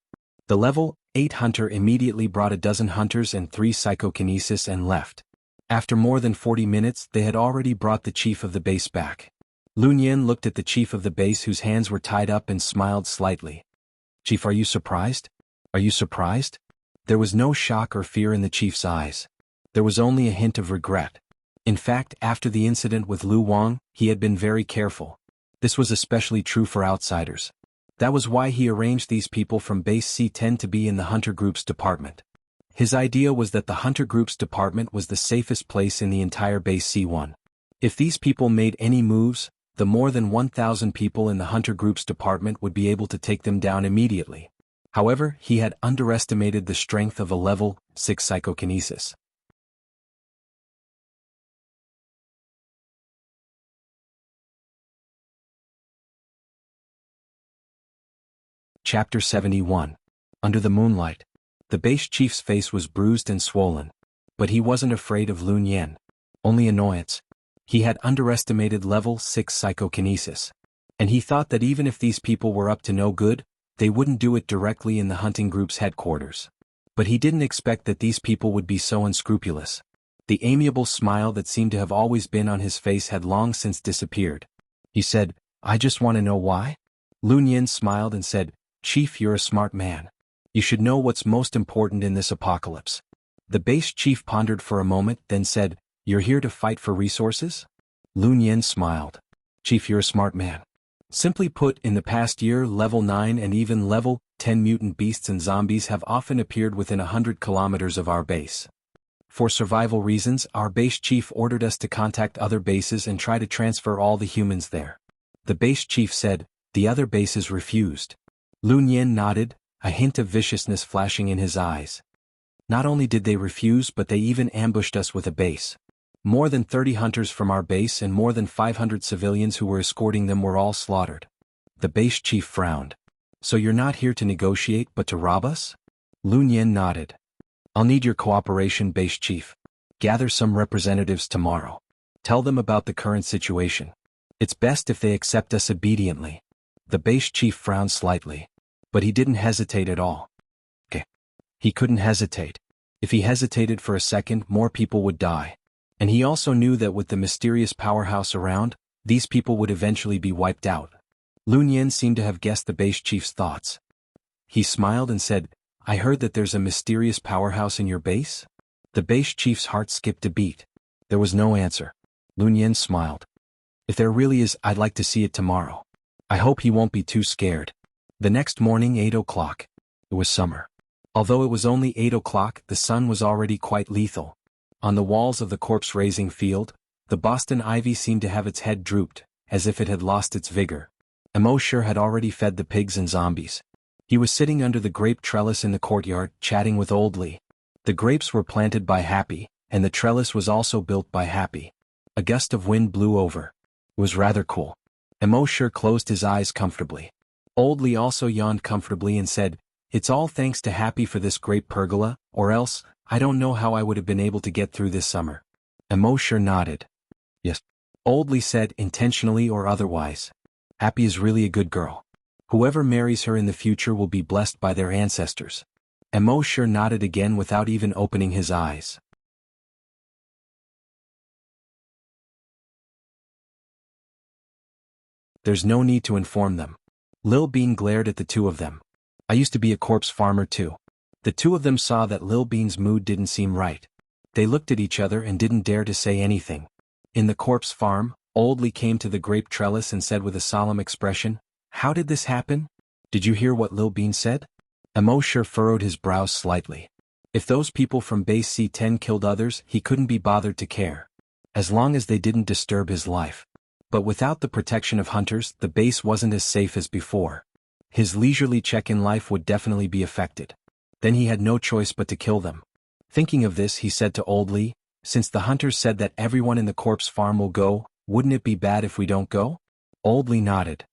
The level 8 hunter immediately brought a dozen hunters and 3 psychokinesis and left. After more than 40 minutes they had already brought the chief of the base back. Lun Yin looked at the chief of the base whose hands were tied up and smiled slightly. "Chief, are you surprised? Are you surprised?" There was no shock or fear in the chief's eyes. There was only a hint of regret. In fact, after the incident with Lu Wang, he had been very careful. This was especially true for outsiders. That was why he arranged these people from Base C10 to be in the Hunter Group's department. His idea was that the Hunter Group's department was the safest place in the entire Base C1. If these people made any moves, the more than 1,000 people in the Hunter Group's department would be able to take them down immediately. However, he had underestimated the strength of a level 6 psychokinesis. Chapter 71. Under the moonlight. The base chief's face was bruised and swollen. But he wasn't afraid of Lun Yin. Only annoyance. He had underestimated level 6 psychokinesis. And he thought that even if these people were up to no good, they wouldn't do it directly in the hunting group's headquarters. But he didn't expect that these people would be so unscrupulous. The amiable smile that seemed to have always been on his face had long since disappeared. He said, "I just want to know why?" Lun Yin smiled and said, "Chief, you're a smart man. You should know what's most important in this apocalypse." The base chief pondered for a moment, then said, "You're here to fight for resources?" Lun Yin smiled. "Chief, you're a smart man. Simply put, in the past year, level 9 and even level 10 mutant beasts and zombies have often appeared within 100 kilometers of our base. For survival reasons, our base chief ordered us to contact other bases and try to transfer all the humans there." The base chief said, "The other bases refused." Lun Yin nodded, a hint of viciousness flashing in his eyes. "Not only did they refuse, but they even ambushed us with a base. More than 30 hunters from our base and more than 500 civilians who were escorting them were all slaughtered." The base chief frowned. "So you're not here to negotiate but to rob us?" Lun Yin nodded. "I'll need your cooperation, base chief. Gather some representatives tomorrow. Tell them about the current situation. It's best if they accept us obediently." The base chief frowned slightly. But he didn't hesitate at all. Okay. He couldn't hesitate. If he hesitated for a second, more people would die. And he also knew that with the mysterious powerhouse around, these people would eventually be wiped out. Lun Yin seemed to have guessed the base chief's thoughts. He smiled and said, "I heard that there's a mysterious powerhouse in your base?" The base chief's heart skipped a beat. There was no answer. Lun Yin smiled. "If there really is, I'd like to see it tomorrow. I hope he won't be too scared." The next morning, 8 o'clock. It was summer. Although it was only 8 o'clock, the sun was already quite lethal. On the walls of the corpse-raising field, the Boston ivy seemed to have its head drooped, as if it had lost its vigor. Mosher had already fed the pigs and zombies. He was sitting under the grape trellis in the courtyard, chatting with Old Lee. The grapes were planted by Happy, and the trellis was also built by Happy. A gust of wind blew over. It was rather cool. Emosure closed his eyes comfortably. Old Lee also yawned comfortably and said, "It's all thanks to Happy for this great pergola, or else, I don't know how I would have been able to get through this summer." Emosure nodded. "Yes." Old Lee said, intentionally or otherwise. "Happy is really a good girl. Whoever marries her in the future will be blessed by their ancestors." Emosure nodded again without even opening his eyes. "There's no need to inform them." Lil Bean glared at the two of them. "I used to be a corpse farmer too." The two of them saw that Lil Bean's mood didn't seem right. They looked at each other and didn't dare to say anything. In the corpse farm, Old Lee came to the grape trellis and said with a solemn expression, "How did this happen? Did you hear what Lil Bean said?" Emosure furrowed his brows slightly. If those people from Base C10 killed others, he couldn't be bothered to care. As long as they didn't disturb his life. But without the protection of hunters, the base wasn't as safe as before. His leisurely check-in life would definitely be affected. Then he had no choice but to kill them. Thinking of this, he said to Old Lee, "Since the hunters said that everyone in the corpse farm will go, wouldn't it be bad if we don't go?" Old Lee nodded.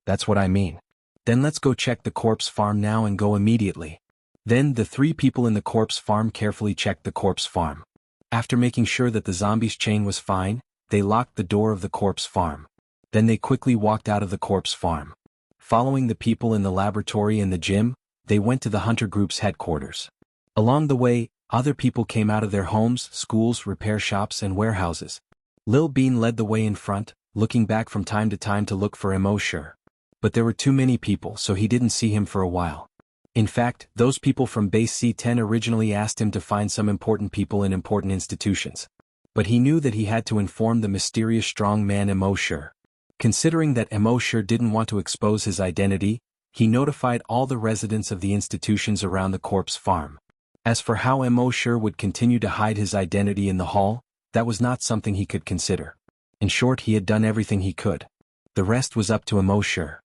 "That's what I mean." "Then let's go check the corpse farm now and go immediately." Then the three people in the corpse farm carefully checked the corpse farm. After making sure that the zombies' chain was fine, they locked the door of the corpse farm. Then they quickly walked out of the corpse farm. Following the people in the laboratory and the gym, they went to the hunter group's headquarters. Along the way, other people came out of their homes, schools, repair shops, and warehouses. Lil Bean led the way in front, looking back from time to time to look for Emosure. But there were too many people, so he didn't see him for a while. In fact, those people from Base C10 originally asked him to find some important people in important institutions. But he knew that he had to inform the mysterious strong man Emosure. Considering that Emosure didn't want to expose his identity, he notified all the residents of the institutions around the corpse farm. As for how Emosure would continue to hide his identity in the hall, that was not something he could consider. In short, he had done everything he could. The rest was up to Emosure.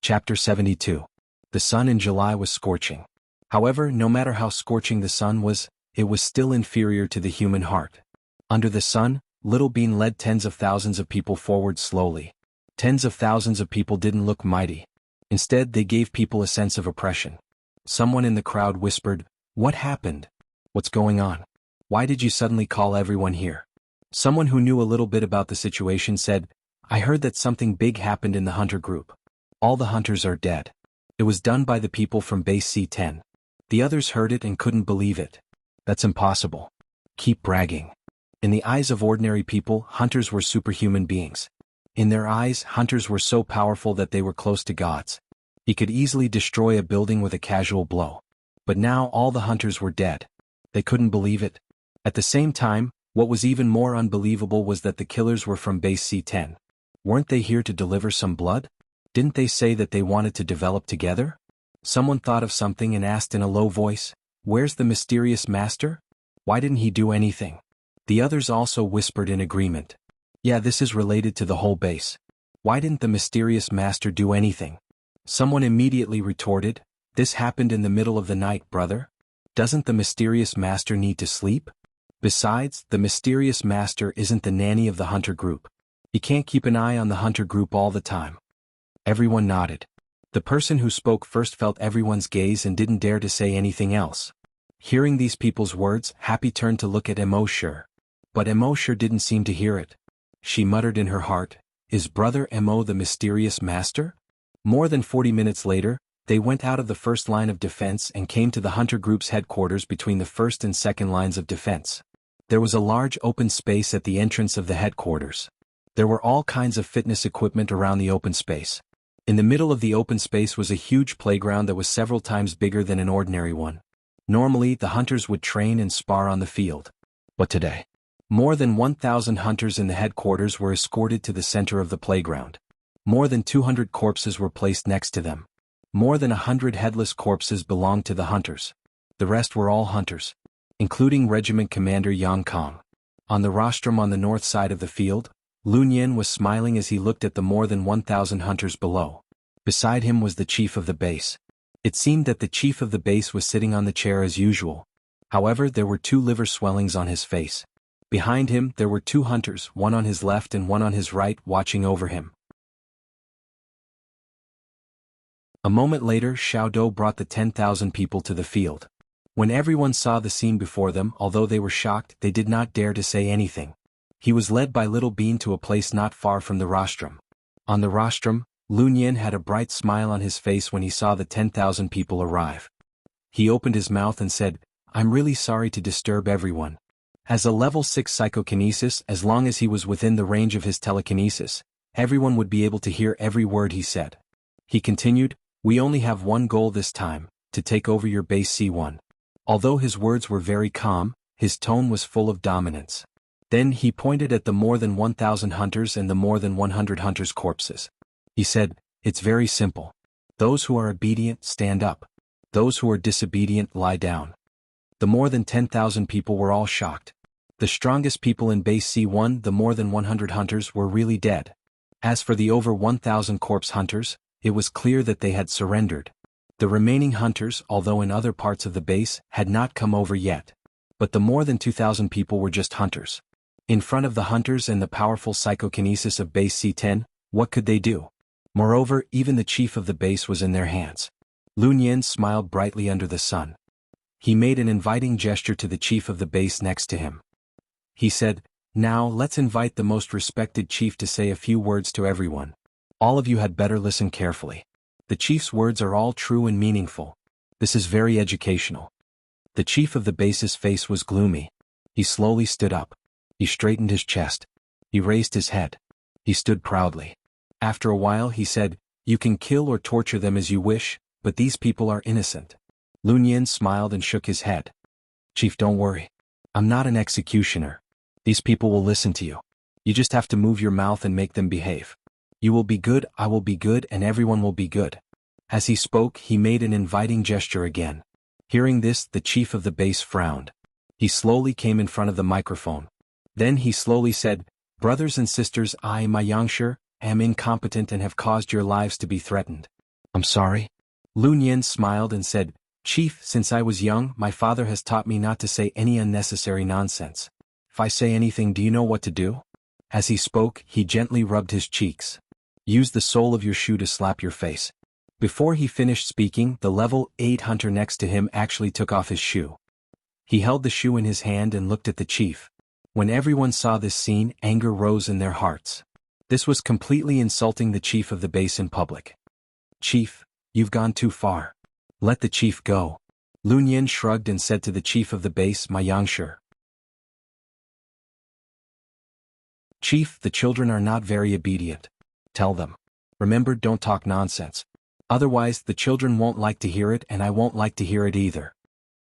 Chapter 72. The sun in July was scorching. However, no matter how scorching the sun was, it was still inferior to the human heart. Under the sun, Little Bean led tens of thousands of people forward slowly. Tens of thousands of people didn't look mighty. Instead, they gave people a sense of oppression. Someone in the crowd whispered, "What happened? What's going on? Why did you suddenly call everyone here?" Someone who knew a little bit about the situation said, "I heard that something big happened in the hunter group. All the hunters are dead. It was done by the people from Base C10. The others heard it and couldn't believe it. That's impossible. Keep bragging." In the eyes of ordinary people, hunters were superhuman beings. In their eyes, hunters were so powerful that they were close to gods. He could easily destroy a building with a casual blow. But now all the hunters were dead. They couldn't believe it. At the same time, what was even more unbelievable was that the killers were from Base C10. Weren't they here to deliver some blood? Didn't they say that they wanted to develop together? Someone thought of something and asked in a low voice, "Where's the mysterious master? Why didn't he do anything?" The others also whispered in agreement. "Yeah, this is related to the whole base. Why didn't the mysterious master do anything?" Someone immediately retorted, "This happened in the middle of the night, brother. Doesn't the mysterious master need to sleep? Besides, the mysterious master isn't the nanny of the hunter group. He can't keep an eye on the hunter group all the time." Everyone nodded. The person who spoke first felt everyone's gaze and didn't dare to say anything else. Hearing these people's words, Happy turned to look at Emosure. But Emosure didn't seem to hear it. She muttered in her heart, "Is Brother Emo the mysterious master?" More than 40 minutes later, they went out of the first line of defense and came to the hunter group's headquarters between the first and second lines of defense. There was a large open space at the entrance of the headquarters. There were all kinds of fitness equipment around the open space. In the middle of the open space was a huge playground that was several times bigger than an ordinary one. Normally, the hunters would train and spar on the field. But today, more than 1,000 hunters in the headquarters were escorted to the center of the playground. More than 200 corpses were placed next to them. More than 100 headless corpses belonged to the hunters. The rest were all hunters, including Regiment Commander Yang Kong. On the rostrum on the north side of the field, Lun Yin was smiling as he looked at the more than 1,000 hunters below. Beside him was the chief of the base. It seemed that the chief of the base was sitting on the chair as usual. However, there were 2 liver swellings on his face. Behind him there were 2 hunters, one on his left and one on his right, watching over him. A moment later, Xiaodou brought the 10,000 people to the field. When everyone saw the scene before them, although they were shocked, they did not dare to say anything. He was led by Little Bean to a place not far from the rostrum. On the rostrum, Lun Yin had a bright smile on his face when he saw the 10,000 people arrive. He opened his mouth and said, "I'm really sorry to disturb everyone." As a level 6 psychokinesis, as long as he was within the range of his telekinesis, everyone would be able to hear every word he said. He continued, "We only have one goal this time, to take over your base C1. Although his words were very calm, his tone was full of dominance. Then he pointed at the more than 1,000 hunters and the more than 100 hunters' corpses. He said, "It's very simple. Those who are obedient, stand up. Those who are disobedient, lie down." The more than 10,000 people were all shocked. The strongest people in base C1, the more than 100 hunters, were really dead. As for the over 1,000 corpse hunters, it was clear that they had surrendered. The remaining hunters, although in other parts of the base, had not come over yet. But the more than 2,000 people were just hunters. In front of the hunters and the powerful psychokinesis of base C10, what could they do? Moreover, even the chief of the base was in their hands. Lun Yin smiled brightly under the sun. He made an inviting gesture to the chief of the base next to him. He said, "Now let's invite the most respected chief to say a few words to everyone. All of you had better listen carefully. The chief's words are all true and meaningful. This is very educational." The chief of the base's face was gloomy. He slowly stood up. He straightened his chest. He raised his head. He stood proudly. After a while he said, "You can kill or torture them as you wish, but these people are innocent." Lun Yin smiled and shook his head. "Chief, don't worry. I'm not an executioner. These people will listen to you. You just have to move your mouth and make them behave. You will be good, I will be good, and everyone will be good." As he spoke, he made an inviting gesture again. Hearing this, the chief of the base frowned. He slowly came in front of the microphone. Then he slowly said, "Brothers and sisters, I, my Yangshi, am incompetent and have caused your lives to be threatened." "I'm sorry." Lun Yin smiled and said, "Chief, since I was young, my father has taught me not to say any unnecessary nonsense. If I say anything, do you know what to do?" As he spoke, he gently rubbed his cheeks. "Use the sole of your shoe to slap your face." Before he finished speaking, the level 8 hunter next to him actually took off his shoe. He held the shoe in his hand and looked at the chief. When everyone saw this scene, anger rose in their hearts. This was completely insulting the chief of the base in public. "Chief, you've gone too far. Let the chief go." Lun Yin shrugged and said to the chief of the base, "My Yangshi. Chief, the children are not very obedient. Tell them. Remember, don't talk nonsense. Otherwise, the children won't like to hear it and I won't like to hear it either."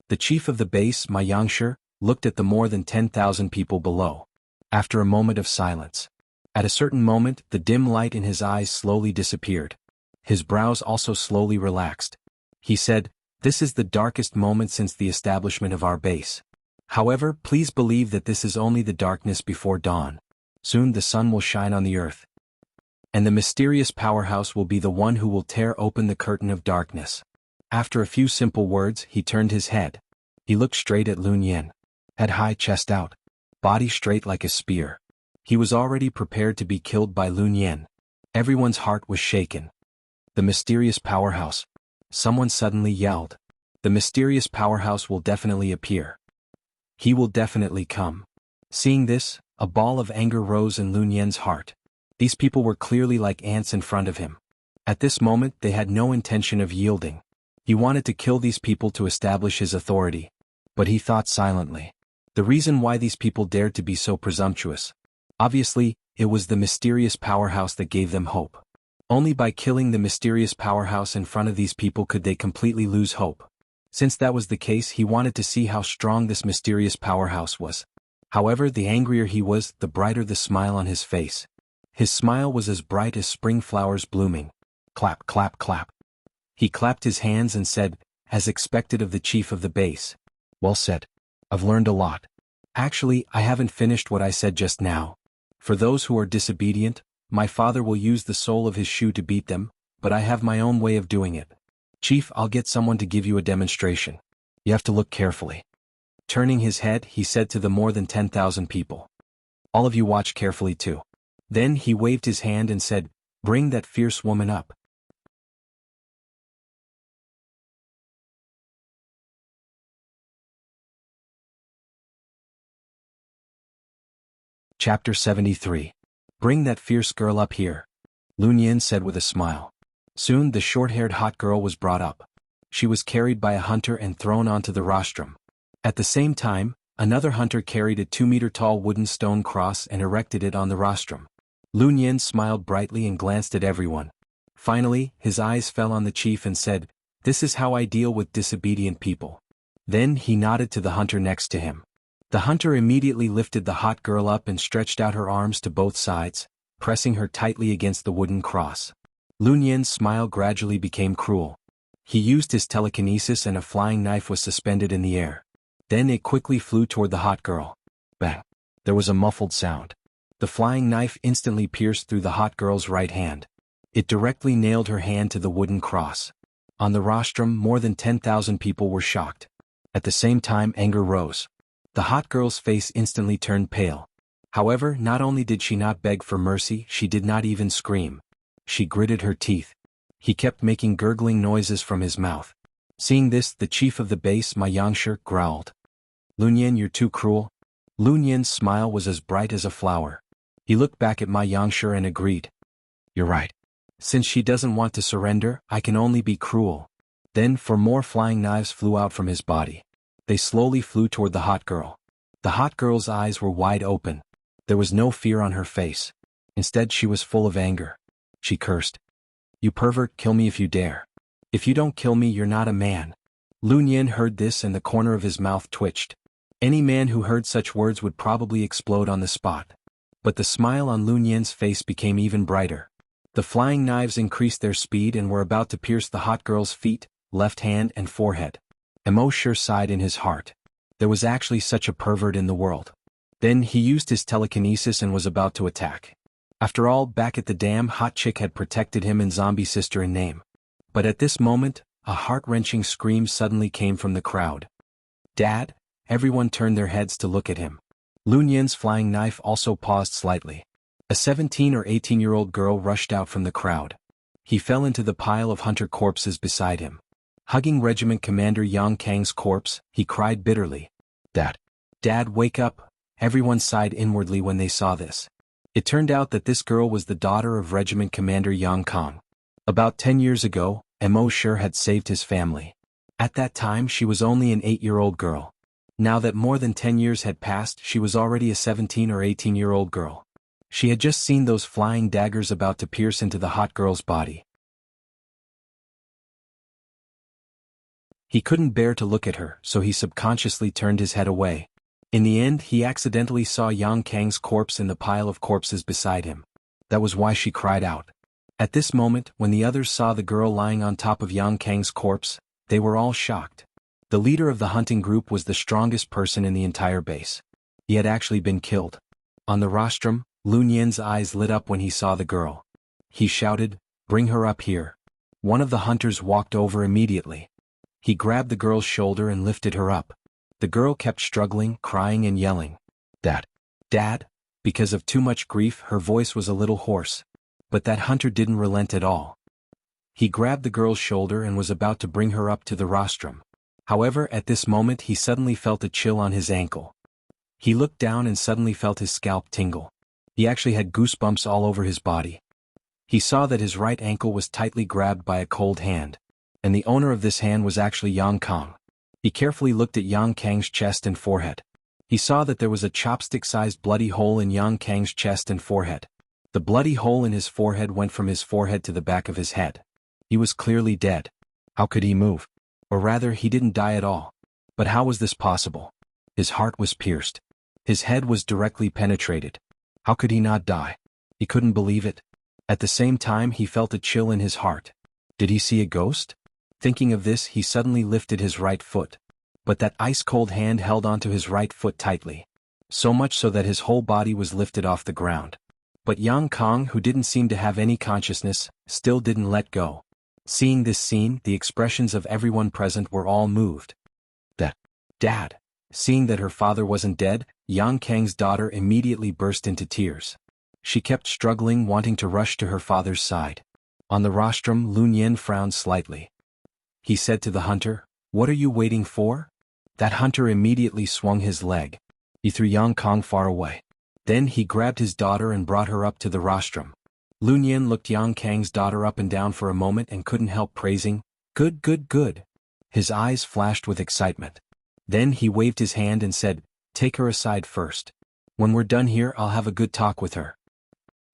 The chief of the base, my Yangshi, looked at the more than 10,000 people below. After a moment of silence. At a certain moment, the dim light in his eyes slowly disappeared. His brows also slowly relaxed. He said, "This is the darkest moment since the establishment of our base. However, please believe that this is only the darkness before dawn. Soon the sun will shine on the earth. And the mysterious powerhouse will be the one who will tear open the curtain of darkness." After a few simple words, he turned his head. He looked straight at Lun Yin. Head high, chest out. Body straight like a spear. He was already prepared to be killed by Lun Yin. Everyone's heart was shaken. "The mysterious powerhouse." Someone suddenly yelled. "The mysterious powerhouse will definitely appear. He will definitely come." Seeing this, a ball of anger rose in Lun Yin's heart. These people were clearly like ants in front of him. At this moment, they had no intention of yielding. He wanted to kill these people to establish his authority. But he thought silently. The reason why these people dared to be so presumptuous. Obviously, it was the mysterious powerhouse that gave them hope. Only by killing the mysterious powerhouse in front of these people could they completely lose hope. Since that was the case, he wanted to see how strong this mysterious powerhouse was. However, the angrier he was, the brighter the smile on his face. His smile was as bright as spring flowers blooming. Clap, clap, clap. He clapped his hands and said, as expected of the chief of the base, "Well said. I've learned a lot. Actually, I haven't finished what I said just now. For those who are disobedient, my father will use the sole of his shoe to beat them, but I have my own way of doing it. "Chief, I'll get someone to give you a demonstration. You have to look carefully." Turning his head, he said to the more than 10,000 people, "All of you watch carefully too." Then he waved his hand and said, "Bring that fierce woman up." Chapter 73. Bring that fierce girl up here, Lun Yin said with a smile. Soon the short-haired hot girl was brought up. She was carried by a hunter and thrown onto the rostrum. At the same time, another hunter carried a 2-meter-tall wooden stone cross and erected it on the rostrum. Lun Yin smiled brightly and glanced at everyone. Finally, his eyes fell on the chief and said, "This is how I deal with disobedient people." Then he nodded to the hunter next to him. The hunter immediately lifted the hot girl up and stretched out her arms to both sides, pressing her tightly against the wooden cross. Lun Yin's smile gradually became cruel. He used his telekinesis and a flying knife was suspended in the air. Then it quickly flew toward the hot girl. Bang! There was a muffled sound. The flying knife instantly pierced through the hot girl's right hand. It directly nailed her hand to the wooden cross. On the rostrum, more than 10,000 people were shocked. At the same time, anger rose. The hot girl's face instantly turned pale. However, not only did she not beg for mercy, she did not even scream. She gritted her teeth. He kept making gurgling noises from his mouth. Seeing this, the chief of the base, Ma Yangshi, growled. "Lun Yin, you're too cruel." Lun Yin's smile was as bright as a flower. He looked back at Ma Yangshi and agreed. "You're right. Since she doesn't want to surrender, I can only be cruel." Then more flying knives flew out from his body. They slowly flew toward the hot girl. The hot girl's eyes were wide open. There was no fear on her face. Instead, she was full of anger. She cursed. "You pervert, kill me if you dare. If you don't kill me, you're not a man." Lun Yin heard this and the corner of his mouth twitched. Any man who heard such words would probably explode on the spot. But the smile on Lun Yin's face became even brighter. The flying knives increased their speed and were about to pierce the hot girl's feet, left hand and forehead. Mo sure sighed in his heart. There was actually such a pervert in the world. Then he used his telekinesis and was about to attack. After all, back at the dam, Hot Chick had protected him and Zombie Sister in name. But at this moment, a heart-wrenching scream suddenly came from the crowd. "Dad!" Everyone turned their heads to look at him. Lun Yin's flying knife also paused slightly. A 17 or 18-year-old girl rushed out from the crowd. He fell into the pile of hunter corpses beside him. Hugging Regiment Commander Yang Kang's corpse, he cried bitterly. Dad, wake up!" Everyone sighed inwardly when they saw this. It turned out that this girl was the daughter of Regiment Commander Yang Kang. About 10 years ago, Mo sure had saved his family. At that time she was only an 8-year-old girl. Now that more than 10 years had passed, she was already a 17 or 18-year-old girl. She had just seen those flying daggers about to pierce into the hot girl's body. He couldn't bear to look at her, so he subconsciously turned his head away. In the end, he accidentally saw Yang Kang's corpse in the pile of corpses beside him. That was why she cried out. At this moment, when the others saw the girl lying on top of Yang Kang's corpse, they were all shocked. The leader of the hunting group was the strongest person in the entire base. He had actually been killed. On the rostrum, Lun Yin's eyes lit up when he saw the girl. He shouted, "Bring her up here." One of the hunters walked over immediately. He grabbed the girl's shoulder and lifted her up. The girl kept struggling, crying and yelling. Dad!" Because of too much grief, her voice was a little hoarse. But that hunter didn't relent at all. He grabbed the girl's shoulder and was about to bring her up to the rostrum. However, at this moment he suddenly felt a chill on his ankle. He looked down and suddenly felt his scalp tingle. He actually had goosebumps all over his body. He saw that his right ankle was tightly grabbed by a cold hand. And the owner of this hand was actually Yang Kang. He carefully looked at Yang Kang's chest and forehead. He saw that there was a chopstick-sized bloody hole in Yang Kang's chest and forehead. The bloody hole in his forehead went from his forehead to the back of his head. He was clearly dead. How could he move? Or rather, he didn't die at all. But how was this possible? His heart was pierced. His head was directly penetrated. How could he not die? He couldn't believe it. At the same time, he felt a chill in his heart. Did he see a ghost? Thinking of this, he suddenly lifted his right foot. But that ice-cold hand held onto his right foot tightly. So much so that his whole body was lifted off the ground. But Yang Kang, who didn't seem to have any consciousness, still didn't let go. Seeing this scene, the expressions of everyone present were all moved. Dad. Seeing that her father wasn't dead, Yang Kang's daughter immediately burst into tears. She kept struggling, wanting to rush to her father's side. On the rostrum, Lun Yin frowned slightly. He said to the hunter, "What are you waiting for?" That hunter immediately swung his leg. He threw Yang Kang far away. Then he grabbed his daughter and brought her up to the rostrum. Lun Yin looked Yang Kang's daughter up and down for a moment and couldn't help praising, "Good, good, good." His eyes flashed with excitement. Then he waved his hand and said, "Take her aside first. When we're done here, I'll have a good talk with her."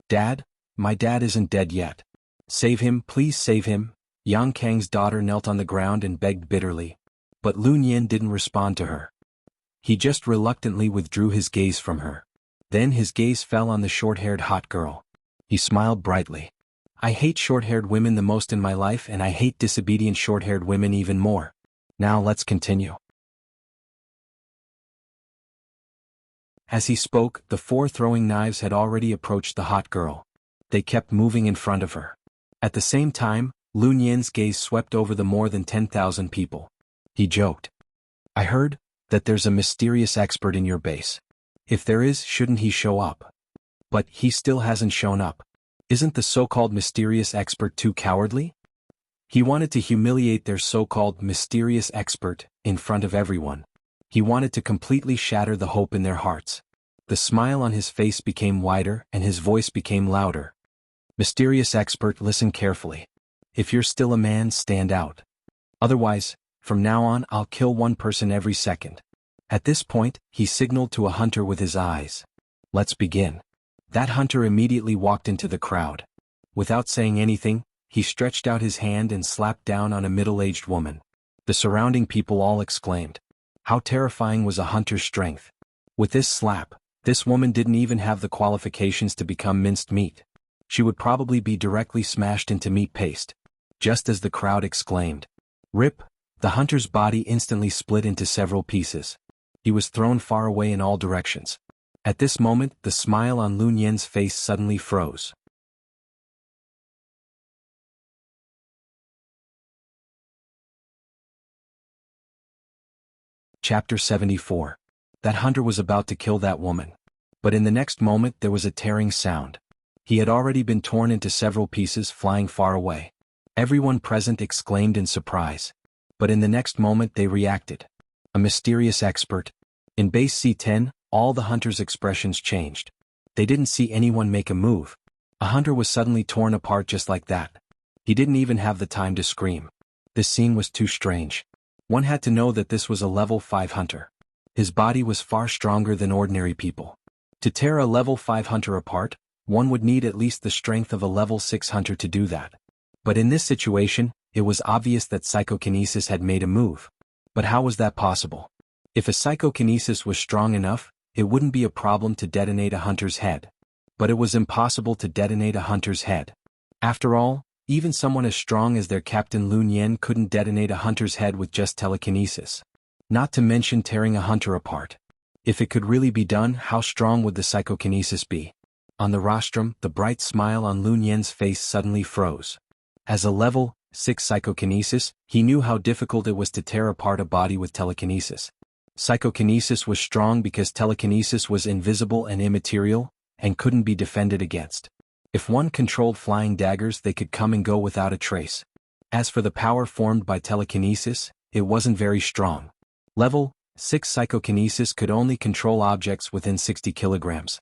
"Dad, my dad isn't dead yet. Save him, please save him." Yang Kang's daughter knelt on the ground and begged bitterly. But Lun Yin didn't respond to her. He just reluctantly withdrew his gaze from her. Then his gaze fell on the short-haired hot girl. He smiled brightly. "I hate short-haired women the most in my life, and I hate disobedient short-haired women even more. Now let's continue." As he spoke, the four throwing knives had already approached the hot girl. They kept moving in front of her. At the same time, Lun Yin's gaze swept over the more than 10,000 people. He joked. "I heard that there's a mysterious expert in your base. If there is, shouldn't he show up? But he still hasn't shown up. Isn't the so-called mysterious expert too cowardly?" He wanted to humiliate their so-called mysterious expert in front of everyone. He wanted to completely shatter the hope in their hearts. The smile on his face became wider and his voice became louder. "Mysterious expert, listen carefully. If you're still a man, stand out. Otherwise, from now on I'll kill one person every second." At this point, he signaled to a hunter with his eyes. "Let's begin." That hunter immediately walked into the crowd. Without saying anything, he stretched out his hand and slapped down on a middle-aged woman. The surrounding people all exclaimed. How terrifying was a hunter's strength. With this slap, this woman didn't even have the qualifications to become minced meat. She would probably be directly smashed into meat paste. Just as the crowd exclaimed, "Rip!" the hunter's body instantly split into several pieces. He was thrown far away in all directions. At this moment, the smile on Lun Yin's face suddenly froze. Chapter 74. That hunter was about to kill that woman. But in the next moment there was a tearing sound. He had already been torn into several pieces, flying far away. Everyone present exclaimed in surprise. But in the next moment they reacted. A mysterious expert. In base C10, all the hunters' expressions changed. They didn't see anyone make a move. A hunter was suddenly torn apart just like that. He didn't even have the time to scream. This scene was too strange. One had to know that this was a level 5 hunter. His body was far stronger than ordinary people. To tear a level 5 hunter apart, one would need at least the strength of a level 6 hunter to do that. But in this situation, it was obvious that psychokinesis had made a move. But how was that possible? If a psychokinesis was strong enough, it wouldn't be a problem to detonate a hunter's head. But it was impossible to detonate a hunter's head. After all, even someone as strong as their captain Lun Yin couldn't detonate a hunter's head with just telekinesis. Not to mention tearing a hunter apart. If it could really be done, how strong would the psychokinesis be? On the rostrum, the bright smile on Lun Yin's face suddenly froze. As a level 6 psychokinesis, he knew how difficult it was to tear apart a body with telekinesis. Psychokinesis was strong because telekinesis was invisible and immaterial, and couldn't be defended against. If one controlled flying daggers, they could come and go without a trace. As for the power formed by telekinesis, it wasn't very strong. Level 6 psychokinesis could only control objects within 60 kilograms.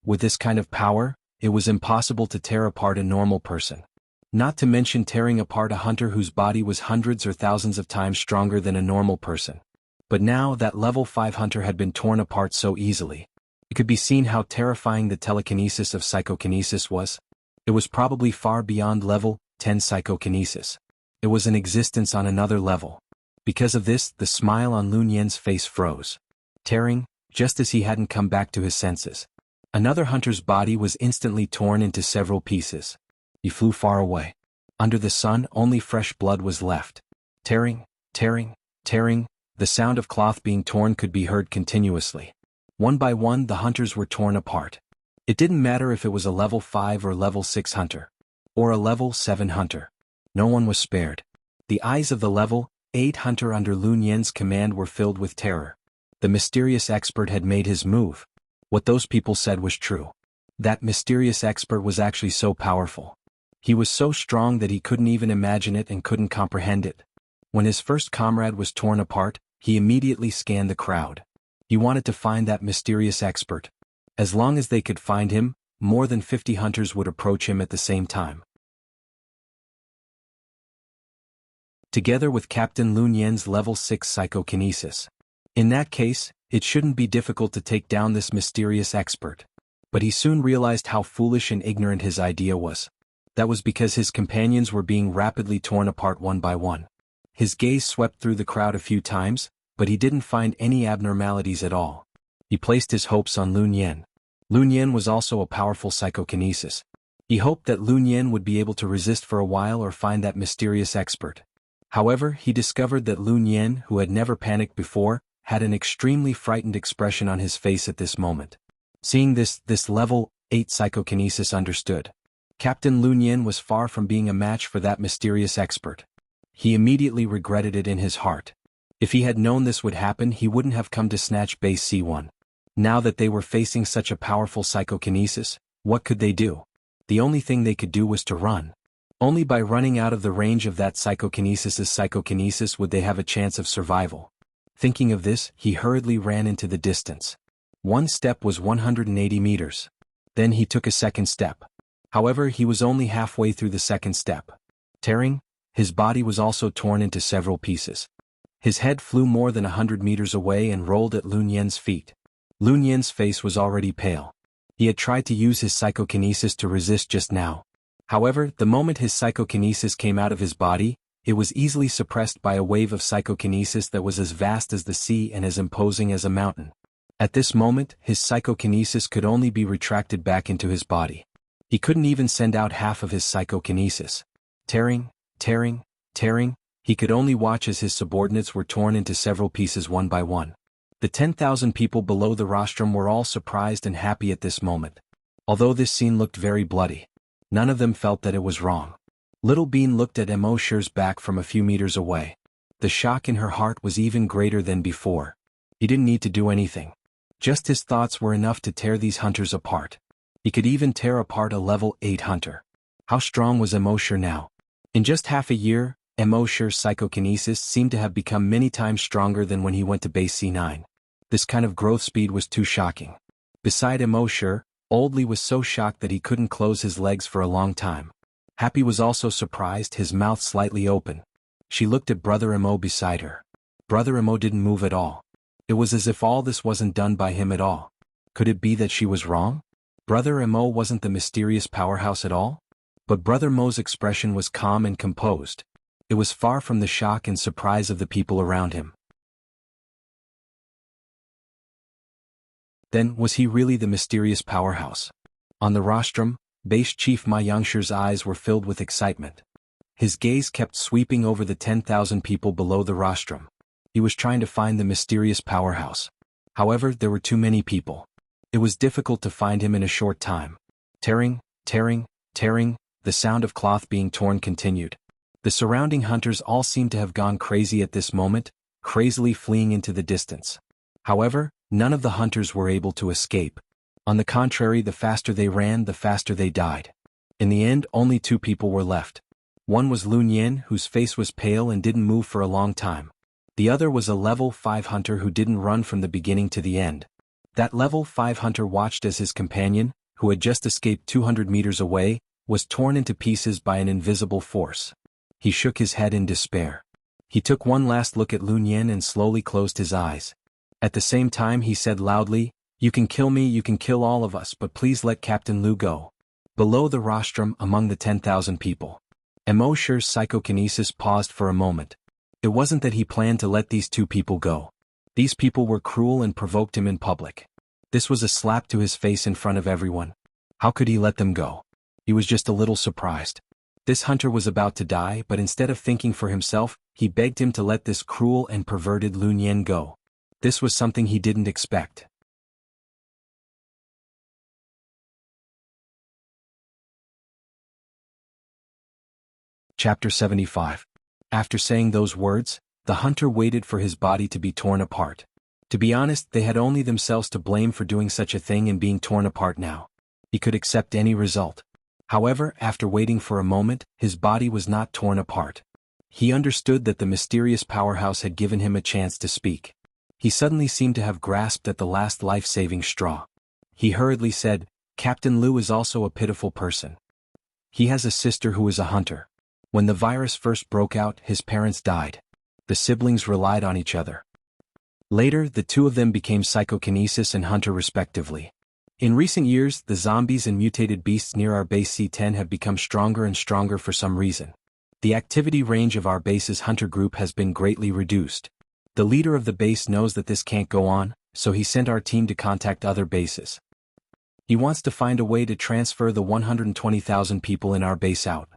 With this kind of power, it was impossible to tear apart a normal person. Not to mention tearing apart a hunter whose body was hundreds or thousands of times stronger than a normal person. But now that level 5 hunter had been torn apart so easily, it could be seen how terrifying the telekinesis of psychokinesis was. It was probably far beyond level 10 psychokinesis. It was an existence on another level. Because of this, the smile on Lun Yin's face froze. Tearing, just as he hadn't come back to his senses. Another hunter's body was instantly torn into several pieces. He flew far away. Under the sun, only fresh blood was left. Tearing, tearing, tearing, the sound of cloth being torn could be heard continuously. One by one, the hunters were torn apart. It didn't matter if it was a level 5 or level 6 hunter. Or a level 7 hunter. No one was spared. The eyes of the level 8 hunter under Lun Yan's command were filled with terror. The mysterious expert had made his move. What those people said was true. That mysterious expert was actually so powerful. He was so strong that he couldn't even imagine it and couldn't comprehend it. When his first comrade was torn apart, he immediately scanned the crowd. He wanted to find that mysterious expert. As long as they could find him, more than 50 hunters would approach him at the same time. Together with Captain Lun Yan's level 6 psychokinesis. In that case, it shouldn't be difficult to take down this mysterious expert. But he soon realized how foolish and ignorant his idea was. That was because his companions were being rapidly torn apart one by one. His gaze swept through the crowd a few times, but he didn't find any abnormalities at all. He placed his hopes on Lun Yan. Lun Yan was also a powerful psychokinesis. He hoped that Lun Yan would be able to resist for a while or find that mysterious expert. However, he discovered that Lun Yan, who had never panicked before, had an extremely frightened expression on his face at this moment. Seeing this level 8 psychokinesis understood. Captain Lun Yan was far from being a match for that mysterious expert. He immediately regretted it in his heart. If he had known this would happen, he wouldn't have come to snatch base C1. Now that they were facing such a powerful psychokinesis, what could they do? The only thing they could do was to run. Only by running out of the range of that psychokinesis would they have a chance of survival. Thinking of this, he hurriedly ran into the distance. One step was 180 meters. Then he took a second step. However, he was only halfway through the second step. Tearing, his body was also torn into several pieces. His head flew more than 100 meters away and rolled at Lun Yan's feet. Lun Yan's face was already pale. He had tried to use his psychokinesis to resist just now. However, the moment his psychokinesis came out of his body, it was easily suppressed by a wave of psychokinesis that was as vast as the sea and as imposing as a mountain. At this moment, his psychokinesis could only be retracted back into his body. He couldn't even send out half of his psychokinesis. Tearing, he could only watch as his subordinates were torn into several pieces one by one. The 10,000 people below the rostrum were all surprised and happy at this moment. Although this scene looked very bloody, none of them felt that it was wrong. Little Bean looked at Mo Shi's back from a few meters away. The shock in her heart was even greater than before. He didn't need to do anything. Just his thoughts were enough to tear these hunters apart. He could even tear apart a level 8 hunter. How strong was Mo Shi now? In just half a year, Mo Shi's psychokinesis seemed to have become many times stronger than when he went to base C9. This kind of growth speed was too shocking. Beside Mo Shi, Old Li was so shocked that he couldn't close his legs for a long time. Happy was also surprised, his mouth slightly open. She looked at Brother Mo beside her. Brother Mo didn't move at all. It was as if all this wasn't done by him at all. Could it be that she was wrong? Brother Mo wasn't the mysterious powerhouse at all? But Brother Mo's expression was calm and composed. It was far from the shock and surprise of the people around him. Then, was he really the mysterious powerhouse? On the rostrum, Base Chief Ma Yangshi's eyes were filled with excitement. His gaze kept sweeping over the 10,000 people below the rostrum. He was trying to find the mysterious powerhouse. However, there were too many people. It was difficult to find him in a short time. Tearing, the sound of cloth being torn continued. The surrounding hunters all seemed to have gone crazy at this moment, crazily fleeing into the distance. However, none of the hunters were able to escape. On the contrary, the faster they ran, the faster they died. In the end, only 2 people were left. One was Lun Yan, whose face was pale and didn't move for a long time. The other was a level 5 hunter who didn't run from the beginning to the end. That level 5 hunter watched as his companion, who had just escaped 200 meters away, was torn into pieces by an invisible force. He shook his head in despair. He took one last look at Lun Yan and slowly closed his eyes. At the same time he said loudly, "You can kill me, you can kill all of us, but please let Captain Lu go." Below the rostrum, among the 10,000 people, Mo Shi's psychokinesis paused for a moment. It wasn't that he planned to let these 2 people go. These people were cruel and provoked him in public. This was a slap to his face in front of everyone. How could he let them go? He was just a little surprised. This hunter was about to die, but instead of thinking for himself, he begged him to let this cruel and perverted Lun Yan go. This was something he didn't expect. Chapter 75. After saying those words, the hunter waited for his body to be torn apart. To be honest, they had only themselves to blame for doing such a thing and being torn apart now. He could accept any result. However, after waiting for a moment, his body was not torn apart. He understood that the mysterious powerhouse had given him a chance to speak. He suddenly seemed to have grasped at the last life-saving straw. He hurriedly said, "Captain Liu is also a pitiful person. He has a sister who is a hunter. When the virus first broke out, his parents died. The siblings relied on each other. Later, the two of them became psychokinesis and hunter respectively. In recent years, the zombies and mutated beasts near our base C10 have become stronger and stronger for some reason. The activity range of our base's hunter group has been greatly reduced. The leader of the base knows that this can't go on, so he sent our team to contact other bases. He wants to find a way to transfer the 120,000 people in our base out.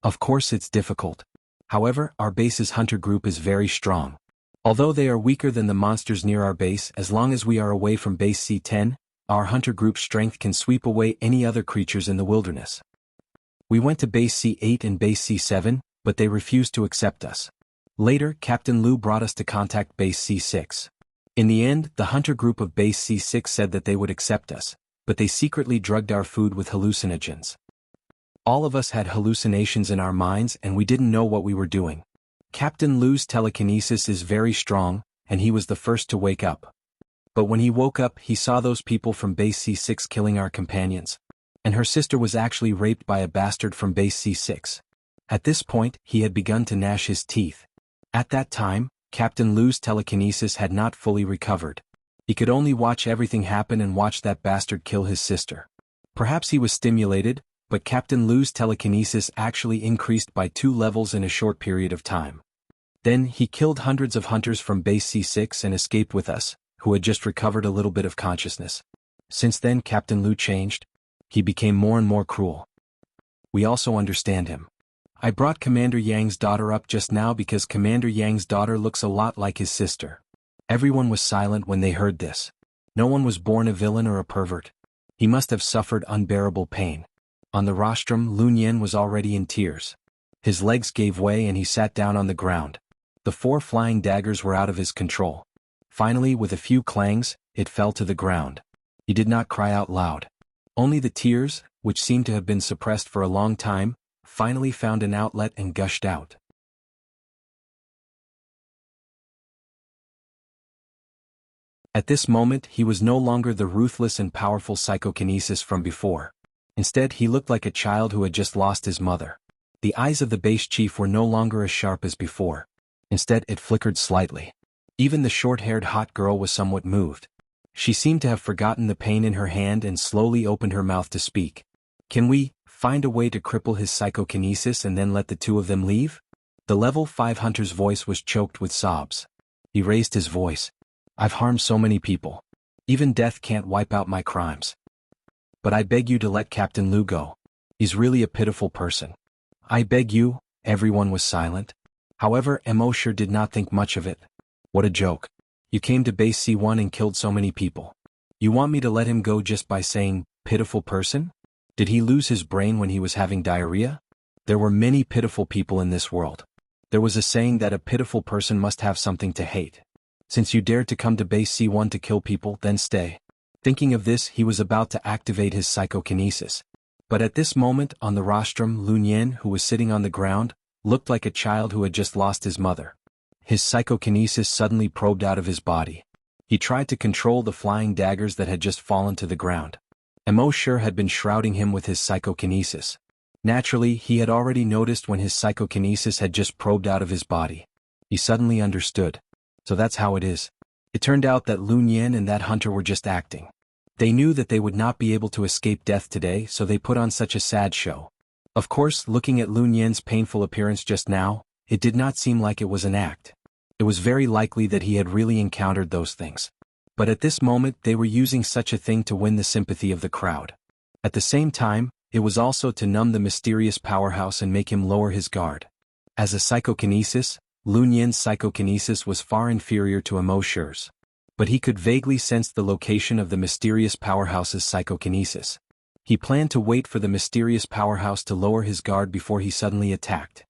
Of course it's difficult. However, our base's hunter group is very strong. Although they are weaker than the monsters near our base, as long as we are away from base C10, our hunter group's strength can sweep away any other creatures in the wilderness. We went to base C8 and base C7, but they refused to accept us. Later, Captain Liu brought us to contact base C6. In the end, the hunter group of base C6 said that they would accept us, but they secretly drugged our food with hallucinogens. All of us had hallucinations in our minds and we didn't know what we were doing. Captain Liu's telekinesis is very strong, and he was the first to wake up. But when he woke up, he saw those people from base C6 killing our companions. And her sister was actually raped by a bastard from base C6. At this point, he had begun to gnash his teeth. At that time, Captain Liu's telekinesis had not fully recovered. He could only watch everything happen and watch that bastard kill his sister. Perhaps he was stimulated, but Captain Liu's telekinesis actually increased by 2 levels in a short period of time. Then he killed hundreds of hunters from base C6 and escaped with us, who had just recovered a little bit of consciousness. Since then, Captain Liu changed. He became more and more cruel. We also understand him. I brought Commander Yang's daughter up just now because Commander Yang's daughter looks a lot like his sister. Everyone was silent when they heard this. No one was born a villain or a pervert. He must have suffered unbearable pain. On the rostrum, Lun Yan was already in tears. His legs gave way and he sat down on the ground. The 4 flying daggers were out of his control. Finally, with a few clangs, it fell to the ground. He did not cry out loud. Only the tears, which seemed to have been suppressed for a long time, finally found an outlet and gushed out. At this moment, he was no longer the ruthless and powerful psychokinesis from before. Instead, he looked like a child who had just lost his mother. The eyes of the base chief were no longer as sharp as before. Instead, it flickered slightly. Even the short-haired hot girl was somewhat moved. She seemed to have forgotten the pain in her hand and slowly opened her mouth to speak. "Can we find a way to cripple his psychokinesis and then let the 2 of them leave?" The level 5 hunter's voice was choked with sobs. He raised his voice. "I've harmed so many people. Even death can't wipe out my crimes. But I beg you to let Captain Liu go. He's really a pitiful person. I beg you." Everyone was silent. However, Mo sure did not think much of it. "What a joke. You came to base C1 and killed so many people. You want me to let him go just by saying, pitiful person? Did he lose his brain when he was having diarrhea? There were many pitiful people in this world. There was a saying that a pitiful person must have something to hate. Since you dared to come to base C1 to kill people, then stay." Thinking of this, he was about to activate his psychokinesis. But at this moment, on the rostrum, Lun Yan, who was sitting on the ground, looked like a child who had just lost his mother. His psychokinesis suddenly probed out of his body. He tried to control the flying daggers that had just fallen to the ground. Mo sure had been shrouding him with his psychokinesis. Naturally, he had already noticed when his psychokinesis had just probed out of his body. He suddenly understood. So that's how it is. It turned out that Lun Yan and that hunter were just acting. They knew that they would not be able to escape death today, so they put on such a sad show. Of course, looking at Lun Yan's painful appearance just now, it did not seem like it was an act. It was very likely that he had really encountered those things. But at this moment they were using such a thing to win the sympathy of the crowd. At the same time, it was also to numb the mysterious powerhouse and make him lower his guard. As a psychokinesis, Lun Yan's psychokinesis was far inferior to Mo Shi's. But he could vaguely sense the location of the mysterious powerhouse's psychokinesis. He planned to wait for the mysterious powerhouse to lower his guard before he suddenly attacked.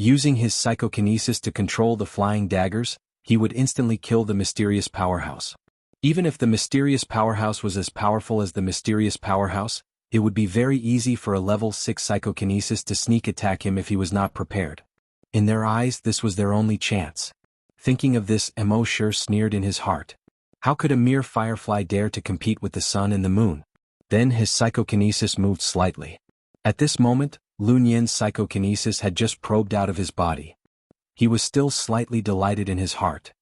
Using his psychokinesis to control the flying daggers, he would instantly kill the mysterious powerhouse. Even if the mysterious powerhouse was as powerful as the mysterious powerhouse, it would be very easy for a level 6 psychokinesis to sneak attack him if he was not prepared. In their eyes, this was their only chance. Thinking of this, Mo Shi sneered in his heart. How could a mere firefly dare to compete with the sun and the moon? Then his psychokinesis moved slightly. At this moment, Lun Yin's psychokinesis had just probed out of his body. He was still slightly delighted in his heart.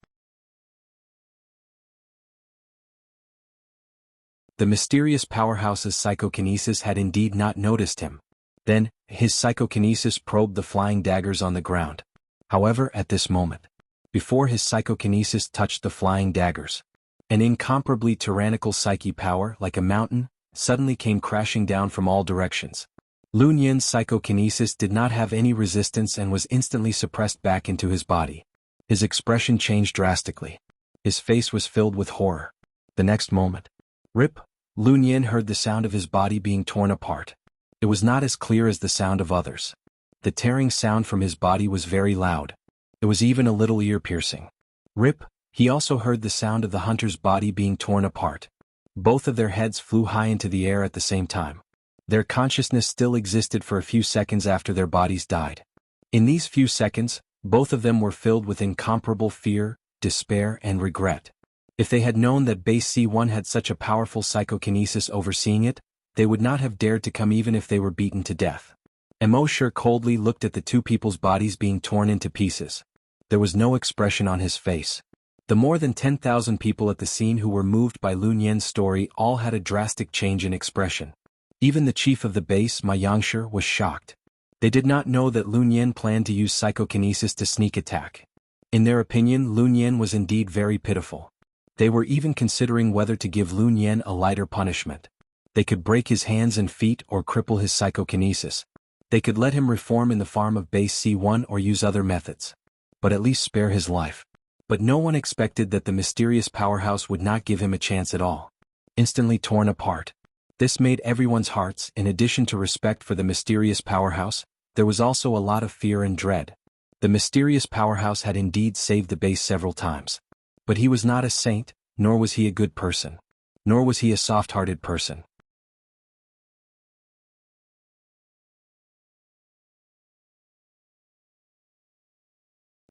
The mysterious powerhouse's psychokinesis had indeed not noticed him. Then, his psychokinesis probed the flying daggers on the ground. However, at this moment, before his psychokinesis touched the flying daggers, an incomparably tyrannical psyche power, like a mountain, suddenly came crashing down from all directions. Lun Yin's psychokinesis did not have any resistance and was instantly suppressed back into his body. His expression changed drastically. His face was filled with horror. The next moment, rip, Lun Yin heard the sound of his body being torn apart. It was not as clear as the sound of others. The tearing sound from his body was very loud. It was even a little ear-piercing. Rip, he also heard the sound of the hunter's body being torn apart. Both of their heads flew high into the air at the same time. Their consciousness still existed for a few seconds after their bodies died. In these few seconds, both of them were filled with incomparable fear, despair, and regret. If they had known that base C1 had such a powerful psychokinesis overseeing it, they would not have dared to come even if they were beaten to death. Mo Shi coldly looked at the two people's bodies being torn into pieces. There was no expression on his face. The more than 10,000 people at the scene who were moved by Lun Yin's story all had a drastic change in expression. Even the chief of the base, Ma Yangshi, was shocked. They did not know that Lun Yin planned to use psychokinesis to sneak attack. In their opinion, Lun Yin was indeed very pitiful. They were even considering whether to give Lun Yin a lighter punishment. They could break his hands and feet or cripple his psychokinesis. They could let him reform in the farm of base C1 or use other methods. But at least spare his life. But no one expected that the mysterious powerhouse would not give him a chance at all. Instantly torn apart. This made everyone's hearts. In addition to respect for the mysterious powerhouse, there was also a lot of fear and dread. The mysterious powerhouse had indeed saved the base several times. But he was not a saint, nor was he a good person. Nor was he a soft-hearted person.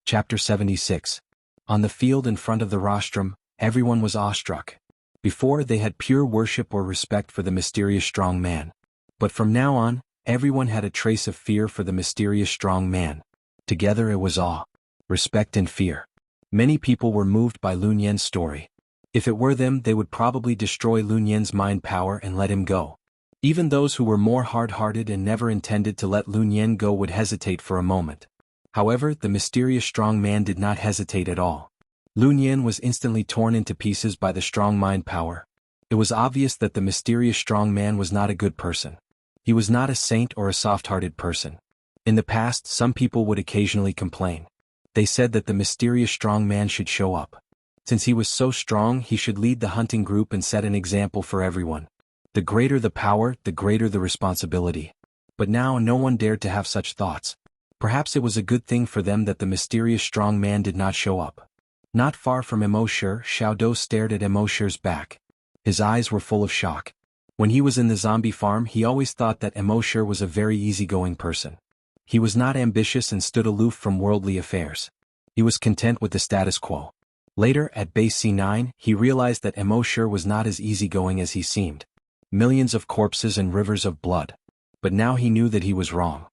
Chapter 76. On the field in front of the rostrum, everyone was awestruck. Before, they had pure worship or respect for the mysterious strong man. But from now on, everyone had a trace of fear for the mysterious strong man. Together it was awe, respect and fear. Many people were moved by Lun Yin's story. If it were them, they would probably destroy Lun Yin's mind power and let him go. Even those who were more hard-hearted and never intended to let Lun Yin go would hesitate for a moment. However, the mysterious strong man did not hesitate at all. Lun Yin was instantly torn into pieces by the strong mind power. It was obvious that the mysterious strong man was not a good person. He was not a saint or a soft-hearted person. In the past, some people would occasionally complain. They said that the mysterious strong man should show up. Since he was so strong, he should lead the hunting group and set an example for everyone. The greater the power, the greater the responsibility. But now no one dared to have such thoughts. Perhaps it was a good thing for them that the mysterious strong man did not show up. Not far from Mo Shi, Xiao Dou stared at Mo Shi's back. His eyes were full of shock. When he was in the zombie farm, he always thought that Mo Shi was a very easygoing person. He was not ambitious and stood aloof from worldly affairs. He was content with the status quo. Later, at base C9, he realized that Mo Shi was not as easygoing as he seemed. Millions of corpses and rivers of blood. But now he knew that he was wrong.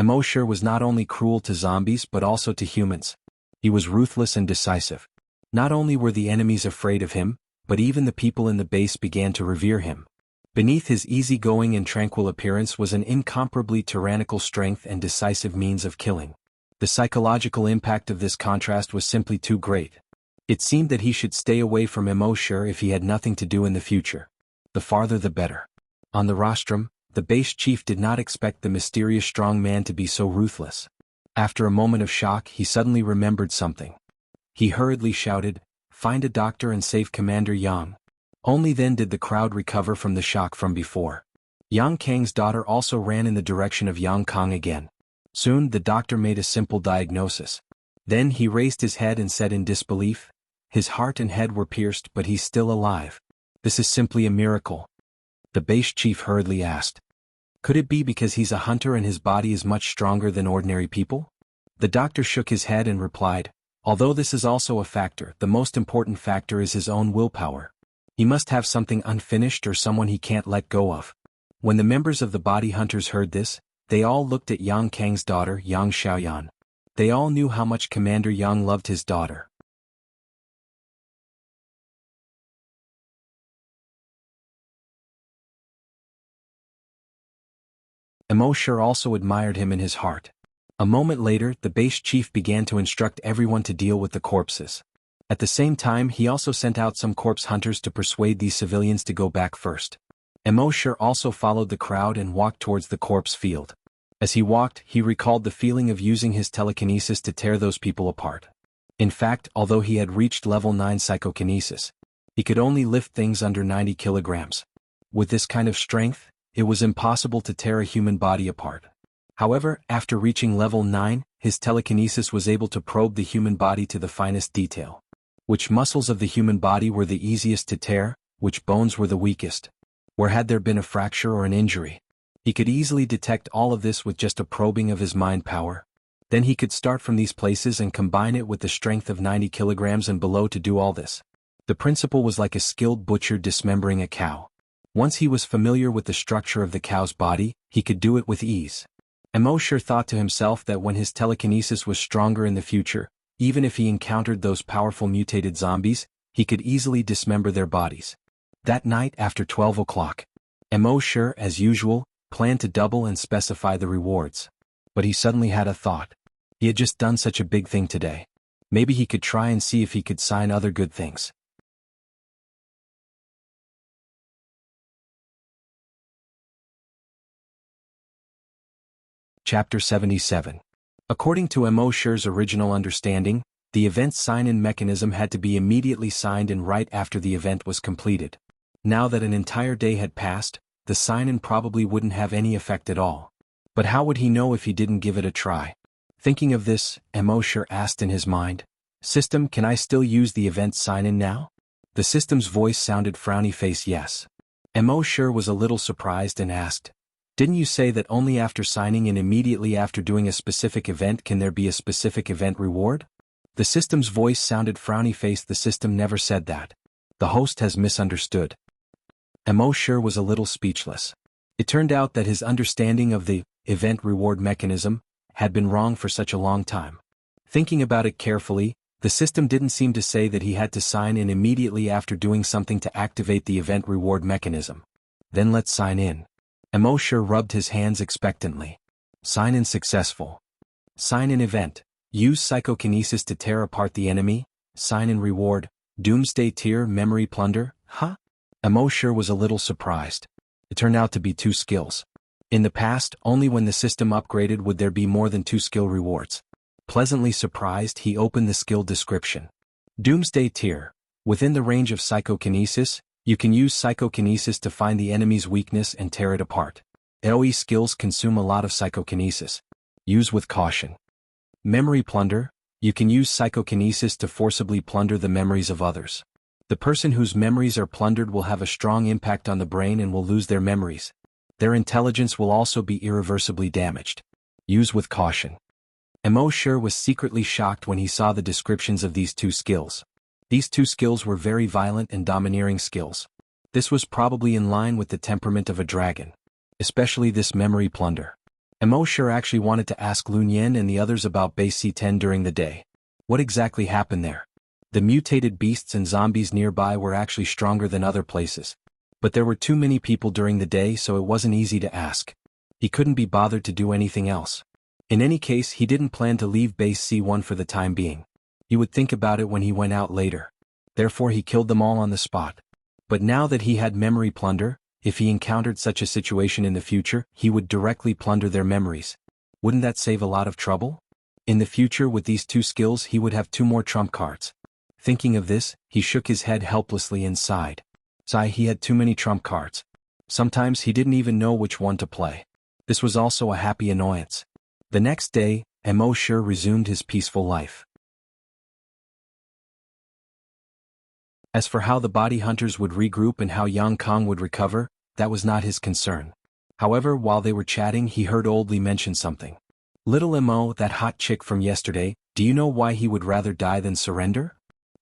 Mo Shi was not only cruel to zombies but also to humans. He was ruthless and decisive. Not only were the enemies afraid of him, but even the people in the base began to revere him. Beneath his easygoing and tranquil appearance was an incomparably tyrannical strength and decisive means of killing. The psychological impact of this contrast was simply too great. It seemed that he should stay away from Mo Shi if he had nothing to do in the future. The farther the better. On the rostrum, the base chief did not expect the mysterious strong man to be so ruthless. After a moment of shock, he suddenly remembered something. He hurriedly shouted, "Find a doctor and save Commander Yang." Only then did the crowd recover from the shock from before. Yang Kang's daughter also ran in the direction of Yang Kang again. Soon the doctor made a simple diagnosis. Then he raised his head and said in disbelief, "His heart and head were pierced but he's still alive. This is simply a miracle." The base chief hurriedly asked, "Could it be because he's a hunter and his body is much stronger than ordinary people?" The doctor shook his head and replied, "Although this is also a factor, the most important factor is his own willpower. He must have something unfinished or someone he can't let go of." When the members of the body hunters heard this, they all looked at Yang Kang's daughter, Yang Xiaoyan. They all knew how much Commander Yang loved his daughter. Emosher also admired him in his heart. A moment later, the base chief began to instruct everyone to deal with the corpses. At the same time, he also sent out some corpse hunters to persuade these civilians to go back first. Emosher also followed the crowd and walked towards the corpse field. As he walked, he recalled the feeling of using his telekinesis to tear those people apart. In fact, although he had reached level 9 psychokinesis, he could only lift things under 90 kilograms. With this kind of strength, it was impossible to tear a human body apart. However, after reaching level 9, his telekinesis was able to probe the human body to the finest detail. Which muscles of the human body were the easiest to tear, which bones were the weakest? Where had there been a fracture or an injury? He could easily detect all of this with just a probing of his mind power. Then he could start from these places and combine it with the strength of 90 kilograms and below to do all this. The principle was like a skilled butcher dismembering a cow. Once he was familiar with the structure of the cow's body, he could do it with ease. Emosher thought to himself that when his telekinesis was stronger in the future, even if he encountered those powerful mutated zombies, he could easily dismember their bodies. That night after 12 o'clock, Emosher, as usual, planned to double and specify the rewards. But he suddenly had a thought. He had just done such a big thing today. Maybe he could try and see if he could sign other good things. Chapter 77. According to Emosher's original understanding, the event sign-in mechanism had to be immediately signed in right after the event was completed. Now that an entire day had passed, the sign-in probably wouldn't have any effect at all. But how would he know if he didn't give it a try? Thinking of this, Emosher asked in his mind, "System, can I still use the event sign-in now?" The system's voice sounded frowny face yes. Emosher was a little surprised and asked, "Didn't you say that only after signing in immediately after doing a specific event can there be a specific event reward?" The system's voice sounded frowny face. The system never said that. The host has misunderstood. Emosher was a little speechless. It turned out that his understanding of the event reward mechanism had been wrong for such a long time. Thinking about it carefully, the system didn't seem to say that he had to sign in immediately after doing something to activate the event reward mechanism. Then let's sign in. Emosher rubbed his hands expectantly. Sign in successful. Sign in event. Use psychokinesis to tear apart the enemy. Sign in reward. Doomsday tier memory plunder. Huh? Emosher was a little surprised. It turned out to be 2 skills. In the past, only when the system upgraded would there be more than 2 skill rewards. Pleasantly surprised, he opened the skill description. Doomsday tier. Within the range of psychokinesis, you can use psychokinesis to find the enemy's weakness and tear it apart. AoE skills consume a lot of psychokinesis. Use with caution. Memory plunder. You can use psychokinesis to forcibly plunder the memories of others. The person whose memories are plundered will have a strong impact on the brain and will lose their memories. Their intelligence will also be irreversibly damaged. Use with caution. Emosher was secretly shocked when he saw the descriptions of these 2 skills. These 2 skills were very violent and domineering skills. This was probably in line with the temperament of a dragon. Especially this memory plunder. Emosher actually wanted to ask Lun Yen and the others about Base C10 during the day. What exactly happened there? The mutated beasts and zombies nearby were actually stronger than other places. But there were too many people during the day, so it wasn't easy to ask. He couldn't be bothered to do anything else. In any case, he didn't plan to leave Base C1 for the time being. He would think about it when he went out later. Therefore he killed them all on the spot. But now that he had memory plunder, if he encountered such a situation in the future, he would directly plunder their memories. Wouldn't that save a lot of trouble? In the future, with these 2 skills, he would have 2 more trump cards. Thinking of this, he shook his head helplessly and sighed. He had too many trump cards. Sometimes he didn't even know which one to play. This was also a happy annoyance. The next day, Mo Sure resumed his peaceful life. As for how the body hunters would regroup and how Yang Kong would recover, that was not his concern. However, while they were chatting, he heard Old Li mention something. Little Mo, that hot chick from yesterday, do you know why he would rather die than surrender?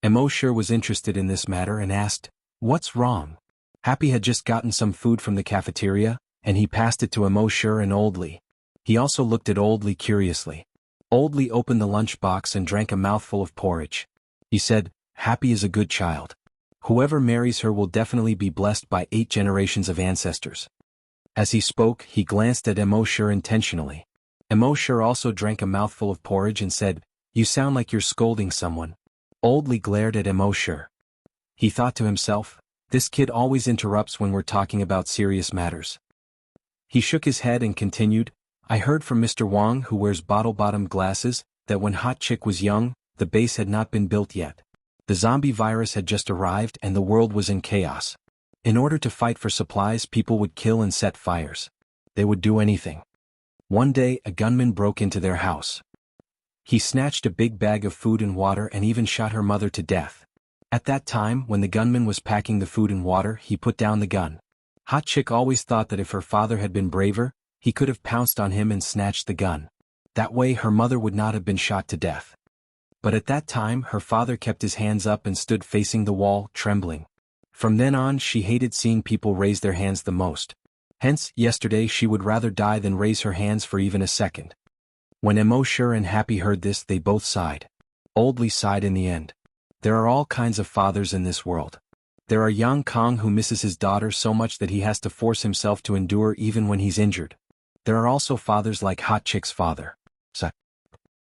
Mo Sure was interested in this matter and asked, what's wrong? Happy had just gotten some food from the cafeteria, and he passed it to Mo Sure and Old Li. He also looked at Old Li curiously. Old Li opened the lunchbox and drank a mouthful of porridge. He said, Happy is a good child. Whoever marries her will definitely be blessed by 8 generations of ancestors. As he spoke, he glanced at Mo Sure intentionally. Mo Sure also drank a mouthful of porridge and said, You sound like you're scolding someone. Old Li glared at Mo Sure. He thought to himself, this kid always interrupts when we're talking about serious matters. He shook his head and continued, I heard from Mr. Wang, who wears bottle-bottomed glasses, that when Hot Chick was young, the base had not been built yet. The zombie virus had just arrived and the world was in chaos. In order to fight for supplies, people would kill and set fires. They would do anything. One day, a gunman broke into their house. He snatched a big bag of food and water and even shot her mother to death. At that time, when the gunman was packing the food and water, he put down the gun. Hot Chick always thought that if her father had been braver, he could have pounced on him and snatched the gun. That way her mother would not have been shot to death. But at that time her father kept his hands up and stood facing the wall, trembling. From then on she hated seeing people raise their hands the most. Hence, yesterday she would rather die than raise her hands for even a second. When Mo Sure and Happy heard this, they both sighed. Old Li sighed in the end. There are all kinds of fathers in this world. There are Yang Kong who misses his daughter so much that he has to force himself to endure even when he's injured. There are also fathers like Hot Chick's father.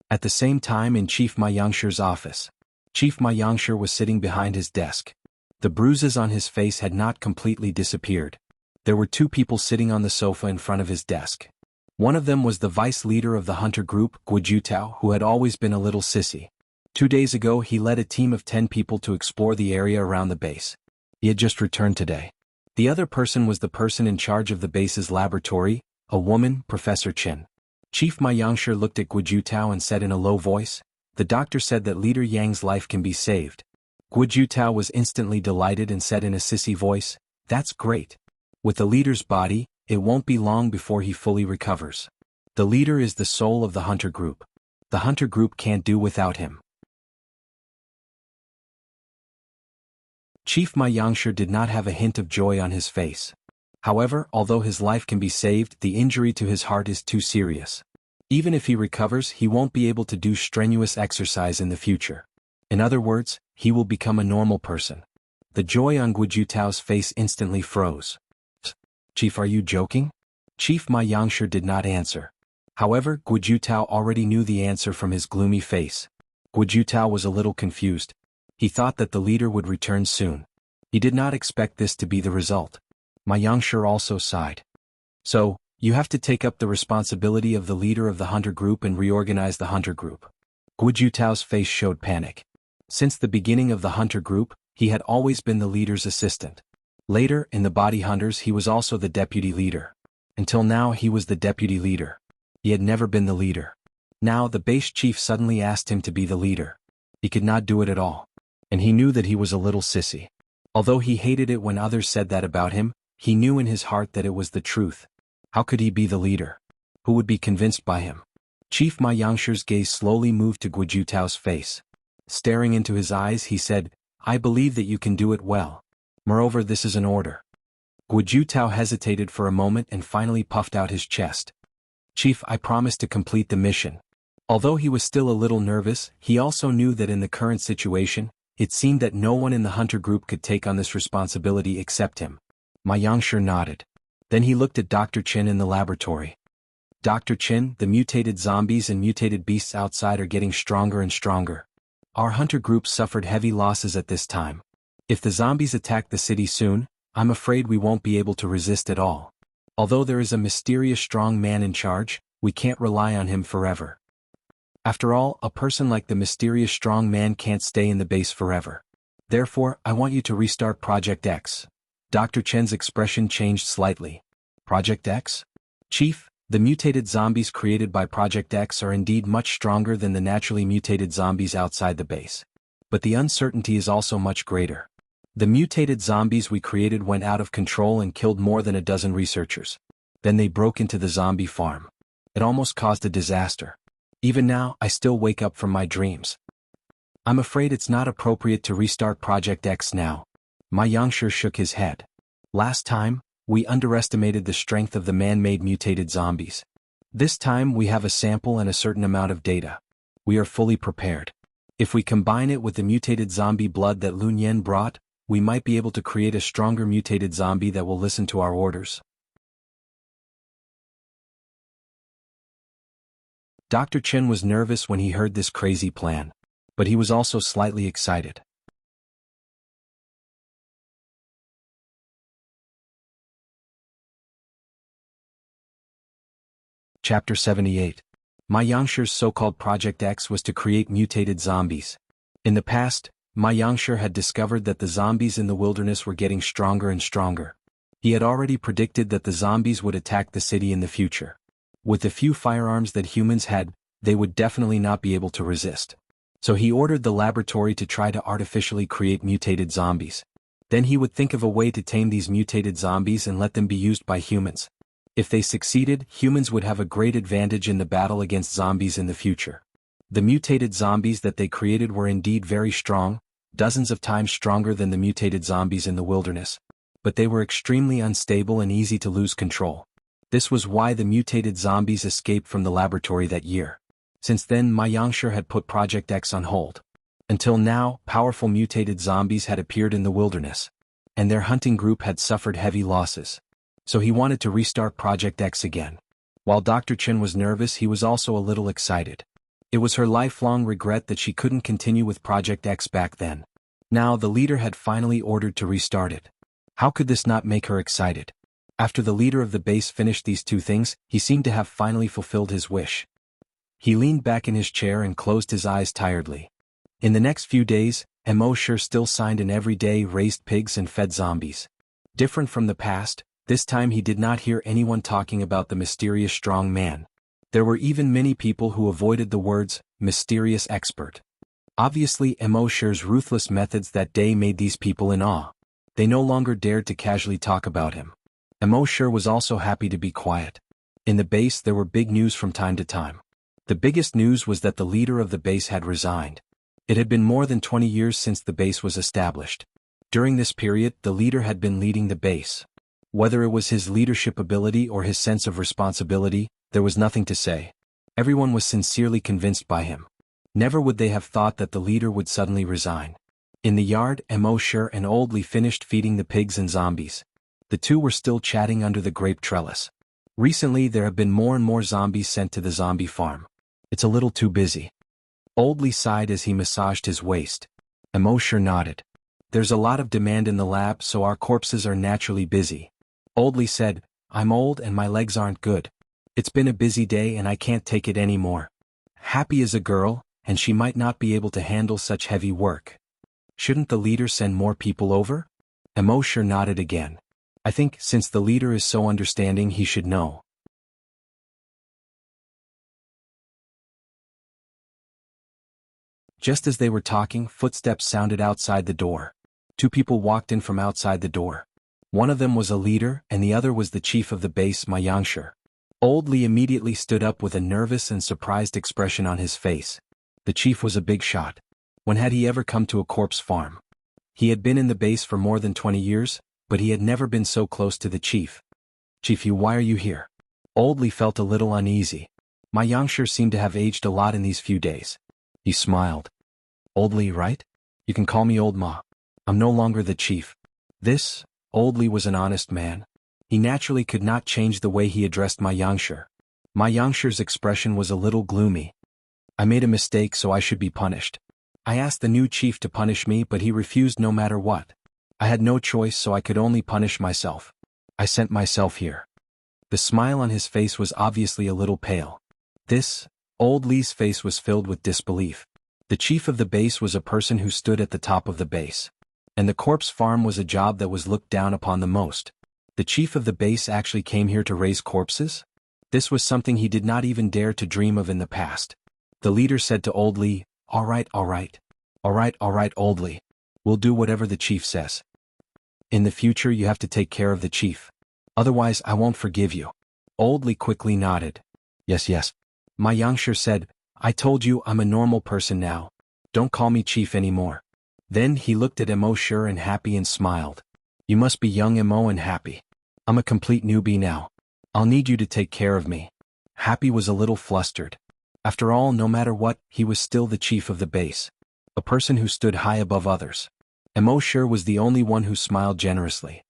At the same time, in Chief Ma Yangshu's office, Chief Ma Yangshu was sitting behind his desk. The bruises on his face had not completely disappeared. There were 2 people sitting on the sofa in front of his desk. One of them was the vice leader of the hunter group, Guojutao, who had always been a little sissy. 2 days ago he led a team of 10 people to explore the area around the base. He had just returned today. The other person was the person in charge of the base's laboratory, a woman, Professor Chin. Chief Ma Yangshu looked at Guojutao and said in a low voice, the doctor said that Leader Yang's life can be saved. Guojutao was instantly delighted and said in a sissy voice, that's great. With the leader's body, it won't be long before he fully recovers. The leader is the soul of the hunter group. The hunter group can't do without him. Chief Ma Yangshu did not have a hint of joy on his face. However, although his life can be saved, the injury to his heart is too serious. Even if he recovers, he won't be able to do strenuous exercise in the future. In other words, he will become a normal person. The joy on Guojutao's face instantly froze. Chief, are you joking? Chief Ma Yangshu did not answer. However, Guojutao already knew the answer from his gloomy face. Guojutao was a little confused. He thought that the leader would return soon. He did not expect this to be the result. Ma Yangshu also sighed. So, you have to take up the responsibility of the leader of the hunter group and reorganize the hunter group. Guojutao's face showed panic. Since the beginning of the hunter group, he had always been the leader's assistant. Later, in the body hunters, he was also the deputy leader. Until now, he was the deputy leader. He had never been the leader. Now, the base chief suddenly asked him to be the leader. He could not do it at all. And he knew that he was a little sissy. Although he hated it when others said that about him, he knew in his heart that it was the truth. How could he be the leader? Who would be convinced by him? Chief Ma Yangshu's gaze slowly moved to Guojutao's face. Staring into his eyes, he said, I believe that you can do it well. Moreover, this is an order. Guojutao hesitated for a moment and finally puffed out his chest. Chief, I promise to complete the mission. Although he was still a little nervous, he also knew that in the current situation, it seemed that no one in the hunter group could take on this responsibility except him. Ma Yangshu nodded. Then he looked at Dr. Chin in the laboratory. Dr. Chin, the mutated zombies and mutated beasts outside are getting stronger and stronger. Our hunter group suffered heavy losses at this time. If the zombies attack the city soon, I'm afraid we won't be able to resist at all. Although there is a mysterious strong man in charge, we can't rely on him forever. After all, a person like the mysterious strong man can't stay in the base forever. Therefore, I want you to restart Project X. Dr. Chen's expression changed slightly. Project X? Chief, The mutated zombies created by Project X are indeed much stronger than the naturally mutated zombies outside the base. But the uncertainty is also much greater. The mutated zombies we created went out of control and killed more than a dozen researchers. Then they broke into the zombie farm. It almost caused a disaster. Even now, I still wake up from my dreams. I'm afraid it's not appropriate to restart Project X now. Ma Yangshi shook his head. Last time, we underestimated the strength of the man-made mutated zombies. This time we have a sample and a certain amount of data. We are fully prepared. If we combine it with the mutated zombie blood that Lun Yen brought, we might be able to create a stronger mutated zombie that will listen to our orders. Dr. Chen was nervous when he heard this crazy plan, but he was also slightly excited. Chapter 78. Ma Yangshi's so-called Project X was to create mutated zombies. In the past, Ma Yangshi had discovered that the zombies in the wilderness were getting stronger and stronger. He had already predicted that the zombies would attack the city in the future. With the few firearms that humans had, they would definitely not be able to resist. So he ordered the laboratory to try to artificially create mutated zombies. Then he would think of a way to tame these mutated zombies and let them be used by humans. If they succeeded, humans would have a great advantage in the battle against zombies in the future. The mutated zombies that they created were indeed very strong, dozens of times stronger than the mutated zombies in the wilderness. But they were extremely unstable and easy to lose control. This was why the mutated zombies escaped from the laboratory that year. Since then, Ma Yangshi had put Project X on hold. Until now, powerful mutated zombies had appeared in the wilderness, and their hunting group had suffered heavy losses. So he wanted to restart Project X again. While Dr. Chen was nervous, he was also a little excited. It was her lifelong regret that she couldn't continue with Project X back then. Now the leader had finally ordered to restart it. How could this not make her excited? After the leader of the base finished these two things, he seemed to have finally fulfilled his wish. He leaned back in his chair and closed his eyes tiredly. In the next few days, Mo Shi still signed and every day raised pigs and fed zombies. Different from the past, this time he did not hear anyone talking about the mysterious strong man. There were even many people who avoided the words, mysterious expert. Obviously, Mo Shi's ruthless methods that day made these people in awe. They no longer dared to casually talk about him. Mo Shi was also happy to be quiet. In the base there were big news from time to time. The biggest news was that the leader of the base had resigned. It had been more than 20 years since the base was established. During this period, the leader had been leading the base. Whether it was his leadership ability or his sense of responsibility, there was nothing to say. Everyone was sincerely convinced by him. Never would they have thought that the leader would suddenly resign. In the yard, Mo Shi and Old Li finished feeding the pigs and zombies. The two were still chatting under the grape trellis. Recently there have been more and more zombies sent to the zombie farm. It's a little too busy. Old Li sighed as he massaged his waist. Mo Shi nodded. There's a lot of demand in the lab, so our corpses are naturally busy. Old Li said, I'm old and my legs aren't good. It's been a busy day and I can't take it anymore. Happy is a girl, and she might not be able to handle such heavy work. Shouldn't the leader send more people over? Mo Shi nodded again. I think, since the leader is so understanding, he should know. Just as they were talking, footsteps sounded outside the door. Two people walked in from outside the door. One of them was a leader, and the other was the chief of the base, Ma Yangshi. Old Li immediately stood up with a nervous and surprised expression on his face. The chief was a big shot. When had he ever come to a corpse farm? He had been in the base for more than 20 years, but he had never been so close to the chief. Chief, why are you here? Old Li felt a little uneasy. Ma Yangshi seemed to have aged a lot in these few days. He smiled. Old Li, right? You can call me Old Ma. I'm no longer the chief. This, Old Li was an honest man. He naturally could not change the way he addressed Ma Yangshi. Ma Yangshi's expression was a little gloomy. I made a mistake, so I should be punished. I asked the new chief to punish me, but he refused no matter what. I had no choice, so I could only punish myself. I sent myself here. The smile on his face was obviously a little pale. This, Old Li's face was filled with disbelief. The chief of the base was a person who stood at the top of the base. And the corpse farm was a job that was looked down upon the most. The chief of the base actually came here to raise corpses? This was something he did not even dare to dream of in the past. The leader said to Old Lee, "All right, all right. All right, all right, Old Lee. We'll do whatever the chief says. In the future you have to take care of the chief. Otherwise I won't forgive you." Old Lee quickly nodded. "Yes, yes." Ma Yangshi said, "I told you I'm a normal person now. Don't call me chief anymore." Then he looked at Mo sure and happy and smiled. "You must be young Mo and happy. I'm a complete newbie now. I'll need you to take care of me." Happy was a little flustered. After all, no matter what, he was still the chief of the base. A person who stood high above others. And Mo sure was the only one who smiled generously.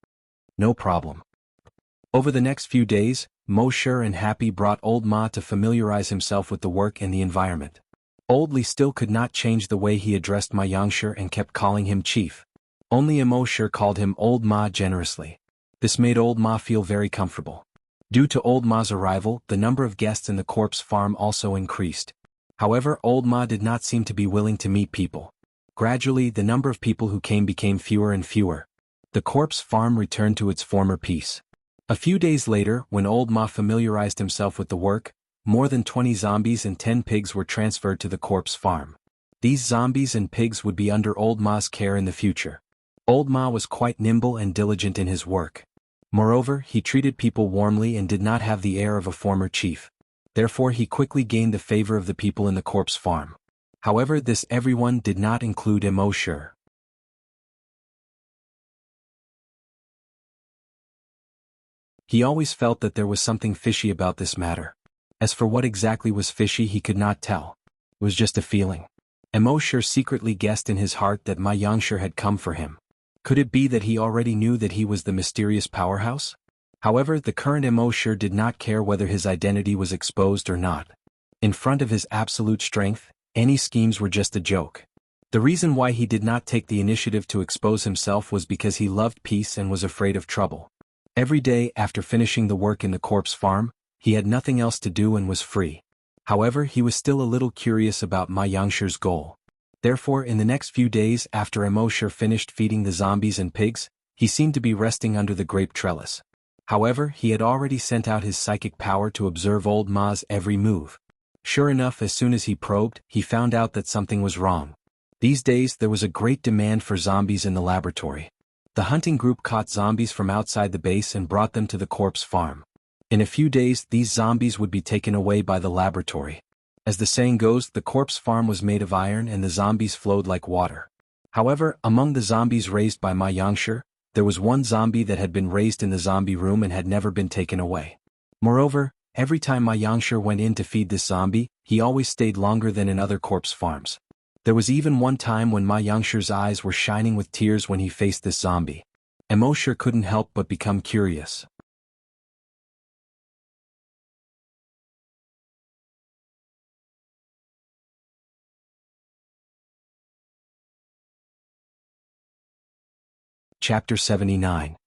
"No problem." Over the next few days, Mo sure and Happy brought Old Ma to familiarize himself with the work and the environment. Old Lee still could not change the way he addressed Ma Yangshi and kept calling him chief. Only Mo sure called him Old Ma generously. This made Old Ma feel very comfortable. Due to Old Ma's arrival, the number of guests in the corpse farm also increased. However, Old Ma did not seem to be willing to meet people. Gradually, the number of people who came became fewer and fewer. The corpse farm returned to its former peace. A few days later, when Old Ma familiarized himself with the work, more than 20 zombies and 10 pigs were transferred to the corpse farm. These zombies and pigs would be under Old Ma's care in the future. Old Ma was quite nimble and diligent in his work. Moreover, he treated people warmly and did not have the air of a former chief. Therefore he quickly gained the favor of the people in the corpse farm. However, this everyone did not include Mo sure. He always felt that there was something fishy about this matter. As for what exactly was fishy he could not tell. It was just a feeling. Mo sure secretly guessed in his heart that Ma Yangshi had come for him. Could it be that he already knew that he was the mysterious powerhouse? However, the current Mo sure did not care whether his identity was exposed or not. In front of his absolute strength, any schemes were just a joke. The reason why he did not take the initiative to expose himself was because he loved peace and was afraid of trouble. Every day after finishing the work in the corpse farm, he had nothing else to do and was free. However, he was still a little curious about Ma Yangshi's goal. Therefore, in the next few days after Mo sure finished feeding the zombies and pigs, he seemed to be resting under the grape trellis. However, he had already sent out his psychic power to observe Old Ma's every move. Sure enough, as soon as he probed, he found out that something was wrong. These days there was a great demand for zombies in the laboratory. The hunting group caught zombies from outside the base and brought them to the corpse farm. In a few days these zombies would be taken away by the laboratory. As the saying goes, the corpse farm was made of iron and the zombies flowed like water. However, among the zombies raised by Ma Yangshi, there was one zombie that had been raised in the zombie room and had never been taken away. Moreover, every time Ma Yangshi went in to feed this zombie, he always stayed longer than in other corpse farms. There was even one time when Ma Yangshi's eyes were shining with tears when he faced this zombie. Mo sure couldn't help but become curious. Chapter 79.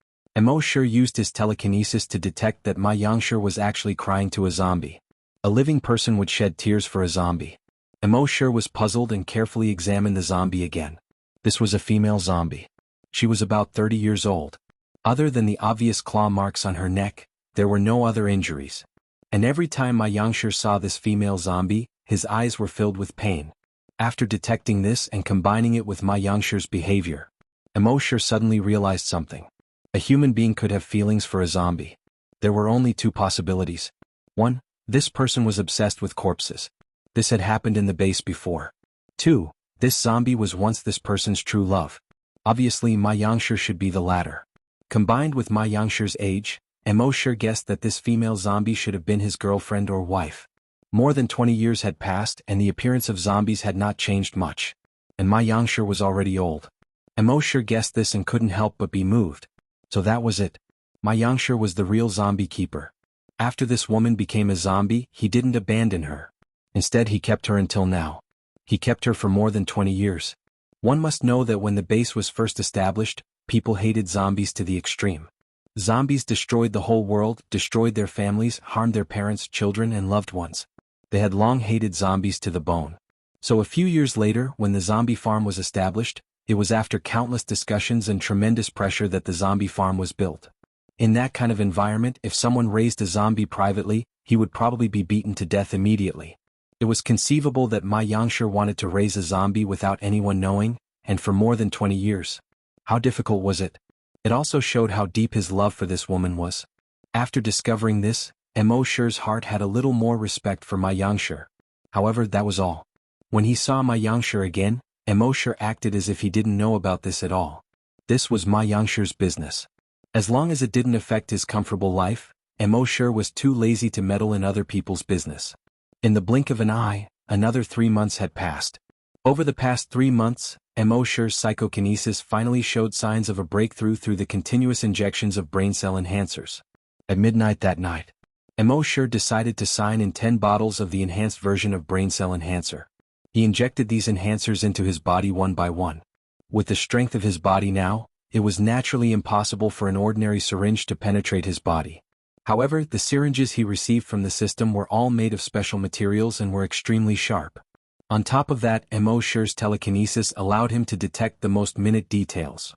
Mo sure used his telekinesis to detect that Ma Yangshi was actually crying to a zombie. A living person would shed tears for a zombie. Mo sure was puzzled and carefully examined the zombie again. This was a female zombie. She was about 30 years old. Other than the obvious claw marks on her neck, there were no other injuries. And every time Ma Yangshi saw this female zombie, his eyes were filled with pain. After detecting this and combining it with Ma Yangshi's behavior, Mo sure suddenly realized something. A human being could have feelings for a zombie. There were only two possibilities. 1. This person was obsessed with corpses. This had happened in the base before. 2. This zombie was once this person's true love. Obviously Ma Yangshi should be the latter. Combined with Ma Yangshi's age, Mo sure guessed that this female zombie should have been his girlfriend or wife. More than 20 years had passed and the appearance of zombies had not changed much. And Ma Yangshi was already old. Mo sure guessed this and couldn't help but be moved. So that was it. Ma Yangshi was the real zombie keeper. After this woman became a zombie, he didn't abandon her. Instead he kept her until now. He kept her for more than 20 years. One must know that when the base was first established, people hated zombies to the extreme. Zombies destroyed the whole world, destroyed their families, harmed their parents, children, and loved ones. They had long hated zombies to the bone. So a few years later, when the zombie farm was established, it was after countless discussions and tremendous pressure that the zombie farm was built. In that kind of environment, if someone raised a zombie privately, he would probably be beaten to death immediately. It was conceivable that Ma Yangshi wanted to raise a zombie without anyone knowing, and for more than 20 years. How difficult was it? It also showed how deep his love for this woman was. After discovering this, Mo Shi's heart had a little more respect for Ma Yangshi. However, that was all. When he saw Ma Yangshi again, Mo Shi acted as if he didn't know about this at all. This was Ma Yangshi's business. As long as it didn't affect his comfortable life, Mo Shi was too lazy to meddle in other people's business. In the blink of an eye, another 3 months had passed. Over the past 3 months, Mo Shi's psychokinesis finally showed signs of a breakthrough through the continuous injections of brain cell enhancers. At midnight that night, Mo Shi decided to sign in 10 bottles of the enhanced version of brain cell enhancer. He injected these enhancers into his body one by one. With the strength of his body now, it was naturally impossible for an ordinary syringe to penetrate his body. However, the syringes he received from the system were all made of special materials and were extremely sharp. On top of that, Mo Shi's telekinesis allowed him to detect the most minute details.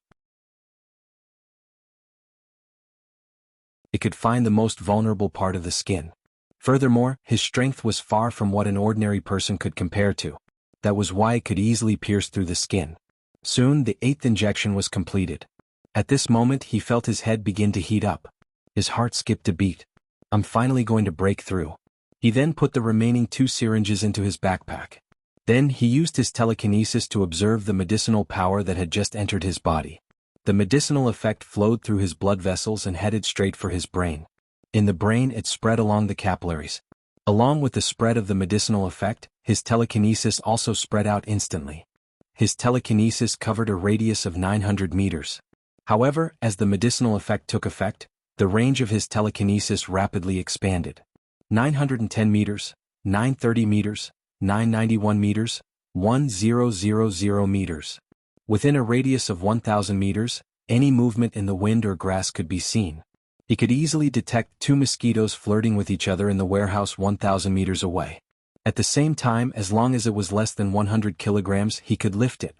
It could find the most vulnerable part of the skin. Furthermore, his strength was far from what an ordinary person could compare to. That was why it could easily pierce through the skin. Soon, the 8th injection was completed. At this moment, he felt his head begin to heat up. His heart skipped a beat. I'm finally going to break through. He then put the remaining 2 syringes into his backpack. Then he used his telekinesis to observe the medicinal power that had just entered his body. The medicinal effect flowed through his blood vessels and headed straight for his brain. In the brain it spread along the capillaries. Along with the spread of the medicinal effect, his telekinesis also spread out instantly. His telekinesis covered a radius of 900 meters. However, as the medicinal effect took effect, the range of his telekinesis rapidly expanded. 910 meters, 930 meters, 991 meters, 1000 meters. Within a radius of 1,000 meters, any movement in the wind or grass could be seen. He could easily detect 2 mosquitoes flirting with each other in the warehouse 1,000 meters away. At the same time, as long as it was less than 100 kilograms, he could lift it.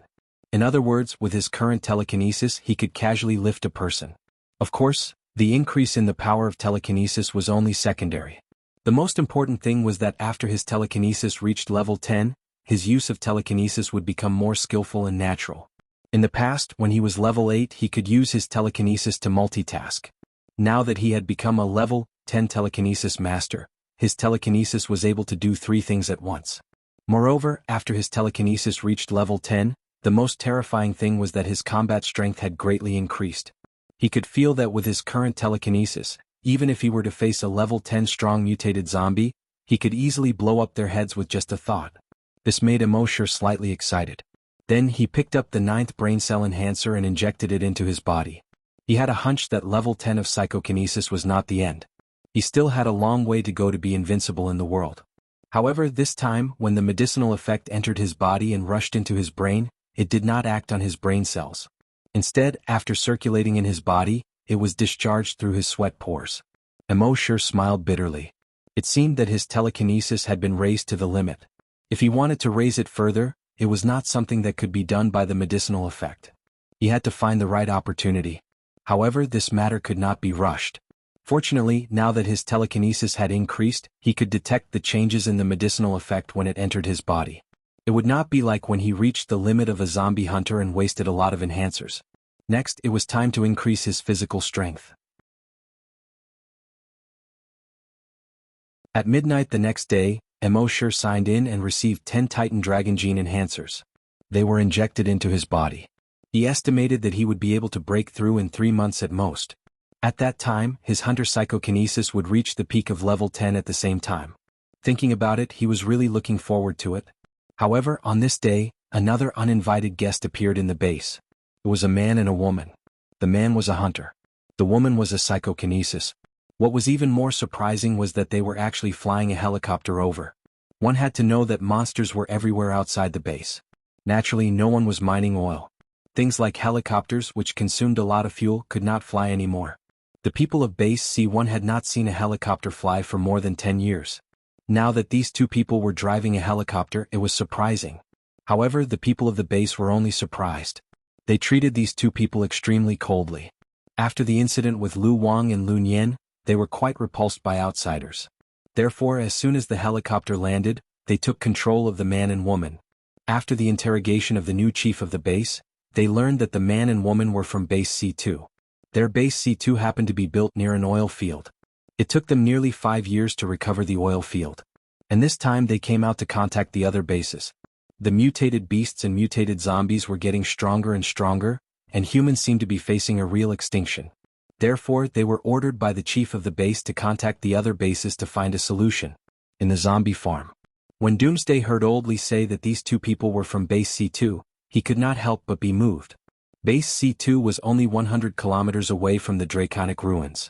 In other words, with his current telekinesis, he could casually lift a person. Of course, the increase in the power of telekinesis was only secondary. The most important thing was that after his telekinesis reached level 10, his use of telekinesis would become more skillful and natural. In the past, when he was level 8, he could use his telekinesis to multitask. Now that he had become a level 10 telekinesis master, his telekinesis was able to do 3 things at once. Moreover, after his telekinesis reached level 10, the most terrifying thing was that his combat strength had greatly increased. He could feel that with his current telekinesis, even if he were to face a level 10 strong mutated zombie, he could easily blow up their heads with just a thought. This made Mo Shi slightly excited. Then he picked up the 9th brain cell enhancer and injected it into his body. He had a hunch that level 10 of psychokinesis was not the end. He still had a long way to go to be invincible in the world. However, this time, when the medicinal effect entered his body and rushed into his brain, it did not act on his brain cells. Instead, after circulating in his body, it was discharged through his sweat pores. Mo Shi smiled bitterly. It seemed that his telekinesis had been raised to the limit. If he wanted to raise it further, it was not something that could be done by the medicinal effect. He had to find the right opportunity. However, this matter could not be rushed. Fortunately, now that his telekinesis had increased, he could detect the changes in the medicinal effect when it entered his body. It would not be like when he reached the limit of a zombie hunter and wasted a lot of enhancers. Next, it was time to increase his physical strength. At midnight the next day, Mo Shi signed in and received 10 Titan Dragon Gene enhancers. They were injected into his body. He estimated that he would be able to break through in 3 months at most. At that time, his hunter psychokinesis would reach the peak of level 10 at the same time. Thinking about it, he was really looking forward to it. However, on this day, another uninvited guest appeared in the base. It was a man and a woman. The man was a hunter. The woman was a psychokinesis. What was even more surprising was that they were actually flying a helicopter over. One had to know that monsters were everywhere outside the base. Naturally, no one was mining oil. Things like helicopters, which consumed a lot of fuel, could not fly anymore. The people of Base C1 had not seen a helicopter fly for more than 10 years. Now that these 2 people were driving a helicopter, it was surprising. However, the people of the base were only surprised. They treated these 2 people extremely coldly. After the incident with Lu Wang and Lu Nian, they were quite repulsed by outsiders. Therefore, as soon as the helicopter landed, they took control of the man and woman. After the interrogation of the new chief of the base, they learned that the man and woman were from Base C2. Their Base C2 happened to be built near an oil field. It took them nearly 5 years to recover the oil field. And this time they came out to contact the other bases. The mutated beasts and mutated zombies were getting stronger and stronger, and humans seemed to be facing a real extinction. Therefore, they were ordered by the chief of the base to contact the other bases to find a solution. In the zombie farm. When Doomsday heard Oldly say that these two people were from Base C2, he could not help but be moved. Base C2 was only 100 kilometers away from the Draconic ruins.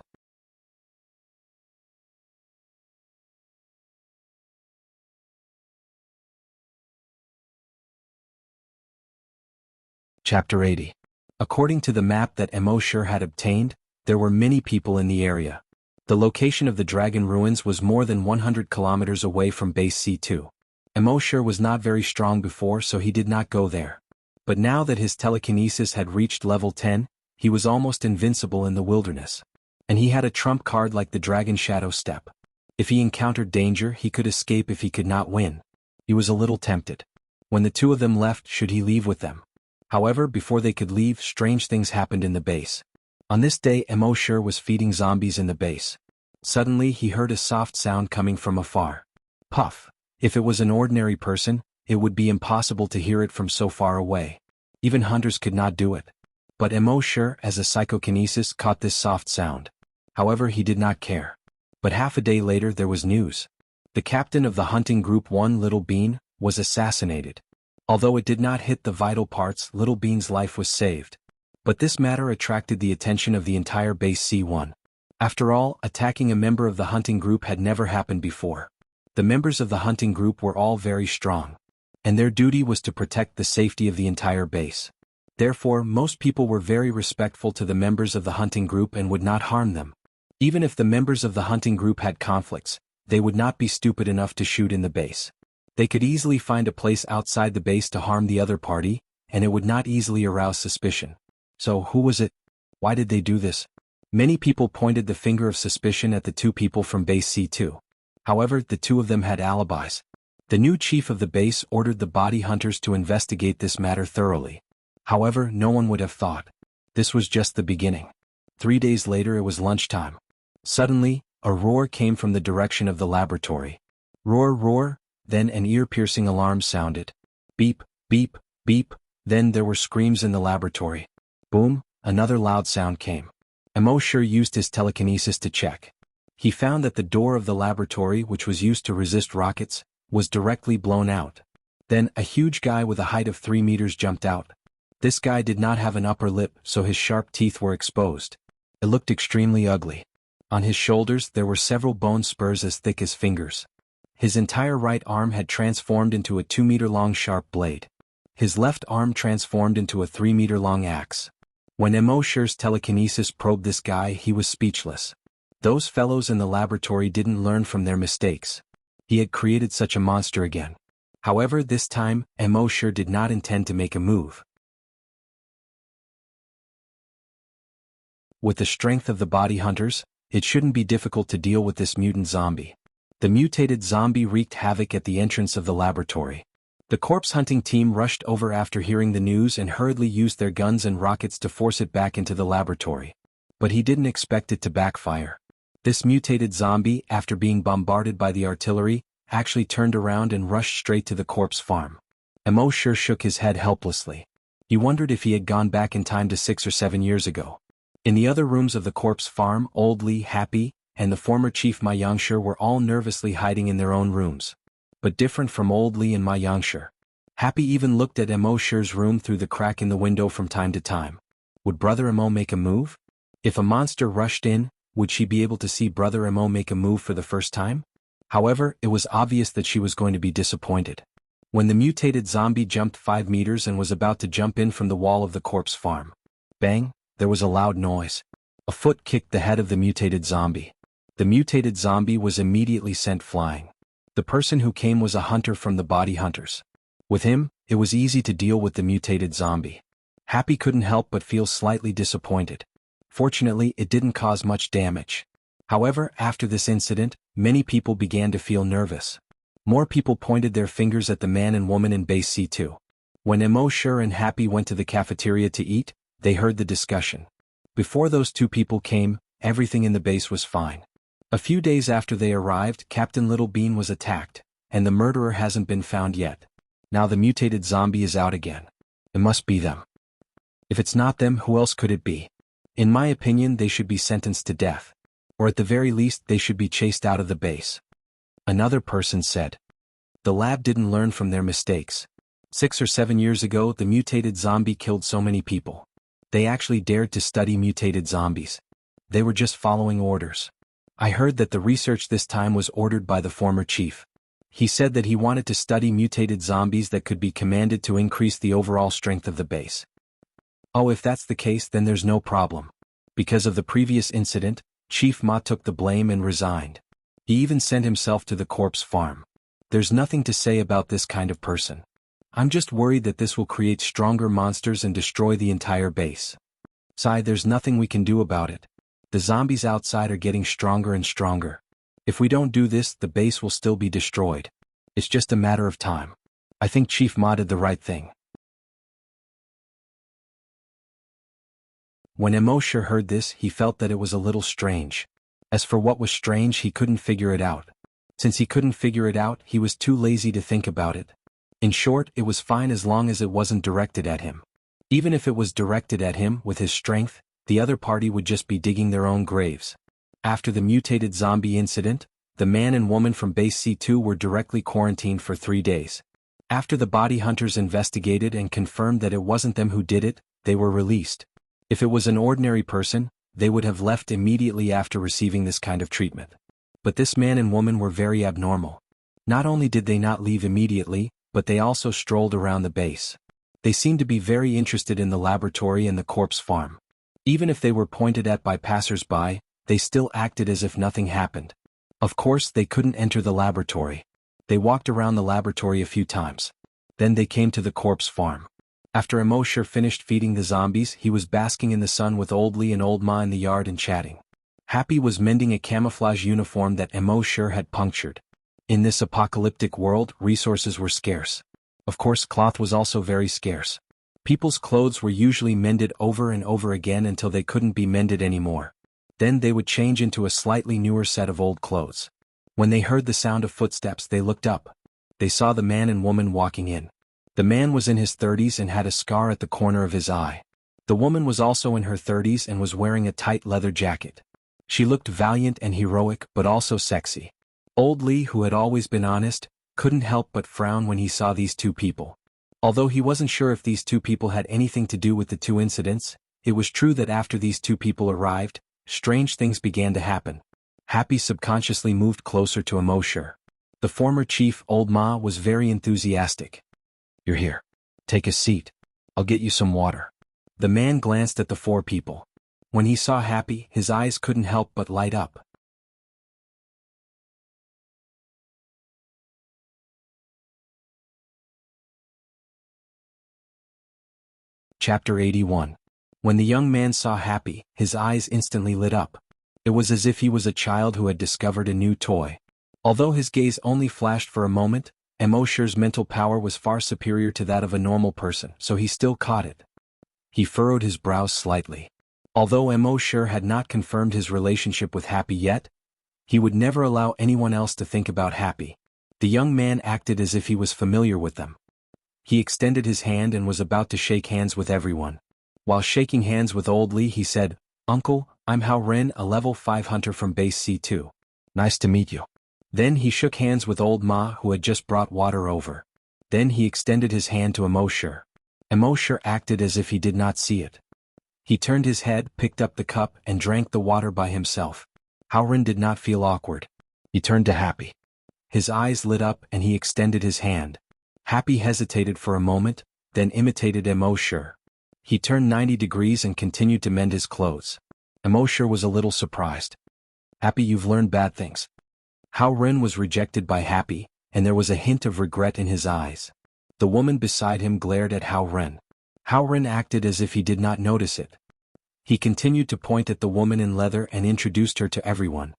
Chapter 80. According to the map that Emosher had obtained, there were many people in the area. The location of the dragon ruins was more than 100 kilometers away from Base C2. Emosher was not very strong before, so he did not go there. But now that his telekinesis had reached level 10, he was almost invincible in the wilderness. And he had a trump card like the Dragon Shadow Step. If he encountered danger, he could escape if he could not win. He was a little tempted. When the two of them left, should he leave with them? However, before they could leave, strange things happened in the base. On this day, Emosher was feeding zombies in the base. Suddenly, he heard a soft sound coming from afar. Puff. If it was an ordinary person, it would be impossible to hear it from so far away. Even hunters could not do it. But Emosher, as a psychokinesis, caught this soft sound. However, he did not care. But half a day later there was news. The captain of the hunting group 1, Little Bean, was assassinated. Although it did not hit the vital parts, Little Bean's life was saved. But this matter attracted the attention of the entire Base C1. After all, attacking a member of the hunting group had never happened before. The members of the hunting group were all very strong. And their duty was to protect the safety of the entire base. Therefore, most people were very respectful to the members of the hunting group and would not harm them. Even if the members of the hunting group had conflicts, they would not be stupid enough to shoot in the base. They could easily find a place outside the base to harm the other party, and it would not easily arouse suspicion. So who was it? Why did they do this? Many people pointed the finger of suspicion at the two people from Base C2. However, the two of them had alibis. The new chief of the base ordered the body hunters to investigate this matter thoroughly. However, no one would have thought. This was just the beginning. 3 days later it was lunchtime. Suddenly, a roar came from the direction of the laboratory. Roar, roar. Then an ear-piercing alarm sounded. Beep, beep, beep. Then there were screams in the laboratory. Boom, another loud sound came. Emosher used his telekinesis to check. He found that the door of the laboratory, which was used to resist rockets, was directly blown out. Then a huge guy with a height of 3 meters jumped out. This guy did not have an upper lip, so his sharp teeth were exposed. It looked extremely ugly. On his shoulders there were several bone spurs as thick as fingers. His entire right arm had transformed into a 2-meter-long sharp blade. His left arm transformed into a 3-meter-long axe. When Emosher's telekinesis probed this guy, he was speechless. Those fellows in the laboratory didn't learn from their mistakes. He had created such a monster again. However, this time, Emosher did not intend to make a move. With the strength of the body hunters, it shouldn't be difficult to deal with this mutant zombie. The mutated zombie wreaked havoc at the entrance of the laboratory. The corpse hunting team rushed over after hearing the news and hurriedly used their guns and rockets to force it back into the laboratory. But he didn't expect it to backfire. This mutated zombie, after being bombarded by the artillery, actually turned around and rushed straight to the corpse farm. Emosher shook his head helplessly. He wondered if he had gone back in time to 6 or 7 years ago. In the other rooms of the corpse farm, Old Lee, Happy, and the former chief Ma Yangshi were all nervously hiding in their own rooms. But different from Old Lee and Ma Yangshi. Happy even looked at Emosher's room through the crack in the window from time to time. Would Brother Emo make a move? If a monster rushed in, would she be able to see Brother Emo make a move for the first time? However, it was obvious that she was going to be disappointed. When the mutated zombie jumped 5 meters and was about to jump in from the wall of the corpse farm. Bang, there was a loud noise. A foot kicked the head of the mutated zombie. The mutated zombie was immediately sent flying. The person who came was a hunter from the body hunters. With him, it was easy to deal with the mutated zombie. Happy couldn't help but feel slightly disappointed. Fortunately, it didn't cause much damage. However, after this incident, many people began to feel nervous. More people pointed their fingers at the man and woman in base C2. When Emosure and Happy went to the cafeteria to eat, they heard the discussion. Before those two people came, everything in the base was fine. A few days after they arrived, Captain Little Bean was attacked, and the murderer hasn't been found yet. Now the mutated zombie is out again. It must be them. If it's not them, who else could it be? In my opinion, they should be sentenced to death. Or at the very least, they should be chased out of the base. Another person said. The lab didn't learn from their mistakes. 6 or 7 years ago, the mutated zombie killed so many people. They actually dared to study mutated zombies. They were just following orders. I heard that the research this time was ordered by the former chief. He said that he wanted to study mutated zombies that could be commanded to increase the overall strength of the base. Oh, if that's the case, then there's no problem. Because of the previous incident, Chief Ma took the blame and resigned. He even sent himself to the corpse farm. There's nothing to say about this kind of person. I'm just worried that this will create stronger monsters and destroy the entire base. Sai, there's nothing we can do about it. The zombies outside are getting stronger and stronger. If we don't do this, the base will still be destroyed. It's just a matter of time. I think Chief Ma did the right thing. When Emosure heard this, he felt that it was a little strange. As for what was strange, he couldn't figure it out. Since he couldn't figure it out, he was too lazy to think about it. In short, it was fine as long as it wasn't directed at him. Even if it was directed at him, with his strength, the other party would just be digging their own graves. After the mutated zombie incident, the man and woman from base C2 were directly quarantined for 3 days. After the body hunters investigated and confirmed that it wasn't them who did it, they were released. If it was an ordinary person, they would have left immediately after receiving this kind of treatment. But this man and woman were very abnormal. Not only did they not leave immediately, but they also strolled around the base. They seemed to be very interested in the laboratory and the corpse farm. Even if they were pointed at by passers-by, they still acted as if nothing happened. Of course, they couldn't enter the laboratory. They walked around the laboratory a few times. Then they came to the corpse farm. After Emosure finished feeding the zombies, he was basking in the sun with Old Lee and Old Ma in the yard and chatting. Happy was mending a camouflage uniform that Emosure had punctured. In this apocalyptic world, resources were scarce. Of course, cloth was also very scarce. People's clothes were usually mended over and over again until they couldn't be mended anymore. Then they would change into a slightly newer set of old clothes. When they heard the sound of footsteps, they looked up. They saw the man and woman walking in. The man was in his 30s and had a scar at the corner of his eye. The woman was also in her 30s and was wearing a tight leather jacket. She looked valiant and heroic, but also sexy. Old Lee, who had always been honest, couldn't help but frown when he saw these two people. Although he wasn't sure if these two people had anything to do with the two incidents, it was true that after these two people arrived, strange things began to happen. Happy subconsciously moved closer to Emosure. The former chief, Old Ma, was very enthusiastic. "You're here. Take a seat. I'll get you some water." The man glanced at the 4 people. When he saw Happy, his eyes couldn't help but light up. Chapter 81. When the young man saw Happy, his eyes instantly lit up. It was as if he was a child who had discovered a new toy. Although his gaze only flashed for a moment, Emosure's mental power was far superior to that of a normal person, so he still caught it. He furrowed his brows slightly. Although Emosure had not confirmed his relationship with Happy yet, he would never allow anyone else to think about Happy. The young man acted as if he was familiar with them. He extended his hand and was about to shake hands with everyone. While shaking hands with Old Lee, he said, "Uncle, I'm Hao Ren, a level 5 hunter from base C2. Nice to meet you." Then he shook hands with Old Ma, who had just brought water over. Then he extended his hand to Emosure. Emosure acted as if he did not see it. He turned his head, picked up the cup, and drank the water by himself. Hao Ren did not feel awkward. He turned to Happy. His eyes lit up and he extended his hand. Happy hesitated for a moment, then imitated Emosure. He turned 90 degrees and continued to mend his clothes. Emosure was a little surprised. "Happy, you've learned bad things." Hao Ren was rejected by Happy, and there was a hint of regret in his eyes. The woman beside him glared at Hao Ren. Hao Ren acted as if he did not notice it. He continued to point at the woman in leather and introduced her to everyone.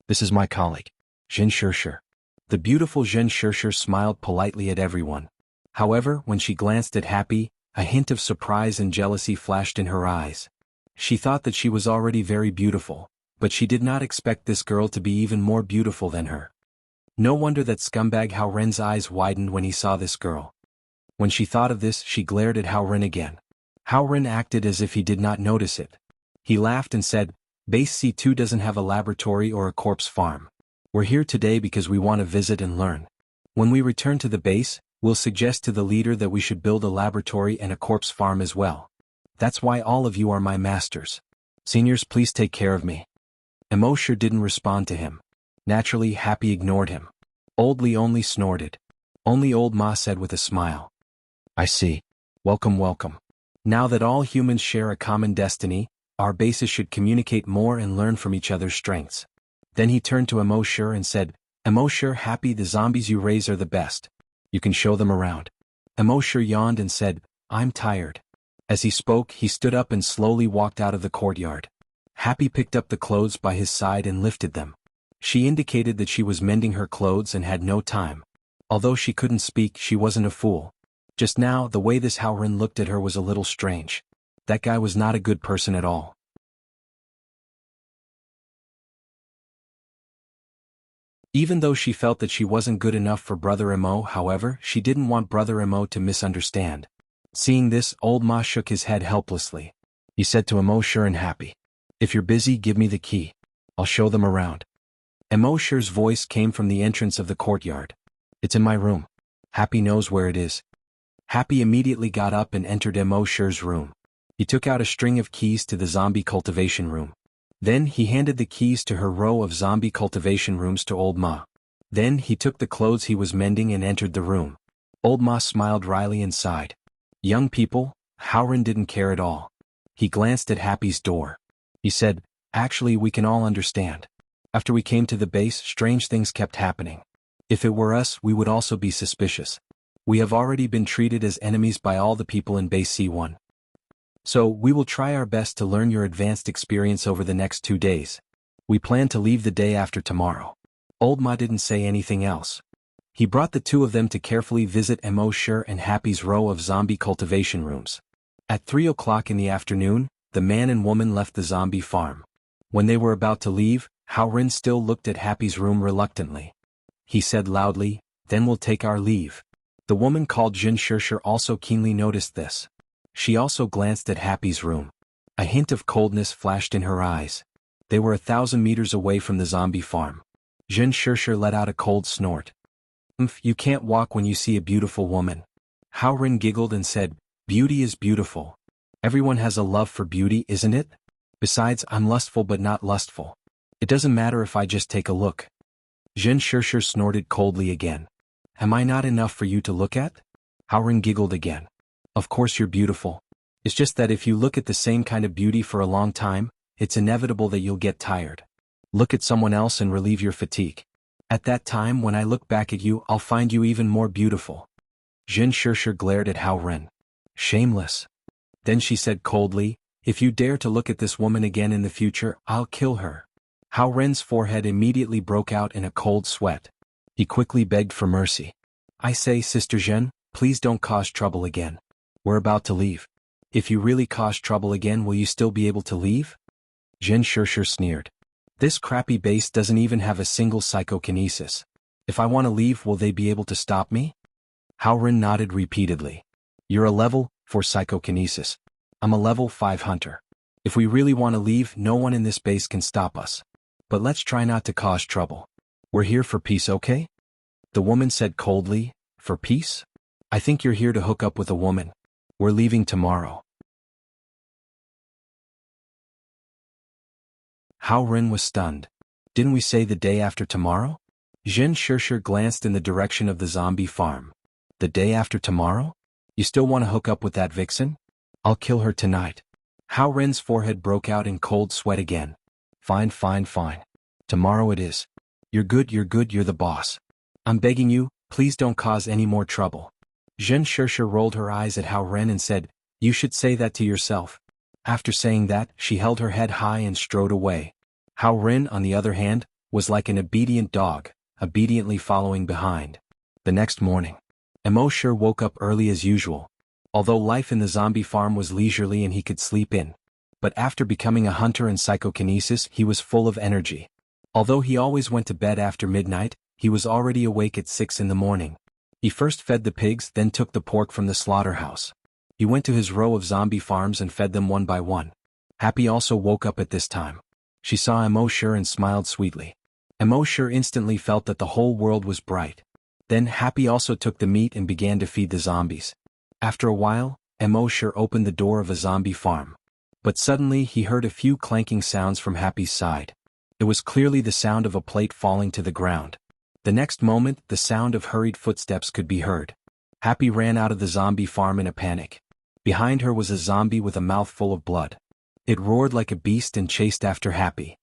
This is my colleague, Jin Shirshir. The beautiful Jin Shirshir smiled politely at everyone. However, when she glanced at Happy, a hint of surprise and jealousy flashed in her eyes. She thought that she was already very beautiful, but she did not expect this girl to be even more beautiful than her. No wonder that scumbag Hao Ren's eyes widened when he saw this girl. When she thought of this, she glared at Hao Ren again. Hao Ren acted as if he did not notice it. He laughed and said, Base C2 doesn't have a laboratory or a corpse farm. We're here today because we want to visit and learn. When we return to the base, we'll suggest to the leader that we should build a laboratory and a corpse farm as well. That's why all of you are my masters. Seniors, please take care of me. Emosher didn't respond to him. Naturally, Happy ignored him. Old Li only snorted. Only Old Ma said with a smile. I see. Welcome, welcome. Now that all humans share a common destiny, our bases should communicate more and learn from each other's strengths. Then he turned to Emosher and said, Emosher, Happy, the zombies you raise are the best. You can show them around. Emosher yawned and said, I'm tired. As he spoke, he stood up and slowly walked out of the courtyard. Happy picked up the clothes by his side and lifted them. She indicated that she was mending her clothes and had no time. Although she couldn't speak, she wasn't a fool. Just now, the way this Hao Ren looked at her was a little strange. That guy was not a good person at all. Even though she felt that she wasn't good enough for Brother Mo, however, she didn't want Brother Mo to misunderstand. Seeing this, Old Ma shook his head helplessly. He said to Emosher and Happy, If you're busy, give me the key. I'll show them around. Emosher's voice came from the entrance of the courtyard. It's in my room. Happy knows where it is. Happy immediately got up and entered Emosher's room. He took out a string of keys to the zombie cultivation room. Then he handed the keys to her row of zombie cultivation rooms to Old Ma. Then he took the clothes he was mending and entered the room. Old Ma smiled wryly and sighed. Young people, Hao Ren didn't care at all. He glanced at Happy's door. He said, Actually, we can all understand. After we came to the base, strange things kept happening. If it were us, we would also be suspicious. We have already been treated as enemies by all the people in base C1. So, we will try our best to learn your advanced experience over the next 2 days. We plan to leave the day after tomorrow. Old Ma didn't say anything else. He brought the two of them to carefully visit Emosher and Happy's row of zombie cultivation rooms. At 3 o'clock in the afternoon, the man and woman left the zombie farm. When they were about to leave, Hao Ren still looked at Happy's room reluctantly. He said loudly, Then we'll take our leave. The woman called Jin Shirshir also keenly noticed this. She also glanced at Happy's room. A hint of coldness flashed in her eyes. They were 1,000 meters away from the zombie farm. Jin Shirshir let out a cold snort. You can't walk when you see a beautiful woman. Hao Ren giggled and said, Beauty is beautiful. Everyone has a love for beauty, isn't it? Besides, I'm lustful but not lustful. It doesn't matter if I just take a look. Jin Shirshir snorted coldly again. Am I not enough for you to look at? Hao Ren giggled again. Of course you're beautiful. It's just that if you look at the same kind of beauty for a long time, it's inevitable that you'll get tired. Look at someone else and relieve your fatigue. At that time, when I look back at you, I'll find you even more beautiful. Jin Shirshir glared at Hao Ren. Shameless. Then she said coldly, If you dare to look at this woman again in the future, I'll kill her. Hao Ren's forehead immediately broke out in a cold sweat. He quickly begged for mercy. I say, Sister Zhen, please don't cause trouble again. We're about to leave. If you really cause trouble again, will you still be able to leave? Jin Shirshir sneered. This crappy base doesn't even have a single psychokinesis. If I want to leave, will they be able to stop me? Hao Ren nodded repeatedly. You're a level 4 psychokinesis. I'm a level 5 hunter. If we really want to leave, no one in this base can stop us. But let's try not to cause trouble. We're here for peace, okay? The woman said coldly, For peace? I think you're here to hook up with a woman. We're leaving tomorrow. Hao Ren was stunned. Didn't we say the day after tomorrow? Jin Shirshir glanced in the direction of the zombie farm. The day after tomorrow? You still want to hook up with that vixen? I'll kill her tonight. Hao Ren's forehead broke out in cold sweat again. Fine, fine, fine. Tomorrow it is. You're good, you're the boss. I'm begging you, please don't cause any more trouble. Jin Shirshir rolled her eyes at Hao Ren and said, You should say that to yourself. After saying that, she held her head high and strode away. Hao Rin, on the other hand, was like an obedient dog, obediently following behind. The next morning, Emosher woke up early as usual. Although life in the zombie farm was leisurely and he could sleep in. But after becoming a hunter in psychokinesis, he was full of energy. Although he always went to bed after midnight, he was already awake at 6 in the morning. He first fed the pigs, then took the pork from the slaughterhouse. He went to his row of zombie farms and fed them one by one. Happy also woke up at this time. She saw Emosher and smiled sweetly. Emosher instantly felt that the whole world was bright. Then Happy also took the meat and began to feed the zombies. After a while, Emosher opened the door of a zombie farm. But suddenly he heard a few clanking sounds from Happy's side. It was clearly the sound of a plate falling to the ground. The next moment, the sound of hurried footsteps could be heard. Happy ran out of the zombie farm in a panic. Behind her was a zombie with a mouth full of blood. It roared like a beast and chased after Happy.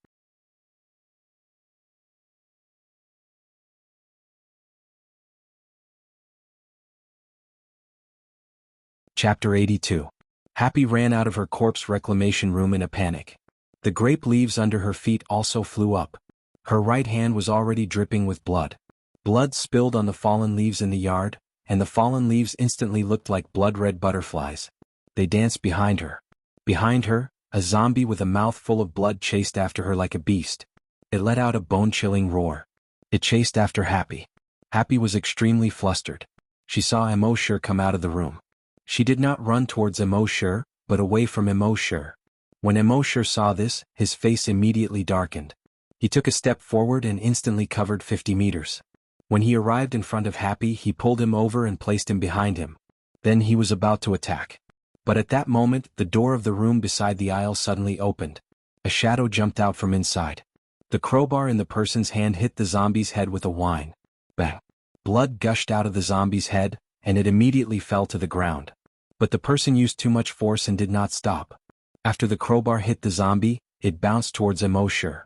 Chapter 82. Happy ran out of her corpse reclamation room in a panic. The grape leaves under her feet also flew up. Her right hand was already dripping with blood. Blood spilled on the fallen leaves in the yard, and the fallen leaves instantly looked like blood-red butterflies. They danced behind her. Behind her, a zombie with a mouth full of blood chased after her like a beast. It let out a bone-chilling roar. It chased after Happy. Happy was extremely flustered. She saw Emosher come out of the room. She did not run towards Emosher, but away from Emosher. When Emosher saw this, his face immediately darkened. He took a step forward and instantly covered 50 meters. When he arrived in front of Happy, he pulled him over and placed him behind him. Then he was about to attack. But at that moment, the door of the room beside the aisle suddenly opened. A shadow jumped out from inside. The crowbar in the person's hand hit the zombie's head with a whine. Bang! Blood gushed out of the zombie's head, and it immediately fell to the ground. But the person used too much force and did not stop. After the crowbar hit the zombie, it bounced towards Emosher.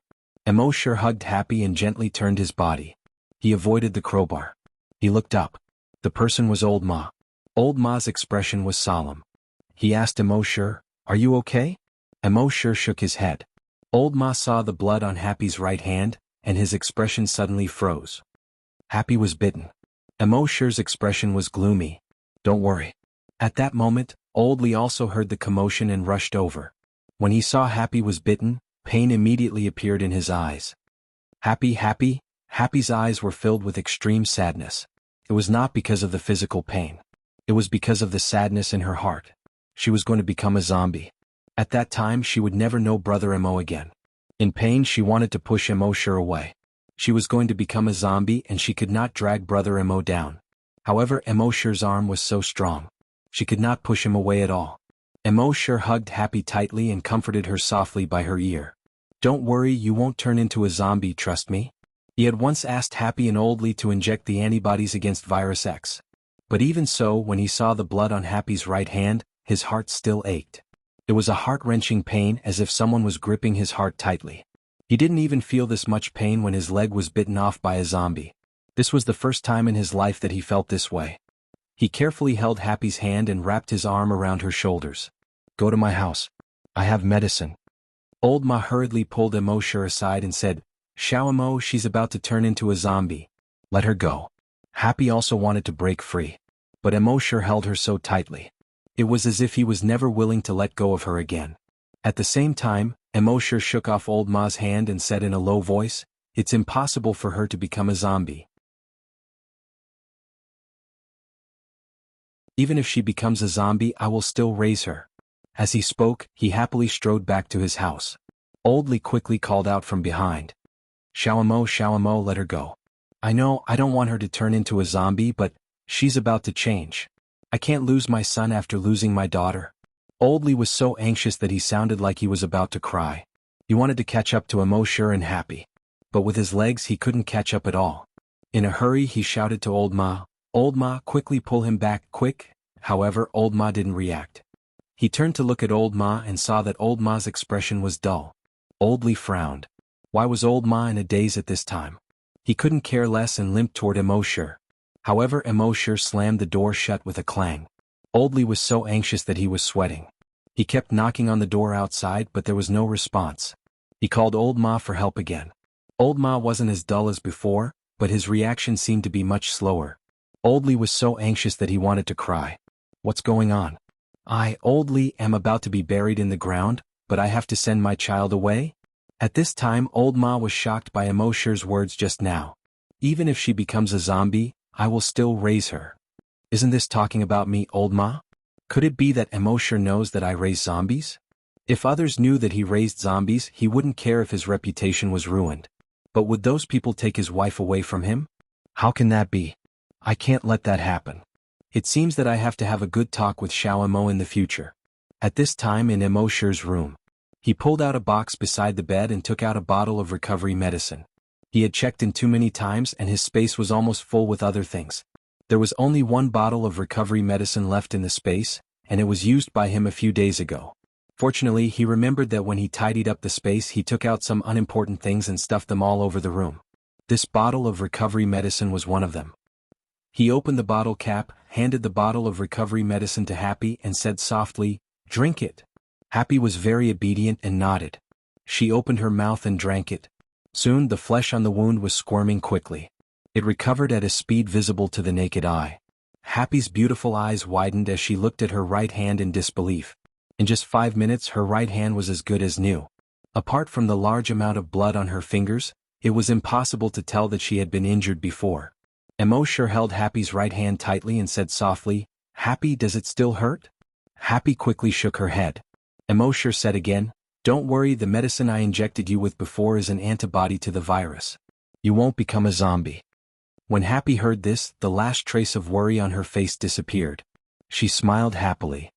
Emosher hugged Happy and gently turned his body. He avoided the crowbar. He looked up. The person was Old Ma. Old Ma's expression was solemn. He asked Emosher, "Are you okay?" Emosher shook his head. Old Ma saw the blood on Happy's right hand, and his expression suddenly froze. Happy was bitten. Emosher's expression was gloomy. "Don't worry." At that moment, Old Lee also heard the commotion and rushed over. When he saw Happy was bitten, pain immediately appeared in his eyes. Happy's eyes were filled with extreme sadness. It was not because of the physical pain. It was because of the sadness in her heart. She was going to become a zombie. At that time she would never know Brother Emo again. In pain she wanted to push Emosher away. She was going to become a zombie and she could not drag Brother Emo down. However, Emosher's arm was so strong. She could not push him away at all. Emosher hugged Happy tightly and comforted her softly by her ear. "Don't worry, you won't turn into a zombie, trust me." He had once asked Happy and Old Lee to inject the antibodies against Virus X. But even so, when he saw the blood on Happy's right hand, his heart still ached. It was a heart-wrenching pain, as if someone was gripping his heart tightly. He didn't even feel this much pain when his leg was bitten off by a zombie. This was the first time in his life that he felt this way. He carefully held Happy's hand and wrapped his arm around her shoulders. "Go to my house. I have medicine." Old Ma hurriedly pulled Emosher aside and said, "Xiao Emo, she's about to turn into a zombie. Let her go." Happy also wanted to break free. But Emosher held her so tightly. It was as if he was never willing to let go of her again. At the same time, Emosher shook off Old Ma's hand and said in a low voice, "It's impossible for her to become a zombie. Even if she becomes a zombie, I will still raise her." As he spoke, he happily strode back to his house. Old Lee quickly called out from behind, Xiao Emo, let her go. I know I don't want her to turn into a zombie, but she's about to change. I can't lose my son after losing my daughter." Old Lee was so anxious that he sounded like he was about to cry. He wanted to catch up to Emosher and Happy. But with his legs he couldn't catch up at all. In a hurry he shouted to Old Ma, "Old Ma, quickly pull him back, quick." However, Old Ma didn't react. He turned to look at Old Ma and saw that Old Ma's expression was dull. Old Lee frowned. Why was Old Ma in a daze at this time? He couldn't care less and limped toward Emosher. However, Emosher slammed the door shut with a clang. Old Lee was so anxious that he was sweating. He kept knocking on the door outside but there was no response. He called Old Ma for help again. Old Ma wasn't as dull as before, but his reaction seemed to be much slower. Old Li was so anxious that he wanted to cry. What's going on? I, Old Li, am about to be buried in the ground, but I have to send my child away? At this time Old Ma was shocked by Emosher's words just now. Even if she becomes a zombie, I will still raise her. Isn't this talking about me, Old Ma? Could it be that Emosher knows that I raise zombies? If others knew that he raised zombies, he wouldn't care if his reputation was ruined. But would those people take his wife away from him? How can that be? I can't let that happen. It seems that I have to have a good talk with Xiao Emo in the future. At this time in Emosher's room, he pulled out a box beside the bed and took out a bottle of recovery medicine. He had checked in too many times and his space was almost full with other things. There was only one bottle of recovery medicine left in the space, and it was used by him a few days ago. Fortunately, he remembered that when he tidied up the space he took out some unimportant things and stuffed them all over the room. This bottle of recovery medicine was one of them. He opened the bottle cap, handed the bottle of recovery medicine to Happy and said softly, "Drink it." Happy was very obedient and nodded. She opened her mouth and drank it. Soon the flesh on the wound was squirming quickly. It recovered at a speed visible to the naked eye. Happy's beautiful eyes widened as she looked at her right hand in disbelief. In just 5 minutes her right hand was as good as new. Apart from the large amount of blood on her fingers, it was impossible to tell that she had been injured before. Emosher held Happy's right hand tightly and said softly, "Happy, does it still hurt?" Happy quickly shook her head. Emosher said again, "Don't worry, the medicine I injected you with before is an antibody to the virus. You won't become a zombie." When Happy heard this, the last trace of worry on her face disappeared. She smiled happily.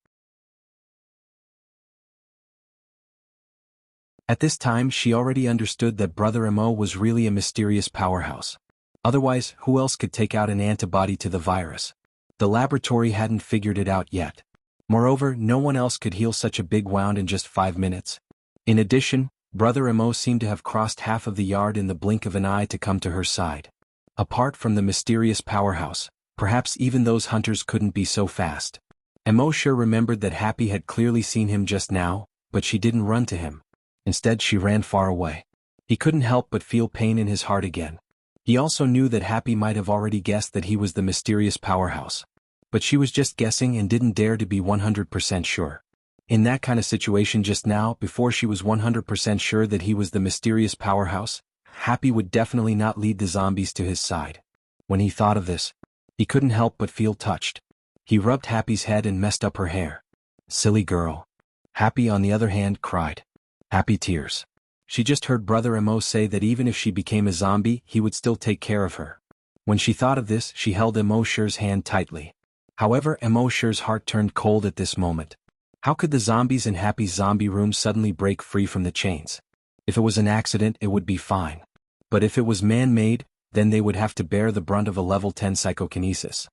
At this time she already understood that Brother Emo was really a mysterious powerhouse. Otherwise, who else could take out an antibody to the virus? The laboratory hadn't figured it out yet. Moreover, no one else could heal such a big wound in just 5 minutes. In addition, Brother Emo seemed to have crossed half of the yard in the blink of an eye to come to her side. Apart from the mysterious powerhouse, perhaps even those hunters couldn't be so fast. Emosher remembered that Happy had clearly seen him just now, but she didn't run to him. Instead she ran far away. He couldn't help but feel pain in his heart again. He also knew that Happy might have already guessed that he was the mysterious powerhouse. But she was just guessing and didn't dare to be 100% sure. In that kind of situation just now, before she was 100% sure that he was the mysterious powerhouse, Happy would definitely not lead the zombies to his side. When he thought of this, he couldn't help but feel touched. He rubbed Happy's head and messed up her hair. Silly girl. Happy, on the other hand, cried. Happy tears. She just heard Brother Emo say that even if she became a zombie, he would still take care of her. When she thought of this, she held Emosher's hand tightly. However, Emosher's heart turned cold at this moment. How could the zombies in Happy's zombie room suddenly break free from the chains? If it was an accident, it would be fine. But if it was man-made, then they would have to bear the brunt of a level 10 psychokinesis.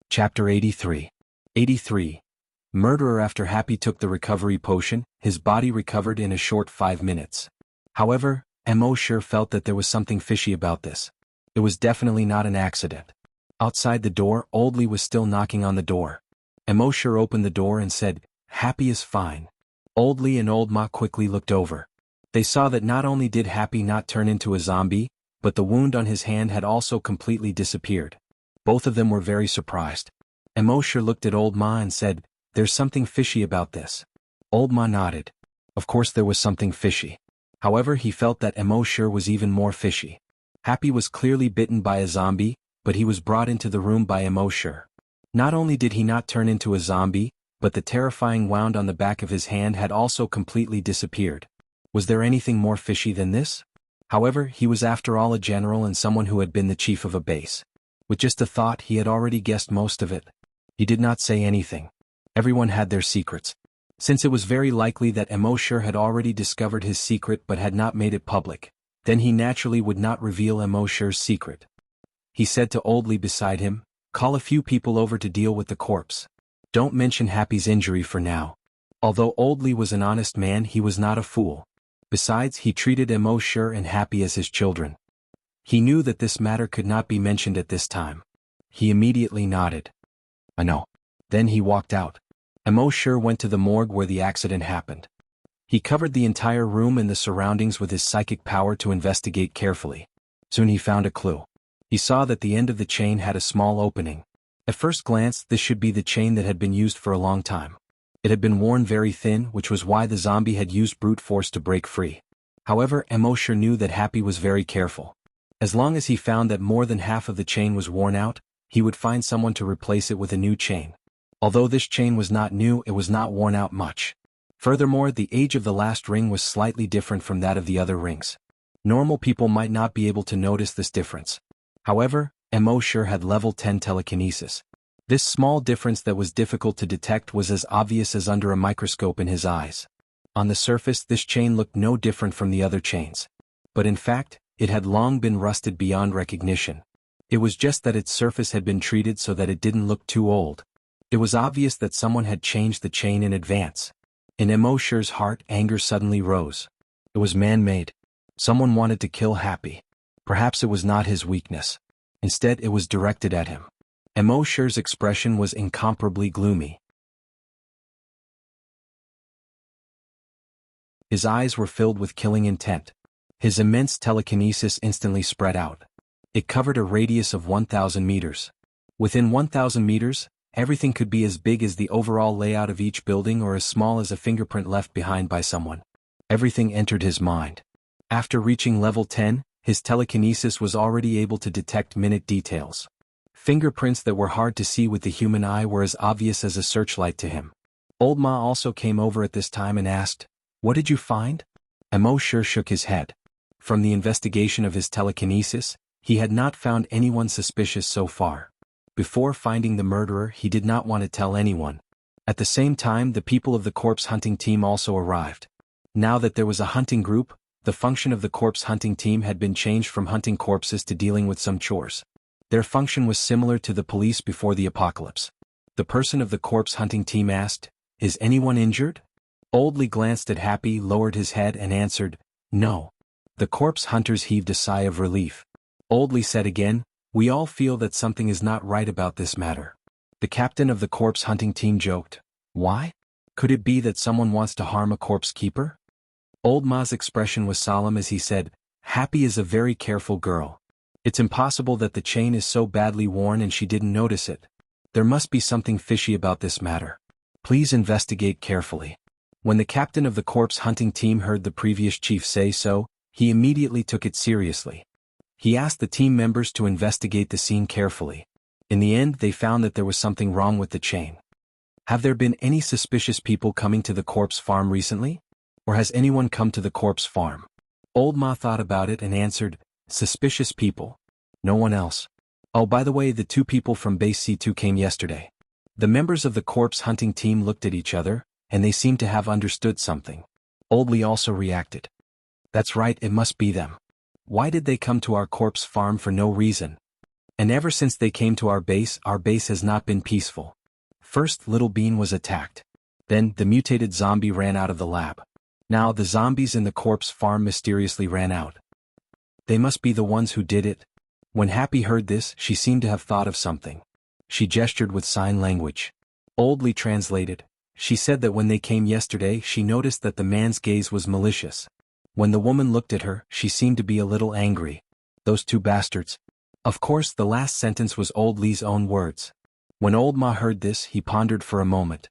Chapter 83. 83. Murderer. After Happy took the recovery potion, his body recovered in a short 5 minutes. However, Emosher felt that there was something fishy about this. It was definitely not an accident. Outside the door, Old Li was still knocking on the door. Emosher opened the door and said, "Happy is fine." Old Li and Old Ma quickly looked over. They saw that not only did Happy not turn into a zombie, but the wound on his hand had also completely disappeared. Both of them were very surprised. Emosher looked at Old Ma and said, "There's something fishy about this." Old Ma nodded. Of course there was something fishy. However, he felt that Emosher was even more fishy. Happy was clearly bitten by a zombie, but he was brought into the room by Emosher. Not only did he not turn into a zombie, but the terrifying wound on the back of his hand had also completely disappeared. Was there anything more fishy than this? However, he was after all a general and someone who had been the chief of a base. With just a thought, he had already guessed most of it. He did not say anything. Everyone had their secrets. Since it was very likely that Emosher had already discovered his secret but had not made it public, then he naturally would not reveal Emosher's secret. He said to Old Li beside him, "Call a few people over to deal with the corpse. Don't mention Happy's injury for now." Although Old Li was an honest man, he was not a fool. Besides, he treated Emosher and Happy as his children. He knew that this matter could not be mentioned at this time. He immediately nodded. I know. Then he walked out. Emosure went to the morgue where the accident happened. He covered the entire room and the surroundings with his psychic power to investigate carefully. Soon he found a clue. He saw that the end of the chain had a small opening. At first glance, this should be the chain that had been used for a long time. It had been worn very thin, which was why the zombie had used brute force to break free. However, Emosure knew that Happy was very careful. As long as he found that more than half of the chain was worn out, he would find someone to replace it with a new chain. Although this chain was not new, it was not worn out much. Furthermore, the age of the last ring was slightly different from that of the other rings. Normal people might not be able to notice this difference. However, Emosure had level 10 telekinesis. This small difference that was difficult to detect was as obvious as under a microscope in his eyes. On the surface, this chain looked no different from the other chains. But in fact, it had long been rusted beyond recognition. It was just that its surface had been treated so that it didn't look too old. It was obvious that someone had changed the chain in advance. In Emosure's heart, anger suddenly rose. It was man-made. Someone wanted to kill Happy. Perhaps it was not his weakness. Instead, it was directed at him. Emosure's expression was incomparably gloomy. His eyes were filled with killing intent. His immense telekinesis instantly spread out. It covered a radius of 1,000 meters. Within 1,000 meters, everything could be as big as the overall layout of each building or as small as a fingerprint left behind by someone. Everything entered his mind. After reaching level 10, his telekinesis was already able to detect minute details. Fingerprints that were hard to see with the human eye were as obvious as a searchlight to him. Old Ma also came over at this time and asked, "What did you find?" Emosure shook his head. From the investigation of his telekinesis, he had not found anyone suspicious so far. Before finding the murderer, he did not want to tell anyone. At the same time, the people of the corpse hunting team also arrived. Now that there was a hunting group, the function of the corpse hunting team had been changed from hunting corpses to dealing with some chores. Their function was similar to the police before the apocalypse. The person of the corpse hunting team asked, "Is anyone injured?" Oldly glanced at Happy, lowered his head and answered, "No." The corpse hunters heaved a sigh of relief. Oldly said again, "We all feel that something is not right about this matter." The captain of the corpse hunting team joked, "Why? Could it be that someone wants to harm a corpse keeper?" Old Ma's expression was solemn as he said, "Happy is a very careful girl. It's impossible that the chain is so badly worn and she didn't notice it. There must be something fishy about this matter. Please investigate carefully." When the captain of the corpse hunting team heard the previous chief say so, he immediately took it seriously. He asked the team members to investigate the scene carefully. In the end, they found that there was something wrong with the chain. "Have there been any suspicious people coming to the corpse farm recently? Or has anyone come to the corpse farm?" Old Ma thought about it and answered, "Suspicious people? No one else. Oh, by the way, the two people from base C2 came yesterday." The members of the corpse hunting team looked at each other, and they seemed to have understood something. Oldly also reacted. "That's right, it must be them. Why did they come to our corpse farm for no reason? And ever since they came to our base has not been peaceful. First, Little Bean was attacked. Then, the mutated zombie ran out of the lab. Now, the zombies in the corpse farm mysteriously ran out. They must be the ones who did it." When Happy heard this, she seemed to have thought of something. She gestured with sign language. Oldly translated. She said that when they came yesterday, she noticed that the man's gaze was malicious. When the woman looked at her, she seemed to be a little angry. "Those two bastards." Of course, the last sentence was Old Lee's own words. When Old Ma heard this, he pondered for a moment.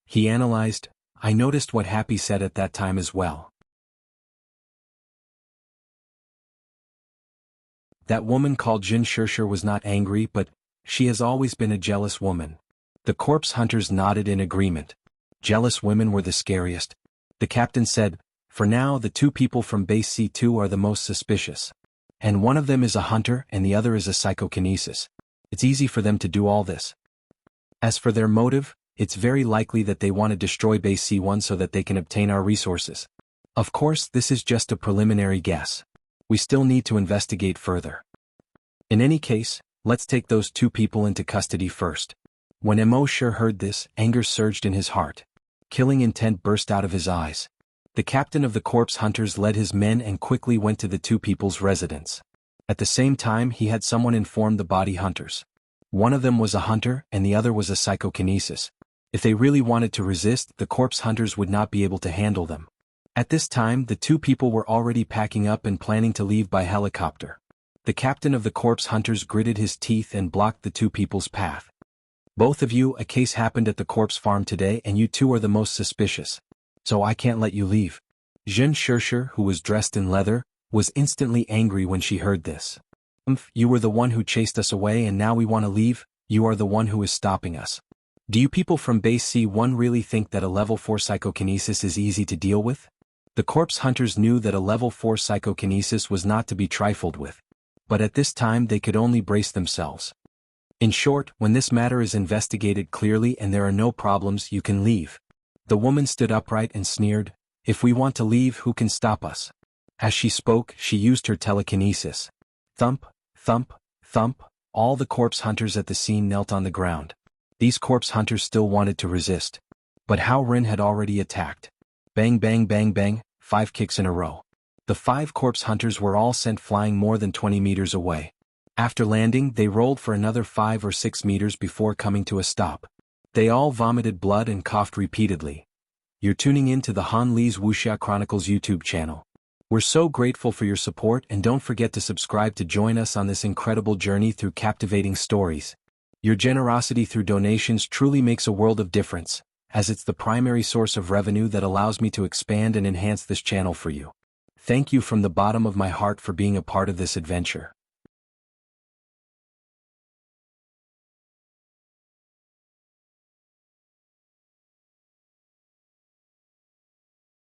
He analyzed, "I noticed what Happy said at that time as well. That woman called Jin Shirshir was not angry, but she has always been a jealous woman." The corpse hunters nodded in agreement. Jealous women were the scariest. The captain said, "For now, the two people from base C2 are the most suspicious. And one of them is a hunter and the other is a psychokinesis. It's easy for them to do all this. As for their motive, it's very likely that they want to destroy base C1 so that they can obtain our resources. Of course, this is just a preliminary guess. We still need to investigate further. In any case, let's take those two people into custody first." When Emosure heard this, anger surged in his heart. Killing intent burst out of his eyes. The captain of the corpse hunters led his men and quickly went to the two people's residence. At the same time, he had someone inform the body hunters. One of them was a hunter and the other was a psychokinesis. If they really wanted to resist, the corpse hunters would not be able to handle them. At this time, the two people were already packing up and planning to leave by helicopter. The captain of the corpse hunters gritted his teeth and blocked the two people's path. Both of you, a case happened at the corpse farm today and you two are the most suspicious. So I can't let you leave. Zhen Shershir, who was dressed in leather, was instantly angry when she heard this. You were the one who chased us away and now we want to leave, you are the one who is stopping us. Do you people from Base C1 really think that a level 4 psychokinesis is easy to deal with? The corpse hunters knew that a level 4 psychokinesis was not to be trifled with. But at this time they could only brace themselves. In short, when this matter is investigated clearly and there are no problems, you can leave. The woman stood upright and sneered, if we want to leave, who can stop us? As she spoke, she used her telekinesis. Thump, thump, thump, all the corpse hunters at the scene knelt on the ground. These corpse hunters still wanted to resist. But Hao Rin had already attacked. Bang bang bang bang, 5 kicks in a row. The 5 corpse hunters were all sent flying more than 20 meters away. After landing, they rolled for another 5 or 6 meters before coming to a stop. They all vomited blood and coughed repeatedly. You're tuning in to the Han Li's Wuxia Chronicles YouTube channel. We're so grateful for your support and don't forget to subscribe to join us on this incredible journey through captivating stories. Your generosity through donations truly makes a world of difference, as it's the primary source of revenue that allows me to expand and enhance this channel for you. Thank you from the bottom of my heart for being a part of this adventure.